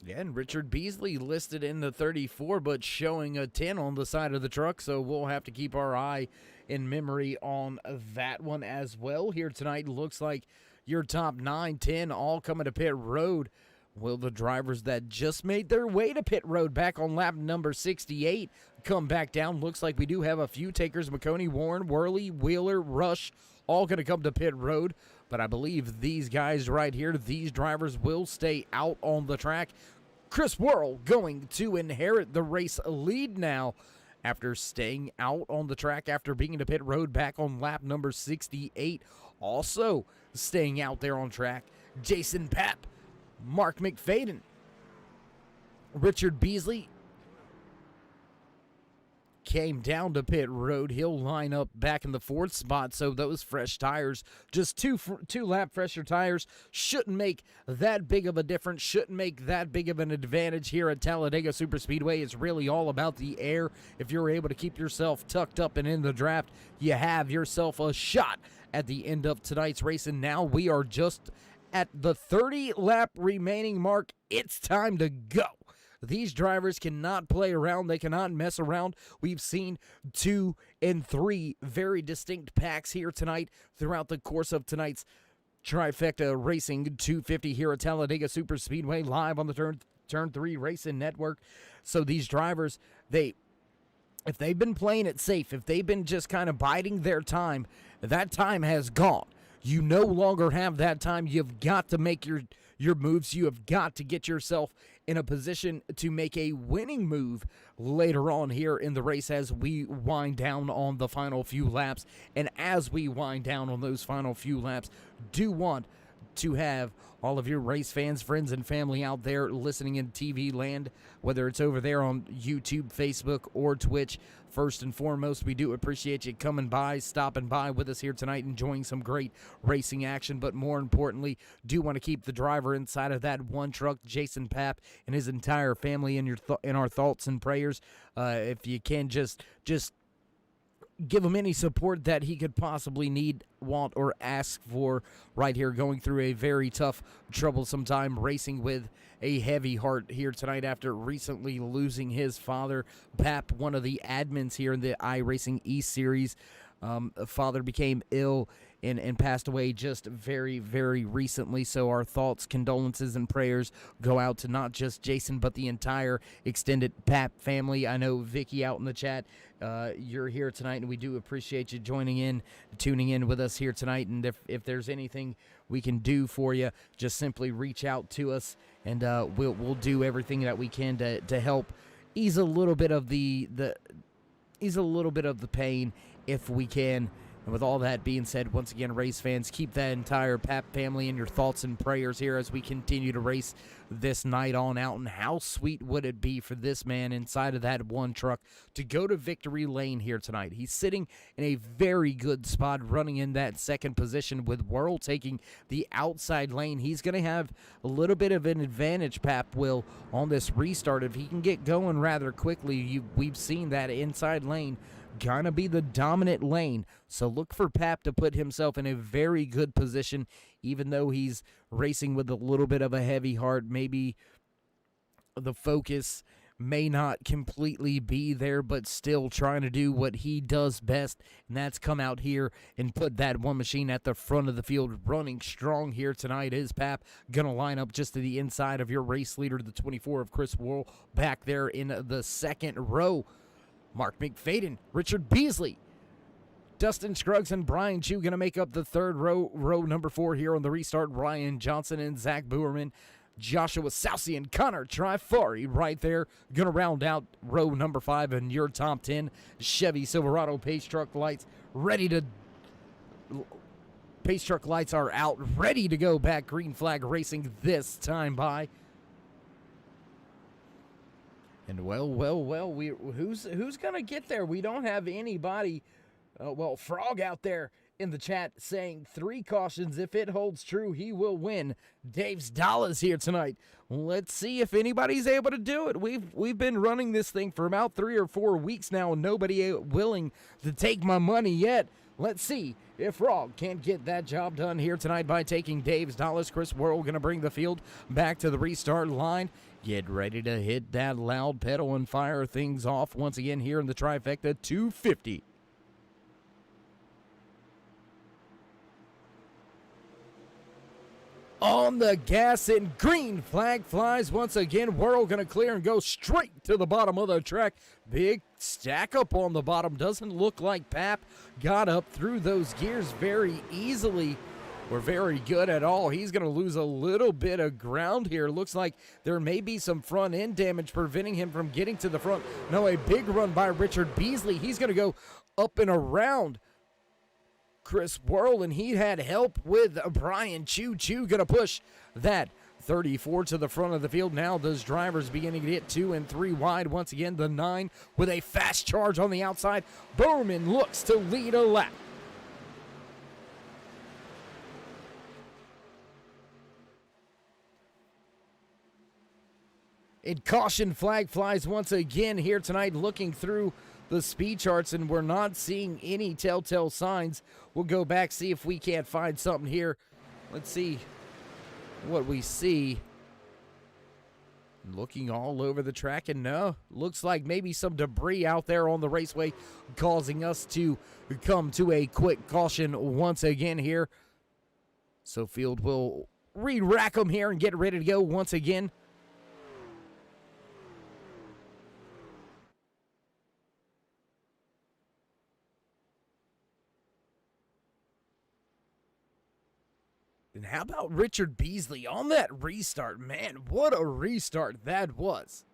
Yeah, and Richard Beasley listed in the 34, but showing a 10 on the side of the truck, so we'll have to keep our eye in memory on that one as well. Here tonight, looks like your top 9, 10 all coming to pit road. Will the drivers that just made their way to pit road back on lap number 68 come back down? Looks like we do have a few takers. McConey, Warren, Worley, Wheeler, Rush, all going to come to pit road. But I believe these guys right here, these drivers will stay out on the track. Chris Worrell going to inherit the race lead now after staying out on the track after being to pit road back on lap number 68. Also staying out there on track, Jason Papp, Mark McFadden, Richard Beasley came down to pit road. He'll line up back in the 4th spot, so those fresh tires, just two lap fresher tires, shouldn't make that big of a difference, shouldn't make that big of an advantage here at Talladega Superspeedway. It's really all about the air. If you're able to keep yourself tucked up and in the draft, you have yourself a shot at the end of tonight's race. And now we are just at the 30 lap remaining mark. It's time to go. These drivers cannot play around. They cannot mess around. We've seen 2 and 3 very distinct packs here tonight throughout the course of tonight's Trifecta Racing 250 here at Talladega Superspeedway, live on the Turn 3 Racing Network. So these drivers, if they've been playing it safe, if they've been just kind of biding their time, that time has gone. You no longer have that time. You've got to make your moves. You have got to get yourself in a position to make a winning move later on here in the race as we wind down on the final few laps. And as we wind down on those final few laps, do want to have all of your race fans, friends, and family out there listening in TV land, whether it's over there on YouTube, Facebook, or Twitch. First and foremost, we do appreciate you coming by, stopping by with us here tonight, enjoying some great racing action. But more importantly, do want to keep the driver inside of that one truck, Jason Papp, and his entire family in our thoughts and prayers. If you can, just give him any support that he could possibly need, want, or ask for right here, going through a very tough, troublesome time, racing with a heavy heart here tonight after recently losing his father. Pap, one of the admins here in the Iracing East Series, father became ill and passed away just very, very recently. So our thoughts, condolences, and prayers go out to not just Jason, but the entire extended Pap family. I know Vicky out in the chat, you're here tonight, and we do appreciate you joining in, tuning in with us here tonight. And if there's anything we can do for you, just simply reach out to us, and we'll do everything that we can to help ease a little bit of the pain if we can. And with all that being said, once again, race fans, keep that entire Pap family in your thoughts and prayers here as we continue to race this night on out. And how sweet would it be for this man inside of that one truck to go to victory lane here tonight? He's sitting in a very good spot, running in that second position with Worrell taking the outside lane. He's going to have a little bit of an advantage, Pap will, on this restart. If he can get going rather quickly, we've seen that inside lane gonna be the dominant lane. So look for Pap to put himself in a very good position, even though he's racing with a little bit of a heavy heart. Maybe the focus may not completely be there, but still trying to do what he does best, and that's come out here and put that one machine at the front of the field. Running strong here tonight is Pap. Gonna line up just to the inside of your race leader, the 24 of Chris Worrell, back there in the second row. Mark McFadden, Richard Beasley, Dustin Scruggs, and Brian Chu going to make up the third row number 4 here on the restart. Ryan Johnson and Zach Boerman, Joshua Sousey, and Connor Trifari right there going to round out row number 5 in your top 10. Chevy Silverado Pace Truck lights Pace Truck lights are out, ready to go back. Green flag racing this time by. And well, who's gonna get there? We don't have anybody. Frog out there in the chat saying 3 cautions. If it holds true, he will win. Dave's Dollars here tonight. Let's see if anybody's able to do it. We've been running this thing for about 3 or 4 weeks now, and nobody willing to take my money yet. Let's see if Frog can't get that job done here tonight by taking Dave's Dollars. Chris Worrell going to bring the field back to the restart line. Get ready to hit that loud pedal and fire things off once again here in the trifecta 250. On the gas, and green flag flies once again. Worrell going to clear and go straight to the bottom of the track. Big stack up on the bottom. Doesn't look like Pap got up through those gears very easily or very good at all. He's going to lose a little bit of ground here. Looks like there may be some front end damage preventing him from getting to the front. No, a big run by Richard Beasley. He's going to go up and around Chris Worrell, and he had help with Brian Chu. Chu going to push that 34 to the front of the field. Now those drivers beginning to get 2 and 3 wide. Once again, the 9 with a fast charge on the outside. Bowman looks to lead a lap. And caution flag flies once again here tonight, looking through the speed charts, and we're not seeing any telltale signs. We'll go back, see if we can't find something here. Let's see what we see. Looking all over the track, and no, looks like maybe some debris out there on the raceway causing us to come to a quick caution once again here. So field will re-rack them here and get ready to go once again. And how about Richard Beasley on that restart? Man, what a restart that was.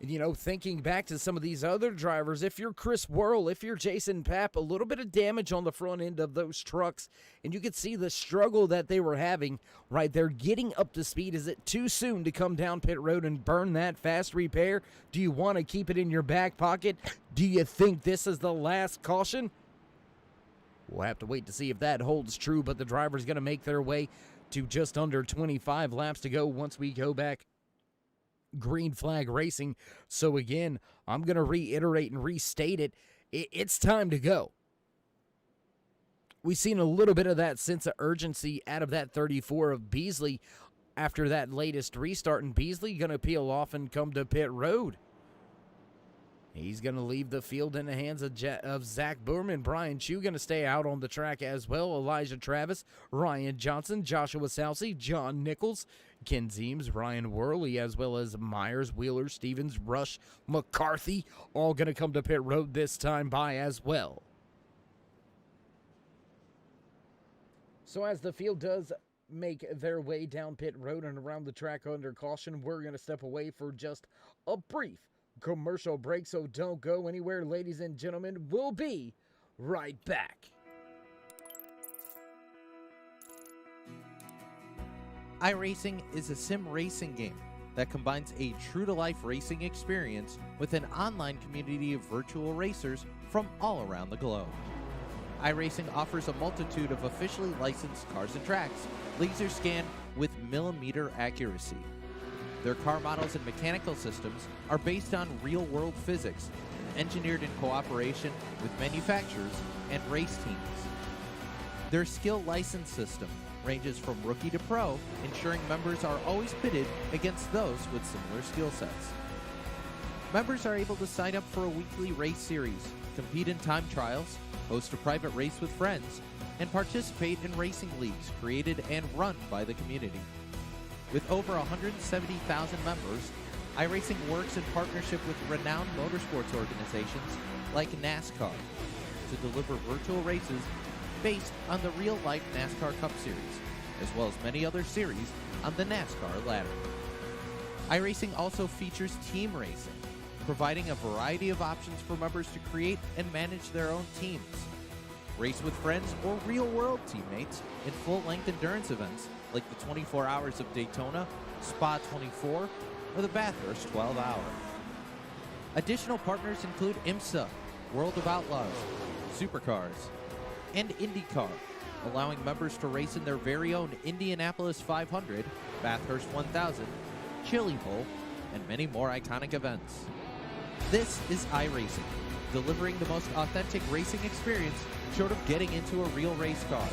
And, you know, thinking back to some of these other drivers, if you're Chris Worrell, if you're Jason Papp, a little bit of damage on the front end of those trucks, and you could see the struggle that they were having right there, getting up to speed. Is it too soon to come down pit road and burn that fast repair? Do you want to keep it in your back pocket? Do you think this is the last caution? We'll have to wait to see if that holds true, but the driver's going to make their way to just under 25 laps to go once we go back green flag racing. So again, I'm going to reiterate and restate it. It's time to go. We've seen a little bit of that sense of urgency out of that 34 of Beasley after that latest restart, and Beasley going to peel off and come to pit road. He's going to leave the field in the hands of Zach Boorman. Brian Chu going to stay out on the track as well. Elijah Travis, Ryan Johnson, Joshua Sousey, John Nichols, Ken Zeems, Ryan Worley, as well as Myers, Wheeler, Stevens, Rush, McCarthy, all going to come to pit road this time by as well. So as the field does make their way down pit road and around the track under caution, we're going to step away for just a brief commercial break, so don't go anywhere, ladies and gentlemen. We'll be right back. iRacing is a sim racing game that combines a true-to-life racing experience with an online community of virtual racers from all around the globe. iRacing offers a multitude of officially licensed cars and tracks, laser scanned with millimeter accuracy. Their car models and mechanical systems are based on real-world physics, engineered in cooperation with manufacturers and race teams. Their skill license system ranges from rookie to pro, ensuring members are always pitted against those with similar skill sets. Members are able to sign up for a weekly race series, compete in time trials, host a private race with friends, and participate in racing leagues created and run by the community. With over 170,000 members, iRacing works in partnership with renowned motorsports organizations like NASCAR to deliver virtual races based on the real-life NASCAR Cup Series, as well as many other series on the NASCAR ladder. iRacing also features team racing, providing a variety of options for members to create and manage their own teams. Race with friends or real-world teammates in full-length endurance events like the 24 Hours of Daytona, Spa 24, or the Bathurst 12 Hour. Additional partners include IMSA, World of Outlaws, Supercars, and IndyCar, allowing members to race in their very own Indianapolis 500, Bathurst 1000, Chili Bowl, and many more iconic events. This is iRacing, delivering the most authentic racing experience short of getting into a real race car.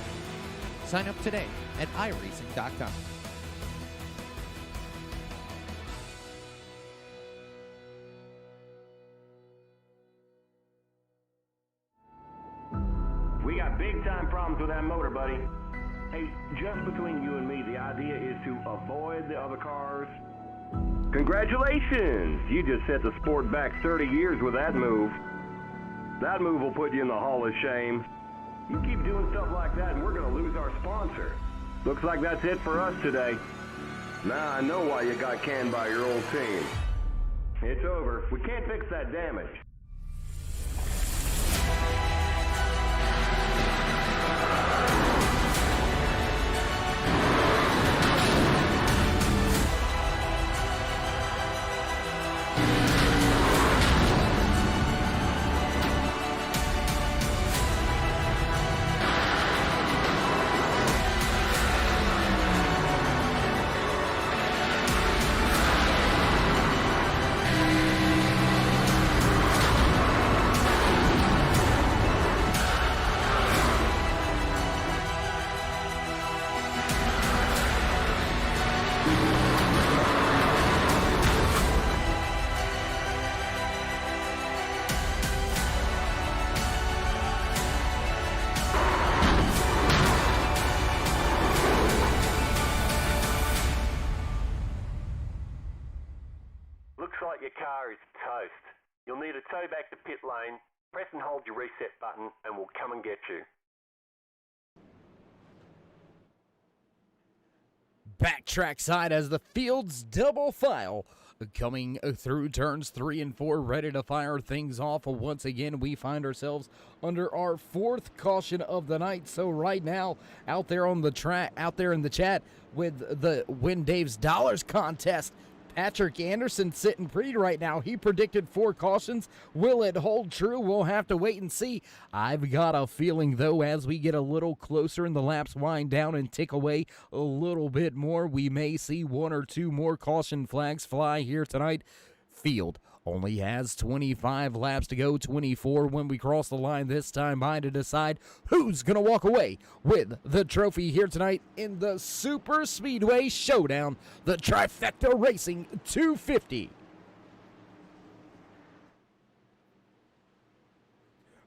Sign up today at iracing.com. We got big time problems with that motor, buddy. Hey, just between you and me, the idea is to avoid the other cars. Congratulations! You just set the sport back 30 years with that move. That move will put you in the Hall of Shame. You keep doing stuff like that and we're going to lose our sponsor. Looks like that's it for us today. Now I know why you got canned by your old team. It's over. We can't fix that damage. Your car is toast. You'll need a tow back to pit lane. Press and hold your reset button and we'll come and get you. back track side as the field's double file coming through turns 3 and 4, ready to fire things off. Once again, we find ourselves under our 4th caution of the night. So right now, out there on the track, out there in the chat with the Win Dave's Dollars contest, Patrick Anderson sitting pretty right now. He predicted 4 cautions. Will it hold true? We'll have to wait and see. I've got a feeling, though, as we get a little closer and the laps wind down and tick away a little bit more, we may see 1 or 2 more caution flags fly here tonight. Field only has 25 laps to go, 24 when we cross the line this time by, to decide who's going to walk away with the trophy here tonight in the SuperSpeedway Showdown, the Trifecta Racing 250.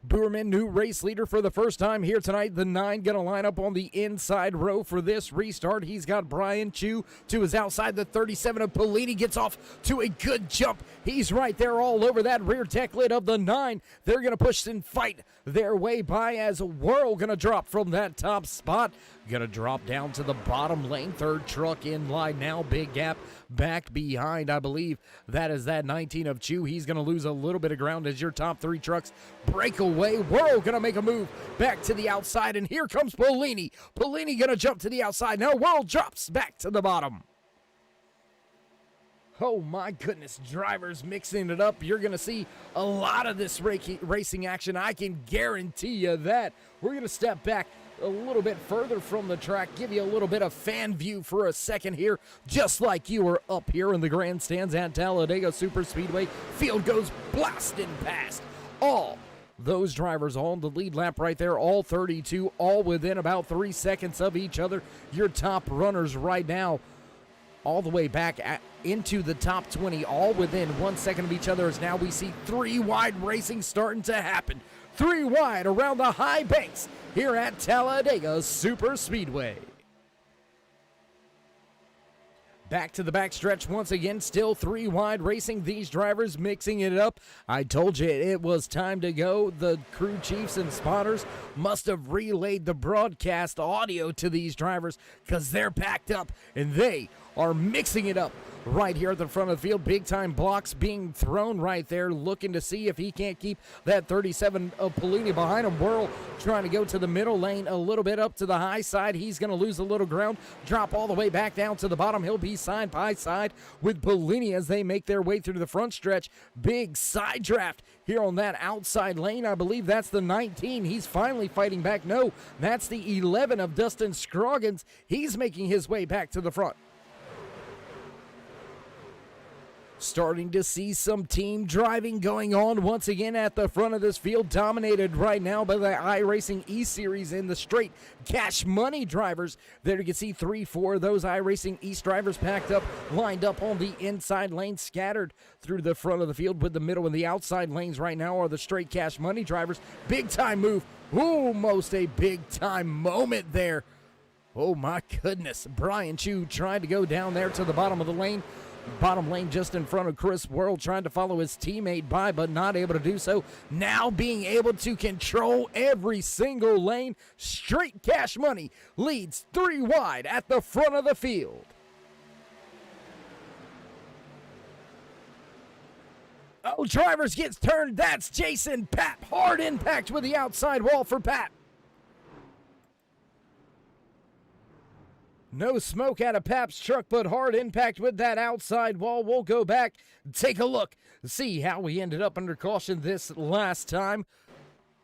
Boerman, new race leader for the first time here tonight. The 9 going to line up on the inside row for this restart. He's got Brian Chu to his outside. The 37 of Pellini gets off to a good jump. He's right there all over that rear deck lid of the 9. They're going to push and fight their way by as Whirl going to drop from that top spot. Going to drop down to the bottom lane. 3rd truck in line now. Big gap back behind. I believe that is that 19 of Chu. He's going to lose a little bit of ground as your top 3 trucks break away. Whirl going to make a move back to the outside, and here comes Pellini. Pellini going to jump to the outside. Now Whirl drops back to the bottom. Oh my goodness, drivers mixing it up. You're going to see a lot of this racing action. I can guarantee you that. We're going to step back a little bit further from the track, give you a little bit of fan view for a second here, just like you were up here in the grandstands at Talladega SuperSpeedway. Field goes blasting past all those drivers on the lead lap right there, all 32, all within about 3 seconds of each other. Your top runners right now all the way back into the top 20, all within 1 second of each other, as now we see 3 wide racing starting to happen. 3 wide around the high banks here at Talladega SuperSpeedway. Back to the backstretch once again, still 3 wide racing. These drivers mixing it up. I told you it was time to go. The crew chiefs and spotters must have relayed the broadcast audio to these drivers because they're packed up and they are mixing it up right here at the front of the field. Big time blocks being thrown right there, looking to see if he can't keep that 37 of Pellini behind him. Whirl trying to go to the middle lane a little bit up to the high side. He's going to lose a little ground, drop all the way back down to the bottom. He'll be side by side with Pellini as they make their way through the front stretch. Big side draft here on that outside lane. I believe that's the 19. He's finally fighting back. No, that's the 11 of Dustin Scroggins. He's making his way back to the front. Starting to see some team driving going on once again at the front of this field, dominated right now by the iRacing E-Series and the straight cash money drivers. There you can see 3-4 of those iRacing East drivers packed up, lined up on the inside lane, scattered through the front of the field, with the middle and the outside lanes right now are the straight cash money drivers. Big time move, almost a big time moment there. Oh my goodness, Brian Chu tried to go down there to the bottom of the lane. Bottom lane just in front of Chris Whirl, trying to follow his teammate by, but not able to do so. Now being able to control every single lane. Straight cash money leads 3 wide at the front of the field. Oh, drivers gets turned. That's Jason Papp. Hard impact with the outside wall for Papp. No smoke out of Papp's truck, but hard impact with that outside wall. We'll go back and take a look, see how we ended up under caution this last time.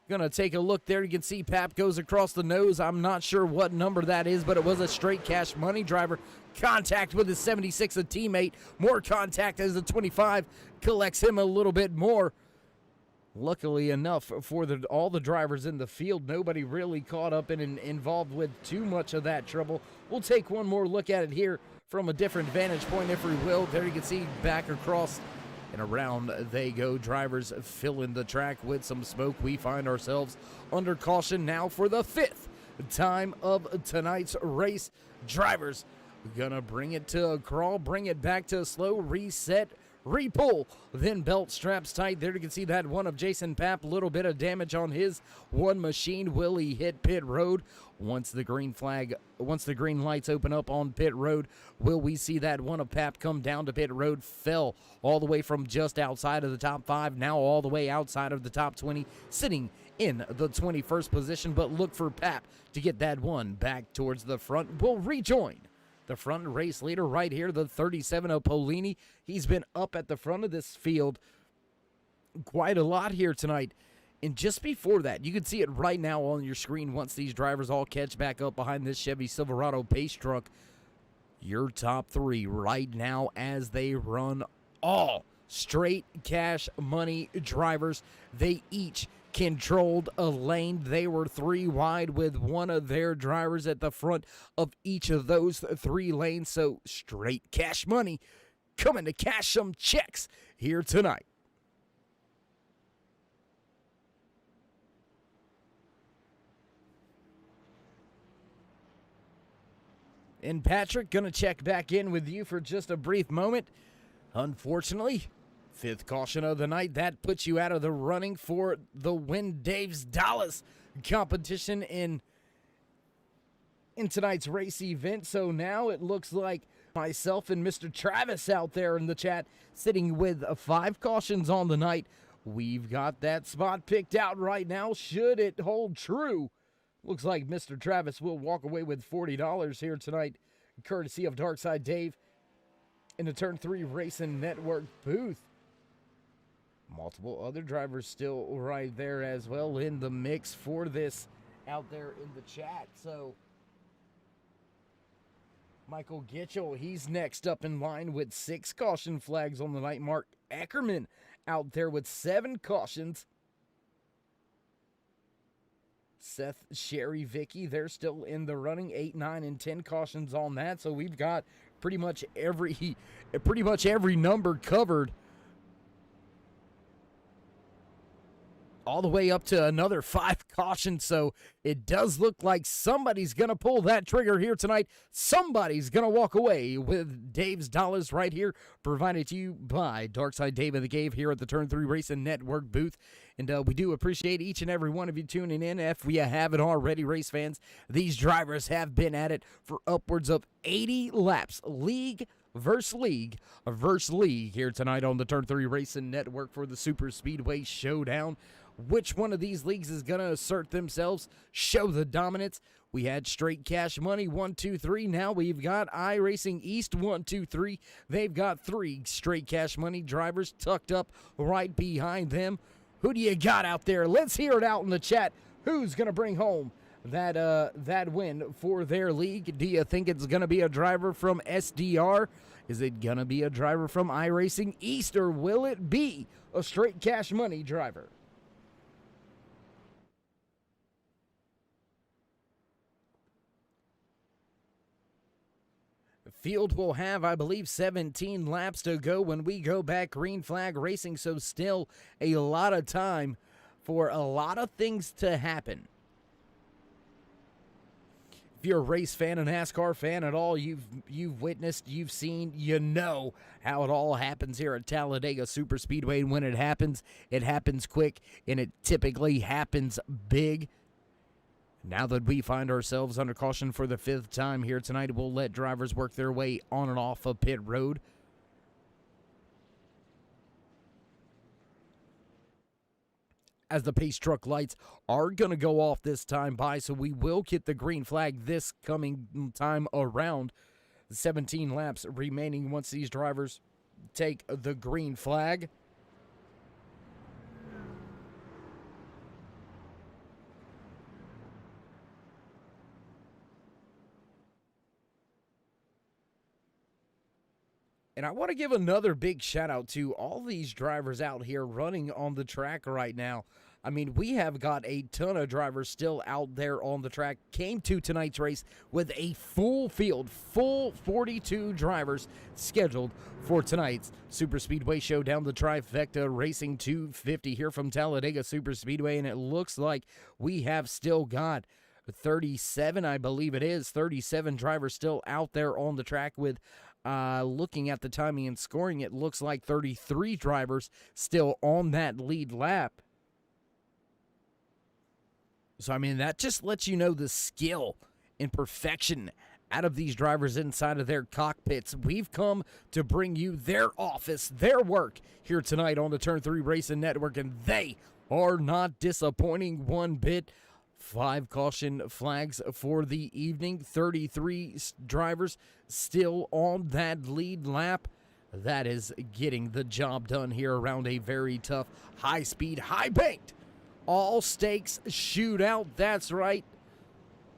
Gonna take a look there. You can see Papp goes across the nose. I'm not sure what number that is, but it was a straight cash money driver. Contact with his 76, a teammate. More contact as the 25 collects him a little bit more. Luckily enough for all the drivers in the field, nobody really caught up and involved with too much of that trouble. We'll take one more look at it here from a different vantage point, if we will. There you can see back across and around they go. Drivers filling the track with some smoke. We find ourselves under caution now for the 5th time of tonight's race. Drivers gonna bring it to a crawl, bring it back to a slow, reset, Repull, then belt straps tight. There you can see that one of Jason Papp. Little bit of damage on his one machine. Will he hit pit road? Once the green lights open up on pit road, will we see that one of Papp come down to pit road? Fell all the way from just outside of the top 5, now all the way outside of the top 20, sitting in the 21st position. But look for Papp to get that one back towards the front. Will rejoin the front race leader right here, the 37 of Polini. He's been up at the front of this field quite a lot here tonight. And just before that, you can see it right now on your screen once these drivers all catch back up behind this Chevy Silverado pace truck. Your top 3 right now as they run all straight cash money drivers. They each controlled a lane. They were 3 wide with one of their drivers at the front of each of those 3 lanes. So straight cash money coming to cash some checks here tonight. And Patrick, gonna check back in with you for just a brief moment. Unfortunately, 5th caution of the night, that puts you out of the running for the Win Dave's Dallas competition in tonight's race event. So now it looks like myself and Mr. Travis out there in the chat sitting with 5 cautions on the night. We've got that spot picked out right now. Should it hold true, looks like Mr. Travis will walk away with $40 here tonight, courtesy of Darkside Dave in the Turn 3 Racing Network booth. Multiple other drivers still right there as well in the mix for this out there in the chat. So Michael Gitchell, he's next up in line with 6 caution flags on the night. Mark Eckerman out there with 7 cautions. Seth, Sherry, Vicky, they're still in the running. 8, 9, and 10 cautions on that. So we've got pretty much every number covered. All the way up to another 5 cautions. So it does look like somebody's going to pull that trigger here tonight. Somebody's going to walk away with Dave's Dollars right here, provided to you by Darkside Dave of the Cave here at the Turn 3 Racing Network booth. And we do appreciate each and every one of you tuning in. If we haven't already, race fans, these drivers have been at it for upwards of 80 laps. League versus league here tonight on the Turn 3 Racing Network for the SuperSpeedway Showdown. Which one of these leagues is going to assert themselves, show the dominance? We had Straight Cash Money 1, 2, 3. Now we've got Iracing East 1, 2, 3. They've got 3 Straight Cash Money drivers tucked up right behind them. Who do you got out there? Let's hear it out in the chat. Who's going to bring home that win for their league? Do you think it's going to be a driver from SDR? Is it going to be a driver from Iracing East, or will it be a Straight Cash Money driver? Field will have, I believe, 17 laps to go when we go back green flag racing, so still a lot of time for a lot of things to happen. If you're a race fan, a NASCAR fan at all, you've witnessed, you've seen, you know how it all happens here at Talladega SuperSpeedway. And when it happens quick, and it typically happens big. Now that we find ourselves under caution for the 5th time here tonight, we'll let drivers work their way on and off of pit road. As the pace truck lights are going to go off this time by, so we will get the green flag this coming time around. 17 laps remaining once these drivers take the green flag. And I want to give another big shout out to all these drivers out here running on the track right now. I mean, we have got a ton of drivers still out there on the track. Came to tonight's race with a full field, full 42 drivers scheduled for tonight's SuperSpeedway Showdown, the Trifecta Racing 250 here from Talladega SuperSpeedway. And it looks like we have still got 37, I believe it is, 37 drivers still out there on the track, with Looking at the timing and scoring, it looks like 33 drivers still on that lead lap. So, I mean, that just lets you know the skill and perfection out of these drivers inside of their cockpits. We've come to bring you their office, their work here tonight on the Turn 3 Racing Network, and they are not disappointing one bit. 5 caution flags for the evening. 33 drivers still on that lead lap. That is getting the job done here around a very tough, high-speed, high-banked, all-stakes shootout. That's right.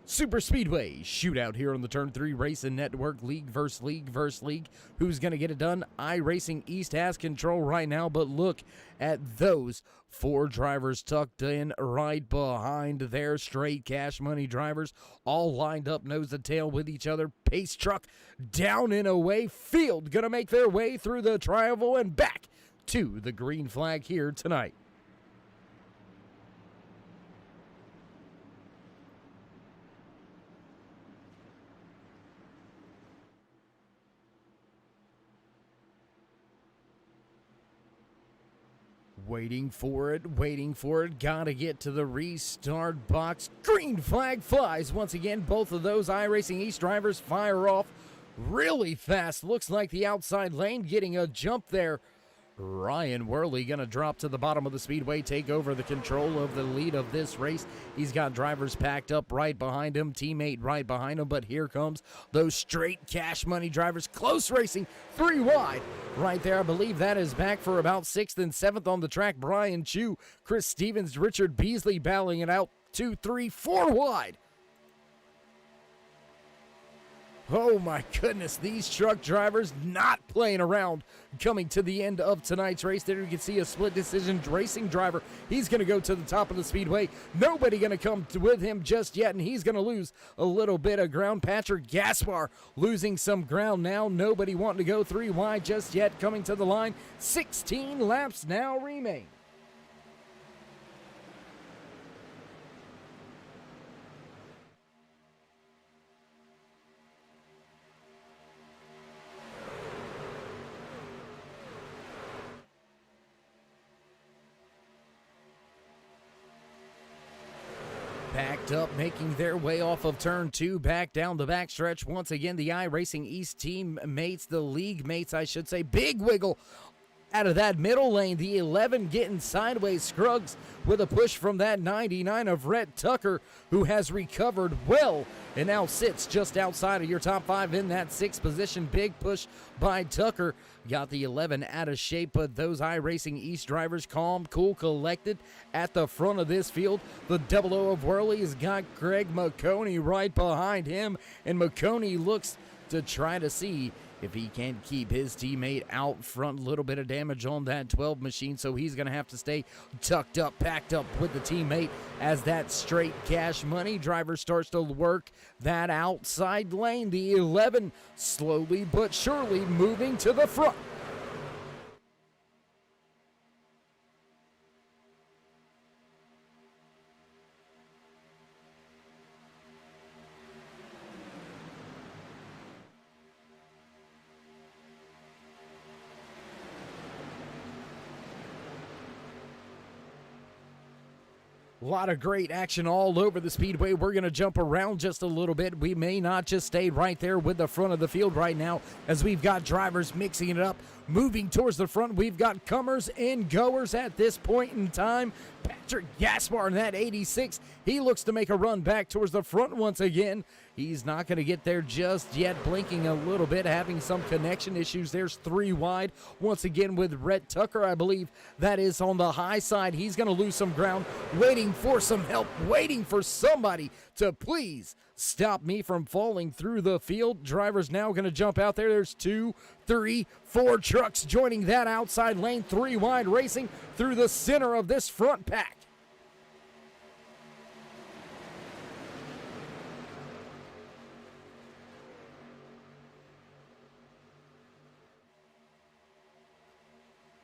SuperSpeedway Shootout here on the Turn 3 Racing Network. League versus league versus league. Who's going to get it done? Iracing East has control right now, but look at those 4 drivers tucked in right behind their straight cash money drivers, all lined up nose to tail with each other. Pace truck down and away. Field going to make their way through the tri-oval and back to the green flag here tonight. Waiting for it, gotta get to the restart box. Green flag flies once again. Both of those Iracing East drivers fire off really fast. Looks like the outside lane getting a jump there. Ryan Worley gonna drop to the bottom of the speedway, take over the control of the lead of this race. He's got drivers packed up right behind him, teammate right behind him, but here comes those straight cash money drivers. Close racing, 3 wide right there. I believe that is back for about 6th and 7th on the track. Brian Chu, Chris Stevens, Richard Beasley battling it out. 2, 3, 4 wide. Oh my goodness, these truck drivers not playing around coming to the end of tonight's race. There you can see a split decision racing driver. He's going to go to the top of the speedway. Nobody going to come with him just yet, and he's going to lose a little bit of ground. Patrick Gaspar losing some ground now. Nobody wanting to go 3 wide just yet. Coming to the line, 16 laps now remain. Backed up, making their way off of turn 2, back down the backstretch. Once again, the Iracing East teammates, the league mates, I should say. Big wiggle out of that middle lane. The 11 getting sideways. Scruggs with a push from that 99 of Rhett Tucker, who has recovered well and now sits just outside of your top 5 in that 6th position. Big push by Tucker. Got the 11 out of shape, but those Iracing East drivers calm, cool, collected at the front of this field. The 00 of Worley has got Greg McConey right behind him, and McConey looks to try to see if he can't keep his teammate out front. A little bit of damage on that 12 machine, so he's going to have to stay tucked up, packed up with the teammate as that straight cash money driver starts to work that outside lane. The 11 slowly but surely moving to the front. A lot of great action all over the speedway. We're going to jump around just a little bit. We may not just stay right there with the front of the field right now, as we've got drivers mixing it up, moving towards the front. We've got comers and goers at this point in time. Patrick Gaspar in that 86. He looks to make a run back towards the front once again. He's not going to get there just yet, blinking a little bit, having some connection issues. There's 3 wide once again with Rhett Tucker. I believe that is on the high side. He's going to lose some ground, waiting for some help, waiting for somebody to please stop me from falling through the field. Driver's now going to jump out there. There's 2, 3, 4 trucks joining that outside lane. 3 wide racing through the center of this front pack.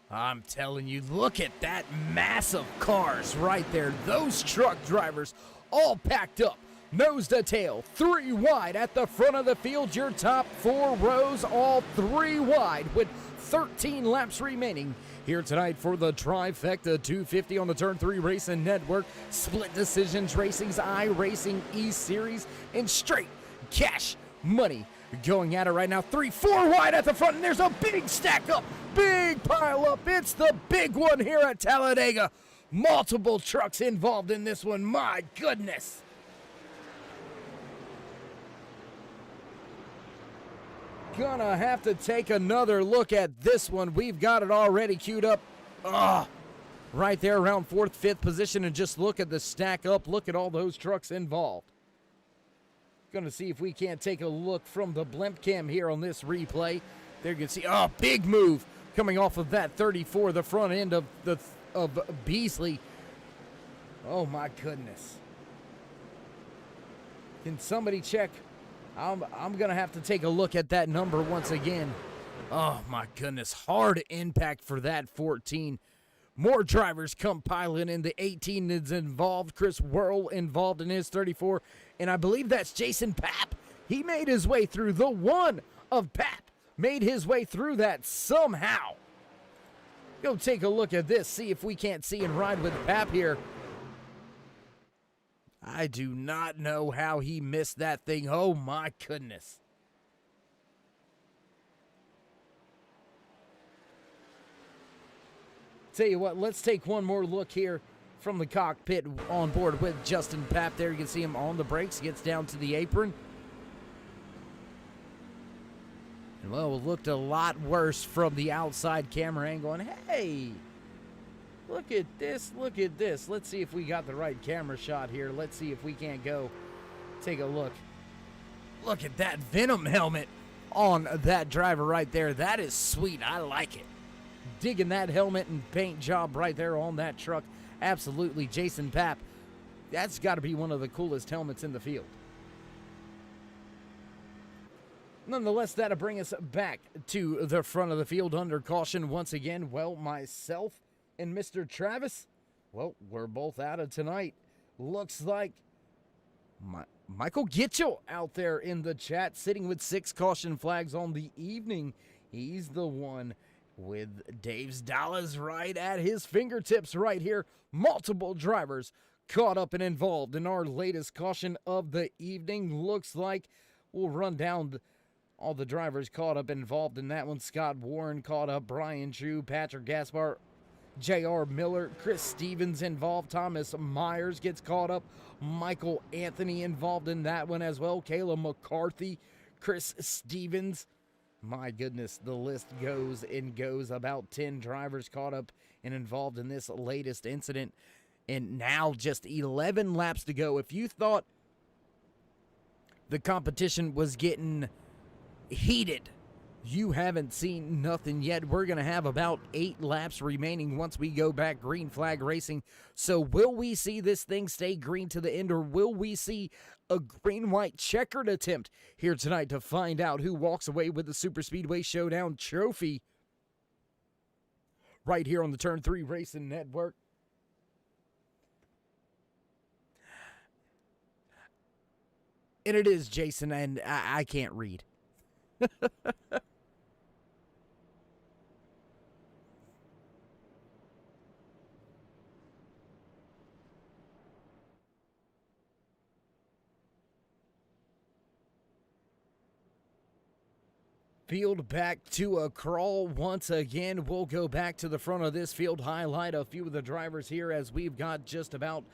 I'm telling you, look at that massive cars right there. Those truck drivers all packed up nose to tail, 3 wide at the front of the field. Your top 4 rows, all 3 wide with 13 laps remaining here tonight for the trifecta 250 on the Turn 3 Racing Network. Split Decisions Racing's Iracing E-Series and straight cash money going at it right now. 3-4 wide at the front, and there's a big stack up, big pile up. It's the big one here at Talladega. Multiple trucks involved in this one. My goodness. Gonna have to take another look at this one. We've got it already queued up. Right there around 4th, 5th position, and just look at the stack up. Look at all those trucks involved. Gonna see if we can't take a look from the blimp cam here on this replay. There you can see, big move coming off of that 34, the front end of Beasley. Oh my goodness. Can somebody check? I'm gonna have to take a look at that number once again. Oh my goodness, hard impact for that 14. More drivers come piling in. The 18 is involved. Chris Whirl involved in his 34. And I believe that's Jason Papp. He made his way through. The one of Papp made his way through that somehow. Go take a look at this. See if we can't see and ride with Papp here. I do not know how he missed that thing. Oh my goodness. Tell you what, let's take one more look here from the cockpit on board with Justin Papp. There you can see him on the brakes, gets down to the apron. And well, it looked a lot worse from the outside camera angle. And hey, look at this, look at this. Let's see if we got the right camera shot here. Let's see if we can't go take a look. Look at that Venom helmet on that driver right there. That is sweet. I like it. Digging that helmet and paint job right there on that truck. Absolutely, Jason Papp. That's got to be one of the coolest helmets in the field. Nonetheless, that'll bring us back to the front of the field under caution once again. Well, myself and Mr. Travis, well, we're both out of tonight. Looks like Michael Gitchell out there in the chat, sitting with 6 caution flags on the evening. He's the one with Dave's dollars right at his fingertips right here. Multiple drivers caught up and involved in our latest caution of the evening. Looks like we'll run down all the drivers caught up and involved in that one. Scott Warren caught up, Brian True, Patrick Gaspar, J.R. Miller, Chris Stevens involved, Thomas Myers gets caught up, Michael Anthony involved in that one as well, Kayla McCarthy, Chris Stevens. My goodness, the list goes and goes. About 10 drivers caught up and involved in this latest incident. And now just 11 laps to go. If you thought the competition was getting heated, you haven't seen nothing yet. We're going to have about 8 laps remaining once we go back green flag racing. So will we see this thing stay green to the end, or will we see a green-white checkered attempt here tonight to find out who walks away with the SuperSpeedway Showdown trophy right here on the Turn 3 Racing Network? And it is Jason, and I can't read. Field back to a crawl once again. We'll go back to the front of this field, highlight a few of the drivers here as we've got just about,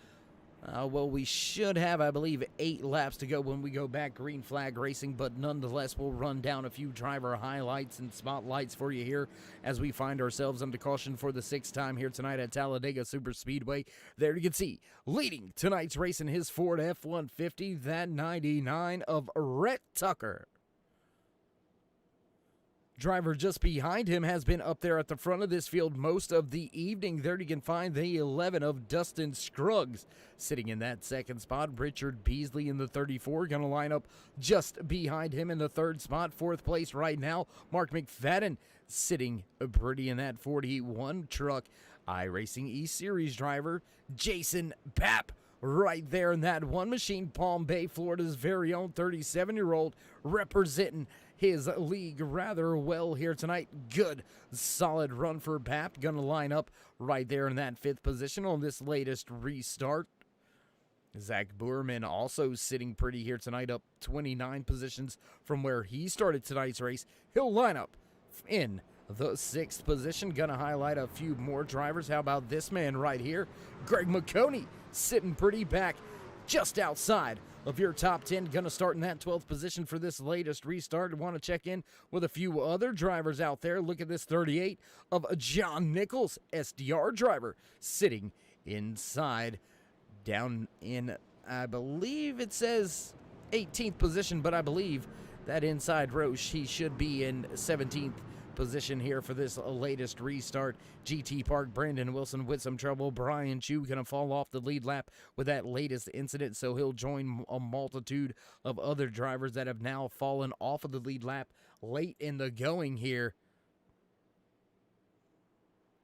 we should have, I believe, 8 laps to go when we go back green flag racing, but nonetheless, we'll run down a few driver highlights and spotlights for you here as we find ourselves under caution for the 6th time here tonight at Talladega Superspeedway. There you can see, leading tonight's race in his Ford F-150, that 99 of Rhett Tucker. Driver just behind him has been up there at the front of this field most of the evening. There you can find the 11 of Dustin Scruggs sitting in that 2nd spot. Richard Beasley in the 34 going to line up just behind him in the 3rd spot. 4th place right now, Mark McFadden sitting pretty in that 41 truck. Iracing E-Series driver Jason Papp right there in that one. Machine Palm Bay, Florida's very own 37-year-old, representing his league rather well here tonight. Good, solid run for Pap. Gonna line up right there in that 5th position on this latest restart. Zach Boerman also sitting pretty here tonight, up 29 positions from where he started tonight's race. He'll line up in the 6th position. Gonna highlight a few more drivers. How about this man right here? Greg McConey sitting pretty back just outside of your top 10. Gonna start in that 12th position for this latest restart. Want to check in with a few other drivers out there. Look at this 38 of John Nichols, SDR driver, sitting inside down in, I believe it says 18th position, but I believe that inside row he should be in 17th position here for this latest restart. GT Park, Brandon Wilson with some trouble. Brian Chu gonna fall off the lead lap with that latest incident, so he'll join a multitude of other drivers that have now fallen off of the lead lap late in the going here.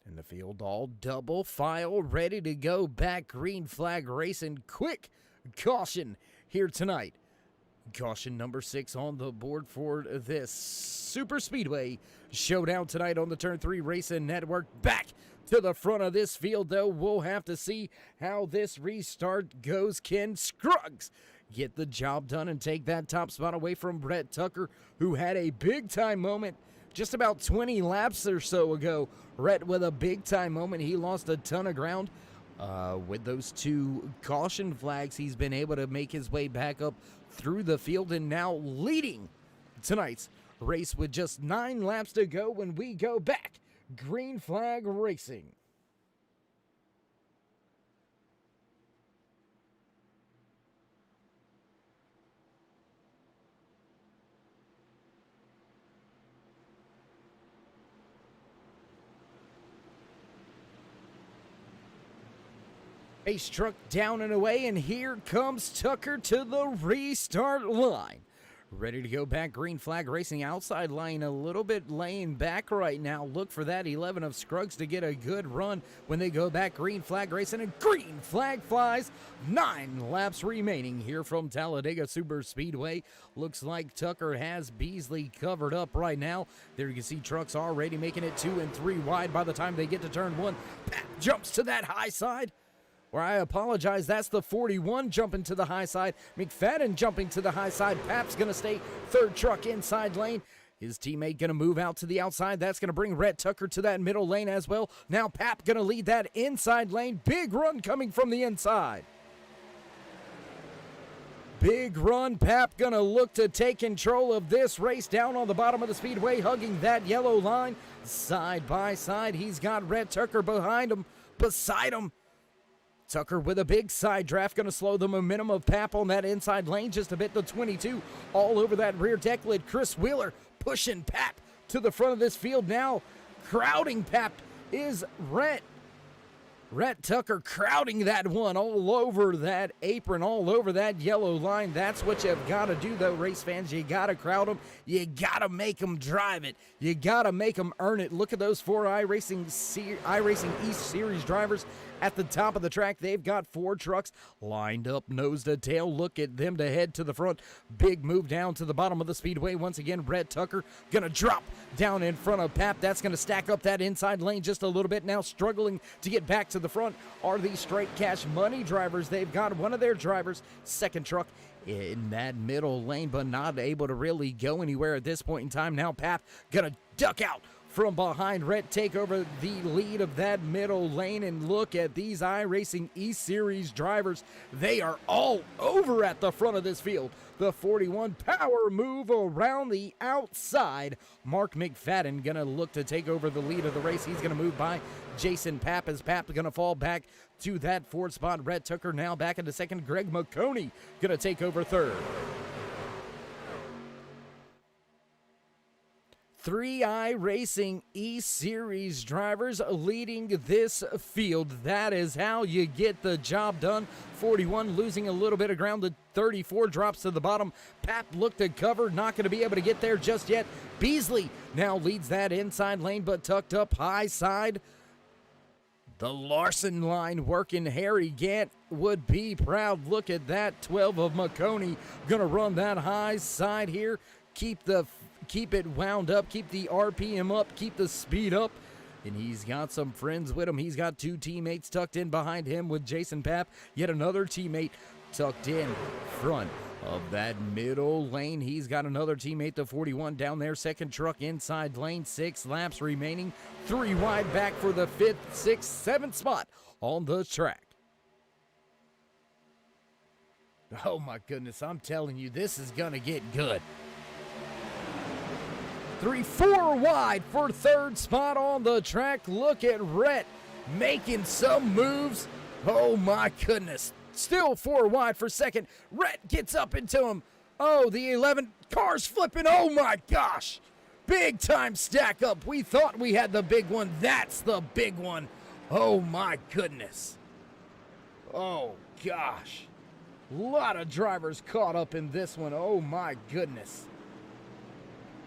In the field, all double file, ready to go back. Green flag racing. Quick caution here tonight. Caution number 6 on the board for this Super Speedway Showdown tonight on the Turn 3 Racing Network. Back to the front of this field, though. We'll have to see how this restart goes. Can Scruggs get the job done and take that top spot away from Brett Tucker, who had a big-time moment just about 20 laps or so ago? Rhett with a big-time moment. He lost a ton of ground. With those 2 caution flags, he's been able to make his way back up through the field and now leading tonight's race with just 9 laps to go when we go back. Green flag racing. Race truck down and away, and here comes Tucker to the restart line. Ready to go back. Green flag racing. Outside line a little bit laying back right now. Look for that 11 of Scruggs to get a good run when they go back. Green flag racing, and green flag flies. 9 laps remaining here from Talladega SuperSpeedway. Looks like Tucker has Beasley covered up right now. There you can see trucks already making it 2 and 3 wide by the time they get to turn 1. Pat jumps to that high side. Or I apologize, that's the 41 jumping to the high side. McFadden jumping to the high side. Pap's going to stay 3rd truck inside lane. His teammate going to move out to the outside. That's going to bring Rhett Tucker to that middle lane as well. Now Pap going to lead that inside lane. Big run coming from the inside. Big run. Pap going to look to take control of this race down on the bottom of the speedway, hugging that yellow line. Side by side, he's got Rhett Tucker beside him. Tucker with a big side draft, going to slow the momentum of Pap on that inside lane just a bit. The 22 all over that rear deck lid. Chris Wheeler pushing Pap to the front of this field now. Crowding Pap is Rhett. Rhett Tucker crowding that one all over that apron, all over that yellow line. That's what you've got to do, though, race fans. You got to crowd them. You got to make them drive it. You got to make them earn it. Look at those 4 iRacing East Series drivers at the top of the track. They've got 4 trucks lined up nose to tail. Look at them to head to the front. Big move down to the bottom of the speedway. Once again, Rhett Tucker going to drop down in front of Pap. That's going to stack up that inside lane just a little bit. Now struggling to get back to the front are these Straight Cash Money drivers. They've got one of their drivers, 2nd truck, in that middle lane, but not able to really go anywhere at this point in time. Now Pap going to duck out from behind. Rhett take over the lead of that middle lane, and look at these iRacing E-Series drivers. They are all over at the front of this field. The 41 power move around the outside. Mark McFadden gonna look to take over the lead of the race. He's gonna move by Jason Papp as Papp gonna fall back to that 4th spot. Rhett Tucker now back into 2nd. Greg McConey gonna take over 3rd. 3 iRacing E-Series drivers leading this field. That is how you get the job done. 41 losing a little bit of ground. The 34 drops to the bottom. Pap looked to cover, not going to be able to get there just yet. Beasley now leads that inside lane, but tucked up high side. The Larson line working. Harry Gant would be proud. Look at that. 12 of McConey gonna run that high side here. Keep it wound up. Keep the RPM up. Keep the speed up. And he's got some friends with him. He's got two teammates tucked in behind him with Jason Papp. Yet another teammate tucked in front of that middle lane. He's got another teammate, the 41, down there. Second truck inside lane. 6 laps remaining. 3 wide back for the 5th, 6th, 7th spot on the track. Oh my goodness, I'm telling you, this is going to get good. 3, 4 wide for 3rd spot on the track. Look at Rhett making some moves. Oh my goodness. Still 4 wide for 2nd. Rhett gets up into him. Oh, the 11 car's flipping. Oh my gosh. Big time stack up. We thought we had the big one. That's the big one. Oh my goodness. Oh gosh. A lot of drivers caught up in this one. Oh my goodness.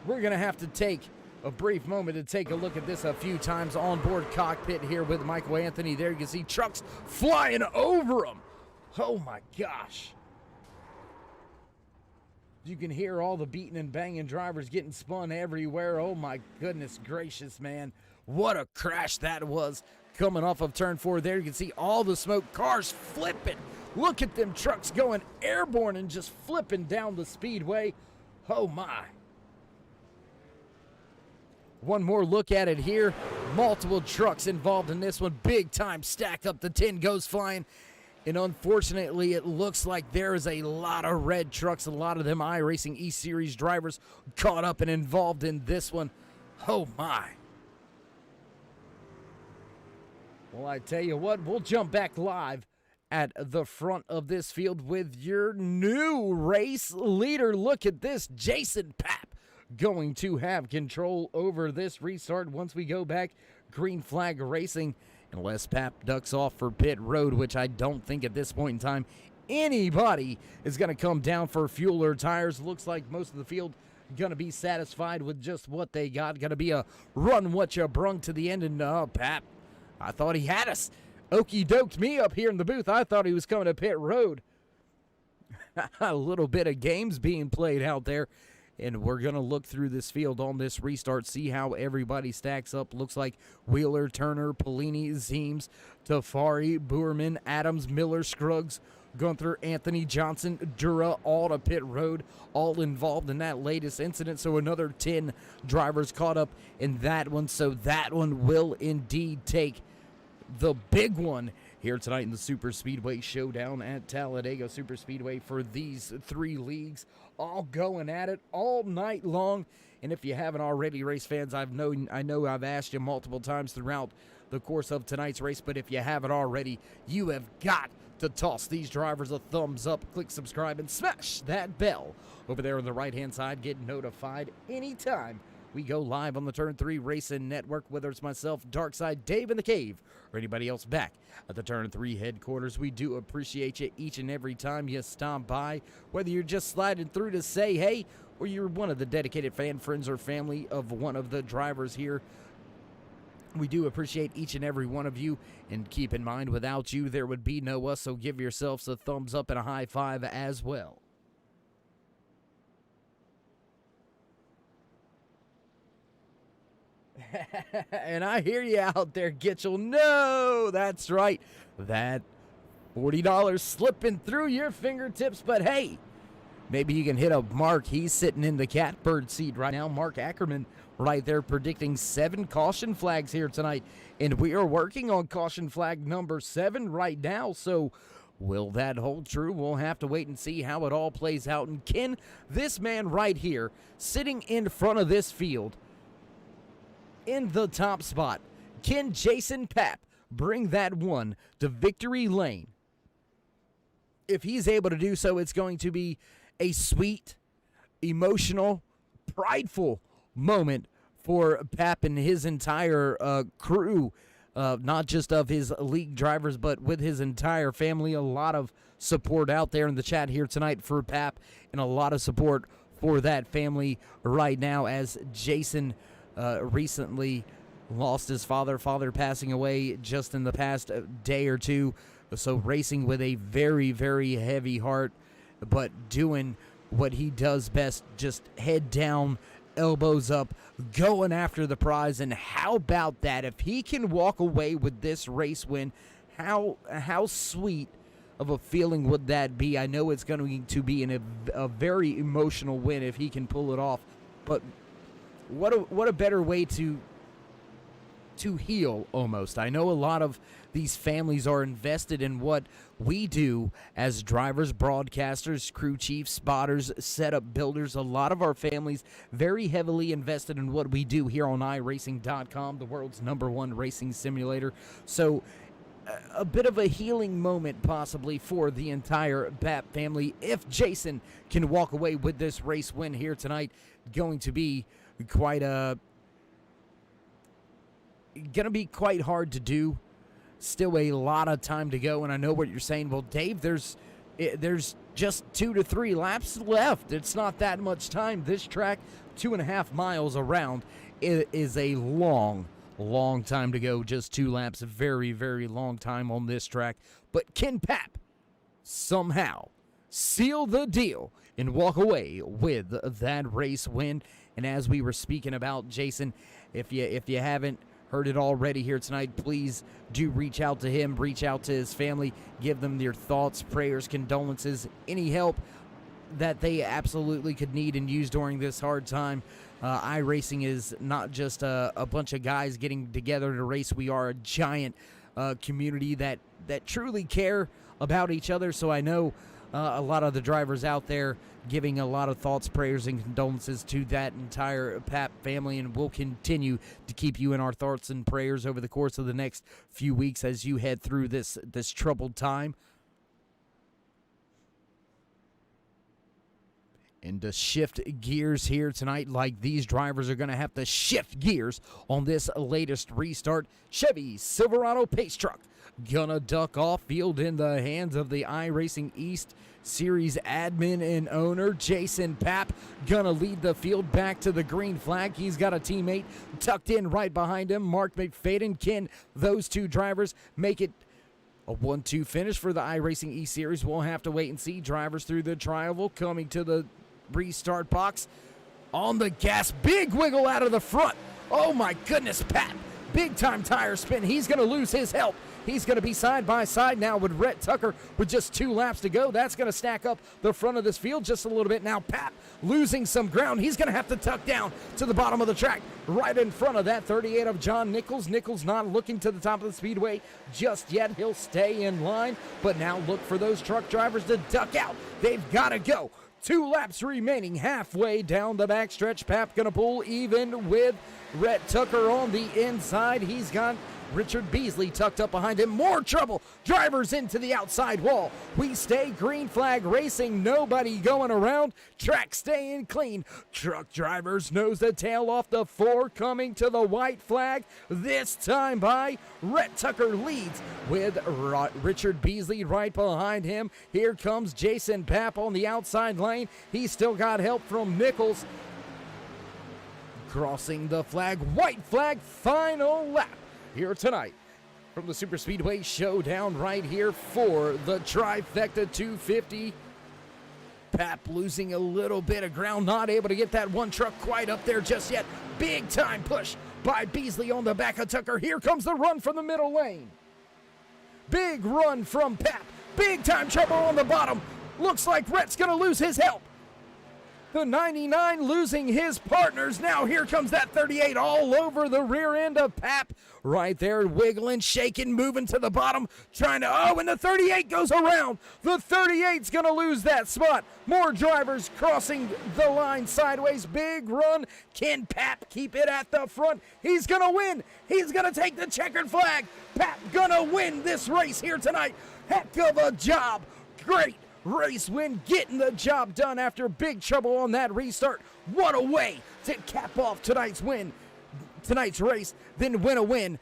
We're going to have to take a brief moment to take a look at this a few times. On board cockpit here with Michael Anthony. There you can see trucks flying over him. Oh my gosh. You can hear all the beating and banging, drivers getting spun everywhere. Oh my goodness gracious, man. What a crash that was. Coming off of turn 4 there, you can see all the smoke, cars flipping. Look at them trucks going airborne and just flipping down the speedway. Oh my. One more look at it here. Multiple trucks involved in this one. Big time stack up. The 10 goes flying. And unfortunately, it looks like there is a lot of red trucks, a lot of them iRacing E-Series drivers caught up and involved in this one. Oh, my. Well, I tell you what, we'll jump back live at the front of this field with your new race leader. Look at this, Jason Papp going to have control over this restart once we go back. Green flag racing. Unless Papp ducks off for pit road, which I don't think at this point in time anybody is going to come down for fuel or tires. Looks like most of the field going to be satisfied with just what they got. Going to be a run what you brung to the end. And Papp, I thought he had us. Okie doked me up here in the booth. I thought he was coming to pit road. A little bit of games being played out there. And we're going to look through this field on this restart, see how everybody stacks up. Looks like Wheeler, Turner, Polini, Zeems, Tafari, Boerman, Adams, Miller, Scruggs, Gunther, Anthony, Johnson, Dura, all to pit road, all involved in that latest incident. So another 10 drivers caught up in that one. So that one will indeed take the big one here tonight in the SuperSpeedway Showdown at Talladega SuperSpeedway for these 3 leagues, all going at it all night long. And if you haven't already, race fans, I know I've asked you multiple times throughout the course of tonight's race, but if you haven't already, you have got to toss these drivers a thumbs up, click subscribe, and smash that bell over there on the right-hand side. Get notified anytime we go live on the Turn 3 Racing Network, whether it's myself, Darkside, Dave in the Cave, or anybody else back at the Turn 3 headquarters. We do appreciate you each and every time you stop by, whether you're just sliding through to say hey, or you're one of the dedicated fan friends or family of one of the drivers here. We do appreciate each and every one of you, and keep in mind, without you, there would be no us, so give yourselves a thumbs up and a high five as well. And I hear you out there, Gitchell. No, that's right. That $40 slipping through your fingertips. But hey, maybe you can hit up Mark. He's sitting in the catbird seat right now. Mark Ackerman right there predicting 7 caution flags here tonight. And we are working on caution flag number 7 right now. So will that hold true? We'll have to wait and see how it all plays out. And can this man right here, sitting in front of this field, in the top spot, can Jason Papp bring that one to victory lane? If he's able to do so, it's going to be a sweet, emotional, prideful moment for Papp and his entire crew, not just of his league drivers, but with his entire family. A lot of support out there in the chat here tonight for Papp, and a lot of support for that family right now as Jason recently lost his father passing away just in the past day or two. So racing with a very, very heavy heart, but doing what he does best, just head down, elbows up, going after the prize. And how about that? If he can walk away with this race win, how sweet of a feeling would that be? I know it's going to be a very emotional win if he can pull it off, but what a better way to heal almost. I know a lot of these families are invested in what we do as drivers, broadcasters, crew chiefs, spotters, setup builders. A lot of our families very heavily invested in what we do here on iRacing.com, the world's #1 racing simulator. So a bit of a healing moment possibly for the entire BAP family. If Jason can walk away with this race win here tonight, going to be quite hard to do. Still a lot of time to go, and I know what you're saying. Well, Dave, there's just 2 to 3 laps left. It's not that much time. This track, 2.5 miles around, it is a long time to go. Just 2 laps, a very, very long time on this track. But can Pap somehow seal the deal and walk away with that race win? And as we were speaking about Jason, if you haven't heard it already here tonight, please do reach out to him, reach out to his family, give them your thoughts, prayers, condolences, any help that they absolutely could need and use during this hard time. iRacing is not just a bunch of guys getting together to race. We are a giant community that truly care about each other. So I know a lot of the drivers out there giving a lot of thoughts, prayers, and condolences to that entire PAP family, and we'll continue to keep you in our thoughts and prayers over the course of the next few weeks as you head through this troubled time. And to shift gears here tonight, like these drivers are going to have to shift gears on this latest restart. Chevy Silverado Pace Truck gonna duck off field in the hands of the iRacing East Series admin and owner Jason Pap. Gonna lead the field back to the green flag. He's got a teammate tucked in right behind him, Mark McFadden. Can those two drivers make it a 1-2 finish for the iRacing East Series? We'll have to wait and see. Drivers through the tri-oval coming to the restart box. On the gas, big wiggle out of the front. Oh my goodness, Pat. Big time tire spin. He's going to lose his help. He's going to be side by side now with Rhett Tucker with just 2 laps to go. That's going to stack up the front of this field just a little bit. Now Pat losing some ground. He's going to have to tuck down to the bottom of the track right in front of that 38 of John Nichols. Nichols not looking to the top of the speedway just yet. He'll stay in line, but now look for those truck drivers to duck out. They've got to go. 2 laps remaining, halfway down the backstretch. Pap gonna pull even with Rhett Tucker on the inside. He's got Richard Beasley tucked up behind him. More trouble. Drivers into the outside wall. We stay green flag racing. Nobody going around. Track staying clean. Truck drivers nose the tail off the 4 coming to the white flag. This time by Rhett Tucker leads with Richard Beasley right behind him. Here comes Jason Pap on the outside lane. He's still got help from Nichols. Crossing the flag. White flag. Final lap here tonight from the SuperSpeedway Showdown right here for the Trifecta 250. Pap losing a little bit of ground, not able to get that one truck quite up there just yet. Big time push by Beasley on the back of Tucker. Here comes the run from the middle lane. Big run from Pap. Big time trouble on the bottom. Looks like Rhett's gonna lose his help. The 99 losing his partners. Now here comes that 38 all over the rear end of Pap. Right there, wiggling, shaking, moving to the bottom, trying to, and the 38 goes around. The 38's going to lose that spot. More drivers crossing the line sideways. Big run. Can Pap keep it at the front? He's going to win. He's going to take the checkered flag. Pap going to win this race here tonight. Heck of a job. Great race win, getting the job done after big trouble on that restart. What a way to cap off tonight's race, then win a win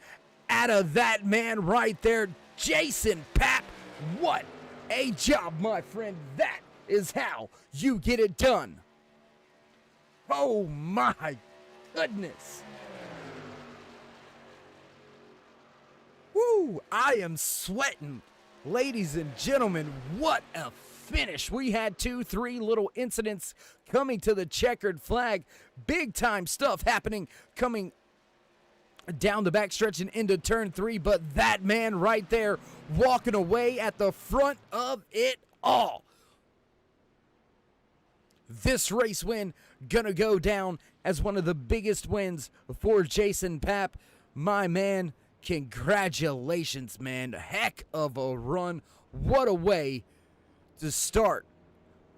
out of that man right there, Jason Pap. What a job, my friend. That is how you get it done. Oh my goodness. Woo! I am sweating. Ladies and gentlemen, what a finish. We had 2-3 little incidents coming to the checkered flag. Big time stuff happening coming down the backstretch and into turn 3, but that man right there walking away at the front of it all. This race win gonna go down as one of the biggest wins for Jason Papp. My man, congratulations, man. Heck of a run. What a way to start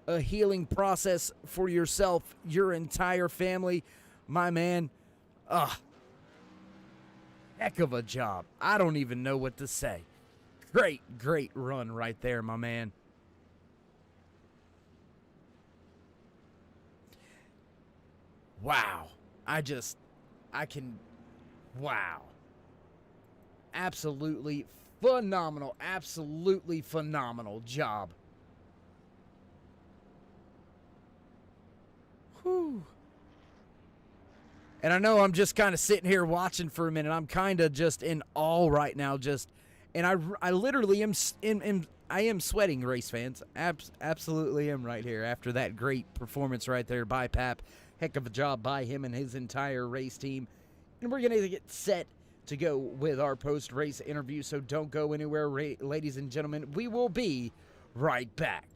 a healing process for yourself, your entire family. My man, heck of a job. I don't even know what to say. Great run right there, my man. Wow. Wow. Absolutely phenomenal job. Whew. And I know I'm just kind of sitting here watching for a minute. I'm kind of just in awe right now. And I literally am I am sweating, race fans. Absolutely am right here after that great performance right there by Papp. Heck of a job by him and his entire race team. And we're going to get set to go with our post-race interview, so don't go anywhere, ladies and gentlemen. We will be right back.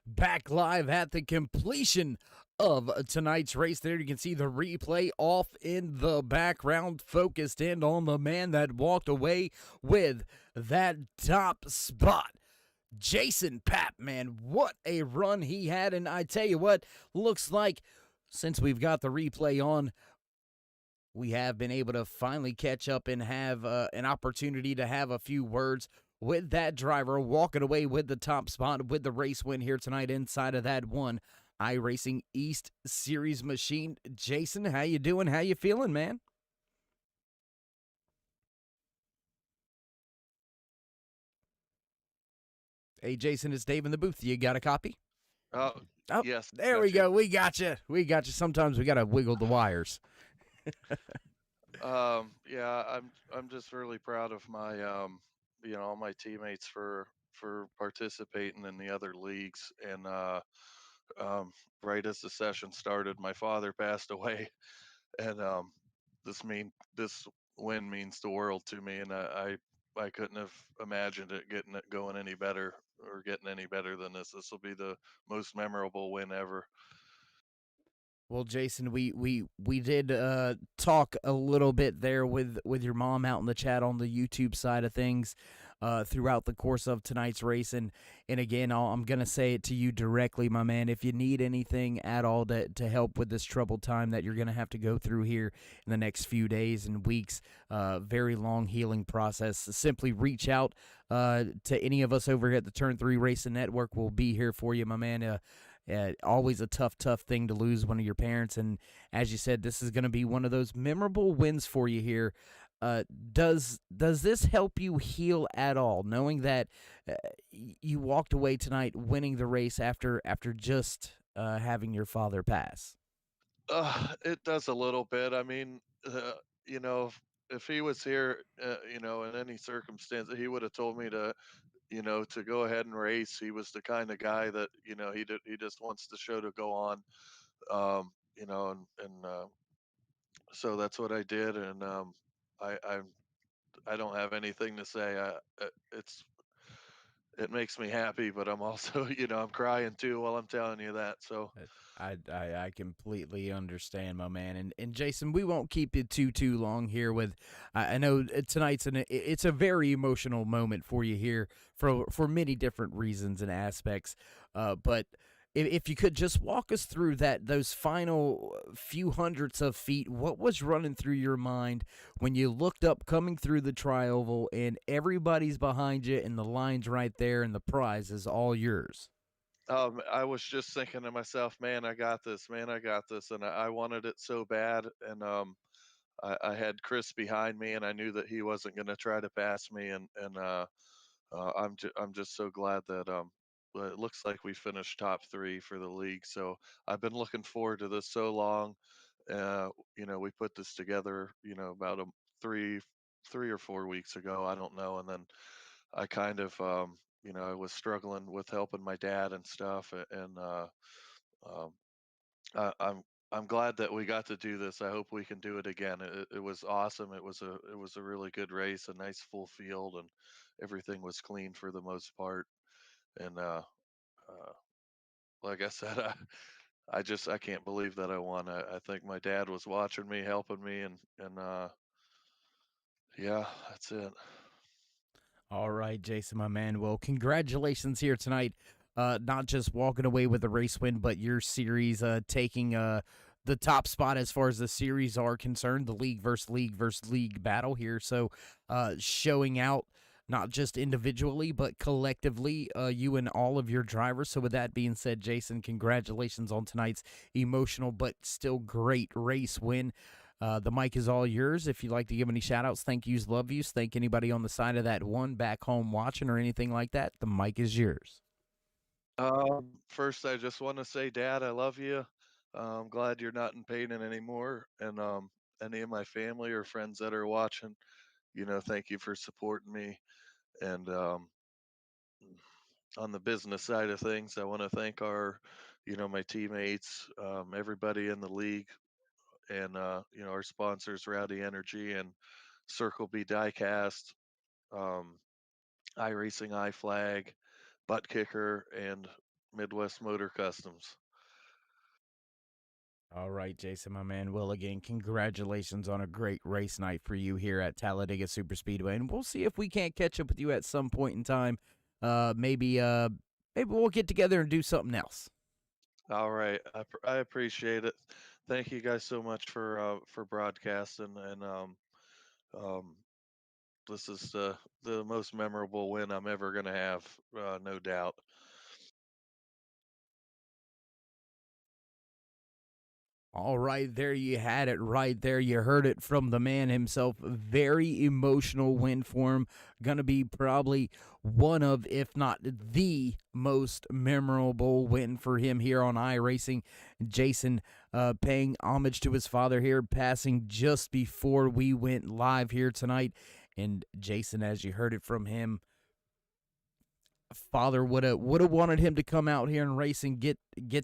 Back live at the completion of tonight's race. There you can see the replay off in the background, focused in on the man that walked away with that top spot. Jason Papp, man, what a run he had. And I tell you what, looks like since we've got the replay on, we have been able to finally catch up and have an opportunity to have a few words with that driver, walking away with the top spot with the race win here tonight inside of that one Iracing East Series machine. Jason, how you doing? How you feeling, man? Hey, Jason, it's Dave in the booth. You got a copy? Oh, Oh, yes. there we gotcha. go. We got you. We got you. Sometimes we got to wiggle the wires. Yeah, I'm just really proud of my all my teammates for participating in the other leagues. And right as the session started, my father passed away, and this win means the world to me. And I couldn't have imagined it going any better or getting any better than this. This will be the most memorable win ever. Well, Jason, we did talk a little bit there with your mom out in the chat on the YouTube side of things throughout the course of tonight's race, and again, I'm gonna say it to you directly, my man. If you need anything at all to help with this troubled time that you're gonna have to go through here in the next few days and weeks, very long healing process. Simply reach out to any of us over here at the Turn 3 Racing Network. We'll be here for you, my man. Always a tough thing to lose one of your parents. And as you said, this is going to be one of those memorable wins for you here. Does this help you heal at all, knowing that you walked away tonight winning the race after just having your father pass? It does a little bit. I mean, you know, if he was here, in any circumstance, he would have told me to go ahead and race. He was the kind of guy that, he just wants the show to go on. So that's what I did. And I, I, I don't have anything to say. It makes me happy, but I'm also, I'm crying too while I'm telling you that. So, I completely understand, my man. And Jason, we won't keep you too long here. With I know tonight's it's a very emotional moment for you here for many different reasons and aspects. But if you could just walk us through those final few hundreds of feet, what was running through your mind when you looked up coming through the tri-oval and everybody's behind you and the line's right there and the prize is all yours? I was just thinking to myself, man, I got this, man, I got this. And I wanted it so bad. And, I had Chris behind me and I knew that he wasn't going to try to pass me. I'm just so glad that, well, it looks like we finished top 3 for the league. So I've been looking forward to this so long. We put this together, about 3 or 4 weeks ago. I don't know. And then I kind of, I was struggling with helping my dad and stuff. Um, I'm glad that we got to do this. I hope we can do it again. It was awesome. It was a really good race, a nice full field, and everything was clean for the most part. And uh, like I said, I can't believe that I won. I think my dad was watching me, helping me, and yeah, that's it. All right, Jason, my man. Well, congratulations here tonight. Not just walking away with a race win, but your series taking the top spot as far as the series are concerned, the league versus league battle here. So showing out not just individually, but collectively, you and all of your drivers. So with that being said, Jason, congratulations on tonight's emotional but still great race win. The mic is all yours. If you'd like to give any shout outs, thank yous, love yous, thank anybody on the side of that one back home watching or anything like that, the mic is yours. First, I just want to say, Dad, I love you. I'm glad you're not in pain anymore. And any of my family or friends that are watching, thank you for supporting me. And on the business side of things, I want to thank my teammates, everybody in the league, and our sponsors, Rowdy Energy and Circle B Diecast, um, iRacing, iFlag, Butt Kicker, and Midwest Motor Customs. All right, Jason, my man. Well, again, congratulations on a great race night for you here at Talladega SuperSpeedway. And we'll see if we can't catch up with you at some point in time maybe we'll get together and do something else. All right, I appreciate it. Thank you guys so much for broadcasting, and um, this is the most memorable win I'm ever gonna have, no doubt. All right, there you had it right there. You heard it from the man himself. Very emotional win for him. Gonna be probably one of, if not the most memorable win for him here on iRacing. Jason paying homage to his father here, passing just before we went live here tonight. And Jason, as you heard it from him, father would have wanted him to come out here and race and get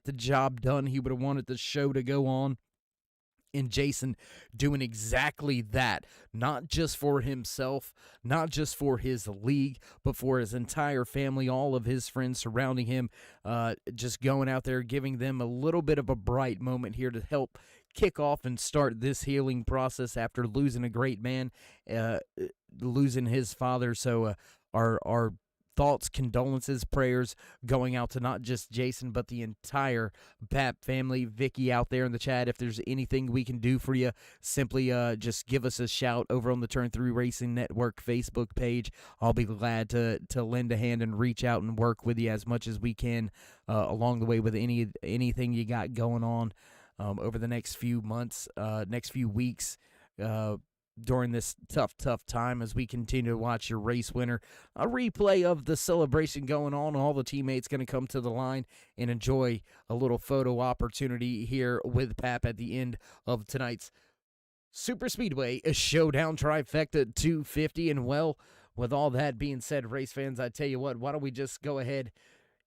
the job done. He would have wanted the show to go on. And Jason doing exactly that, not just for himself, not just for his league, but for his entire family, all of his friends surrounding him, just going out there, giving them a little bit of a bright moment here to help kick off and start this healing process after losing a great man, losing his father. So our thoughts, condolences, prayers going out to not just Jason, but the entire Pap family. Vicky out there in the chat, if there's anything we can do for you, simply just give us a shout over on the Turn 3 Racing Network Facebook page. I'll be glad to lend a hand and reach out and work with you as much as we can along the way with anything you got going on over the next few months, next few weeks, during this tough time as we continue to watch your race winner. A replay of the celebration going on. All the teammates going to come to the line and enjoy a little photo opportunity here with Pap at the end of tonight's SuperSpeedway Showdown Trifecta 250. And well, with all that being said, race fans, I tell you what, why don't we just go ahead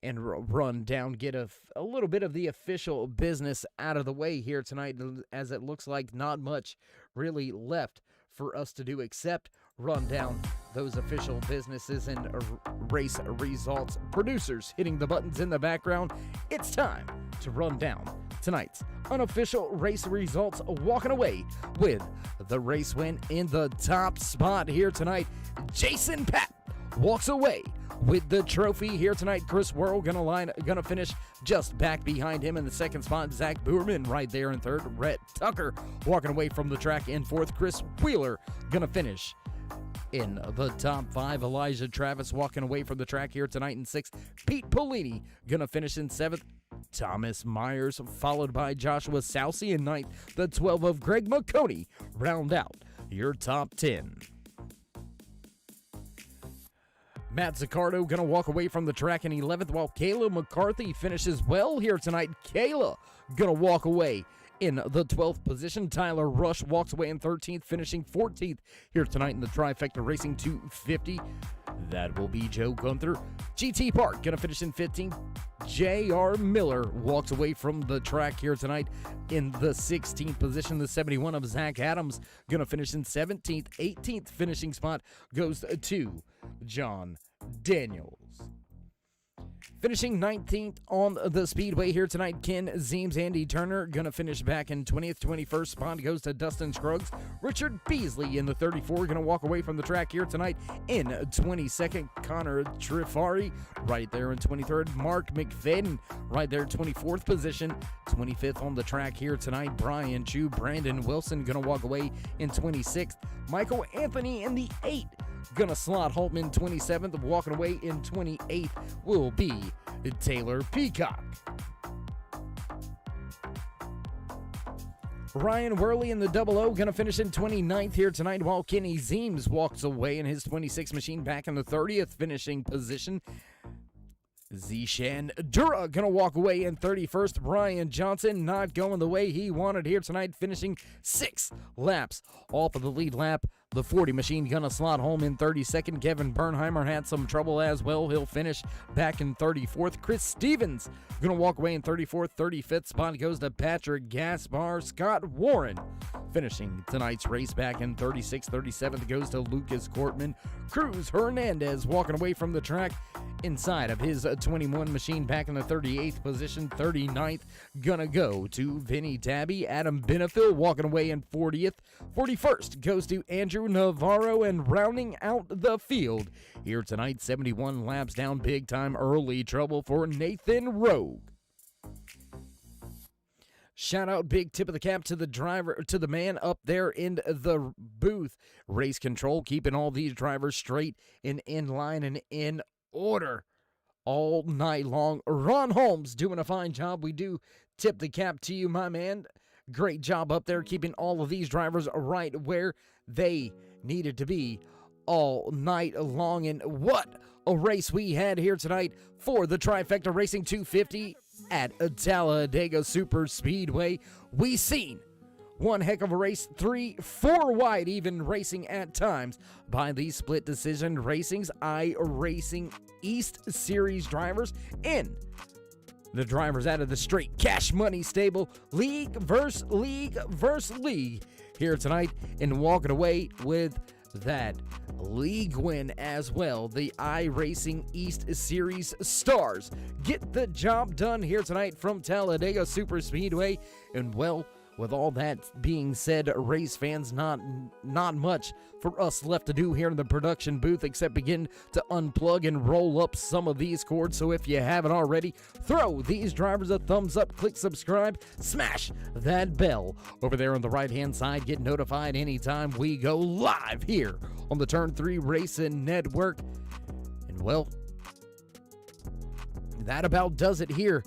and run down, get a little bit of the official business out of the way here tonight, as it looks like not much really left for us to do except run down those official businesses and race results. Producers hitting the buttons in the background. It's time to run down tonight's unofficial race results, walking away with the race win in the top spot here tonight. Jason Pap walks away with the trophy here tonight. Chris Worrell gonna finish just back behind him in the second spot. Zach Boerman right there in third. Rhett Tucker walking away from the track in fourth. Chris Wheeler gonna finish in the top five. Elijah Travis walking away from the track here tonight in sixth. Pete Polini gonna finish in seventh. Thomas Myers followed by Joshua Sousey in ninth. The 12 of Greg McConey round out your top 10. Matt Zaccardo going to walk away from the track in 11th, while Kayla McCarthy finishes well here tonight. Kayla going to walk away in the 12th position. Tyler Rush walks away in 13th, finishing 14th here tonight in the Trifecta Racing 250. That will be Joe Gunther. GT Park going to finish in 15th. J.R. Miller walks away from the track here tonight in the 16th position. The 71 of Zach Adams going to finish in 17th. 18th finishing spot goes to John Daniels. Finishing 19th on the speedway here tonight, Ken Zeems. Andy Turner going to finish back in 20th. 21st spot goes to Dustin Scruggs. Richard Beasley in the 34 going to walk away from the track here tonight in 22nd. Connor Trifari right there in 23rd. Mark McFadden right there 24th position. 25th on the track here tonight, Brian Chu. Brandon Wilson going to walk away in 26th. Michael Anthony in the 8th. Gonna slot home in 27th. Walking away in 28th will be Taylor Peacock. Ryan Worley in the 00 gonna finish in 29th here tonight, while Kenny Zeems walks away in his 26 machine back in the 30th finishing position. Zishan Dura gonna walk away in 31st. Brian Johnson not going the way he wanted here tonight, finishing 6 laps off of the lead lap. The 40 machine gonna slot home in 32nd. Kevin Bernheimer had some trouble as well. He'll finish back in 34th. Chris Stevens gonna walk away in 34th. 35th spot goes to Patrick Gaspar. Scott Warren finishing tonight's race back in 36th. 37th goes to Lucas Cortman. Cruz Hernandez walking away from the track inside of his 21 machine back in the 38th position. 39th gonna go to Vinny Tabby. Adam Benefiel walking away in 40th. 41st goes to Andrew Andrew Navarro, and rounding out the field here tonight, 71 laps down, big time early trouble for Nathan Rogue. Shout out, big tip of the cap to the driver, to the man up there in the booth. Race control, keeping all these drivers straight and in line and in order all night long. Ron Holmes doing a fine job. We do tip the cap to you, my man. Great job up there, keeping all of these drivers right where they needed to be all night long. And what a race we had here tonight for the Trifecta Racing 250 at Talladega Superspeedway. We seen one heck of a race, 3-4 wide even racing at times by the split decision Racing's Iracing East Series drivers in the drivers out of the straight cash money stable, league versus league here tonight, and walking away with that league win as well. The Iracing East Series stars get the job done here tonight from Talladega Superspeedway. And well, with all that being said, race fans, not much for us left to do here in the production booth except begin to unplug and roll up some of these cords. So if you haven't already, throw these drivers a thumbs up, click subscribe, smash that bell over there on the right-hand side. Get notified anytime we go live here on the Turn 3 Racing Network. And well, that about does it here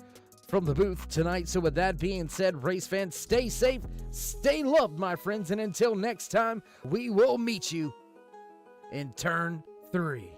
from the booth tonight. So with that being said, race fans, stay safe, stay loved, my friends, and until next time, we will meet you in Turn 3.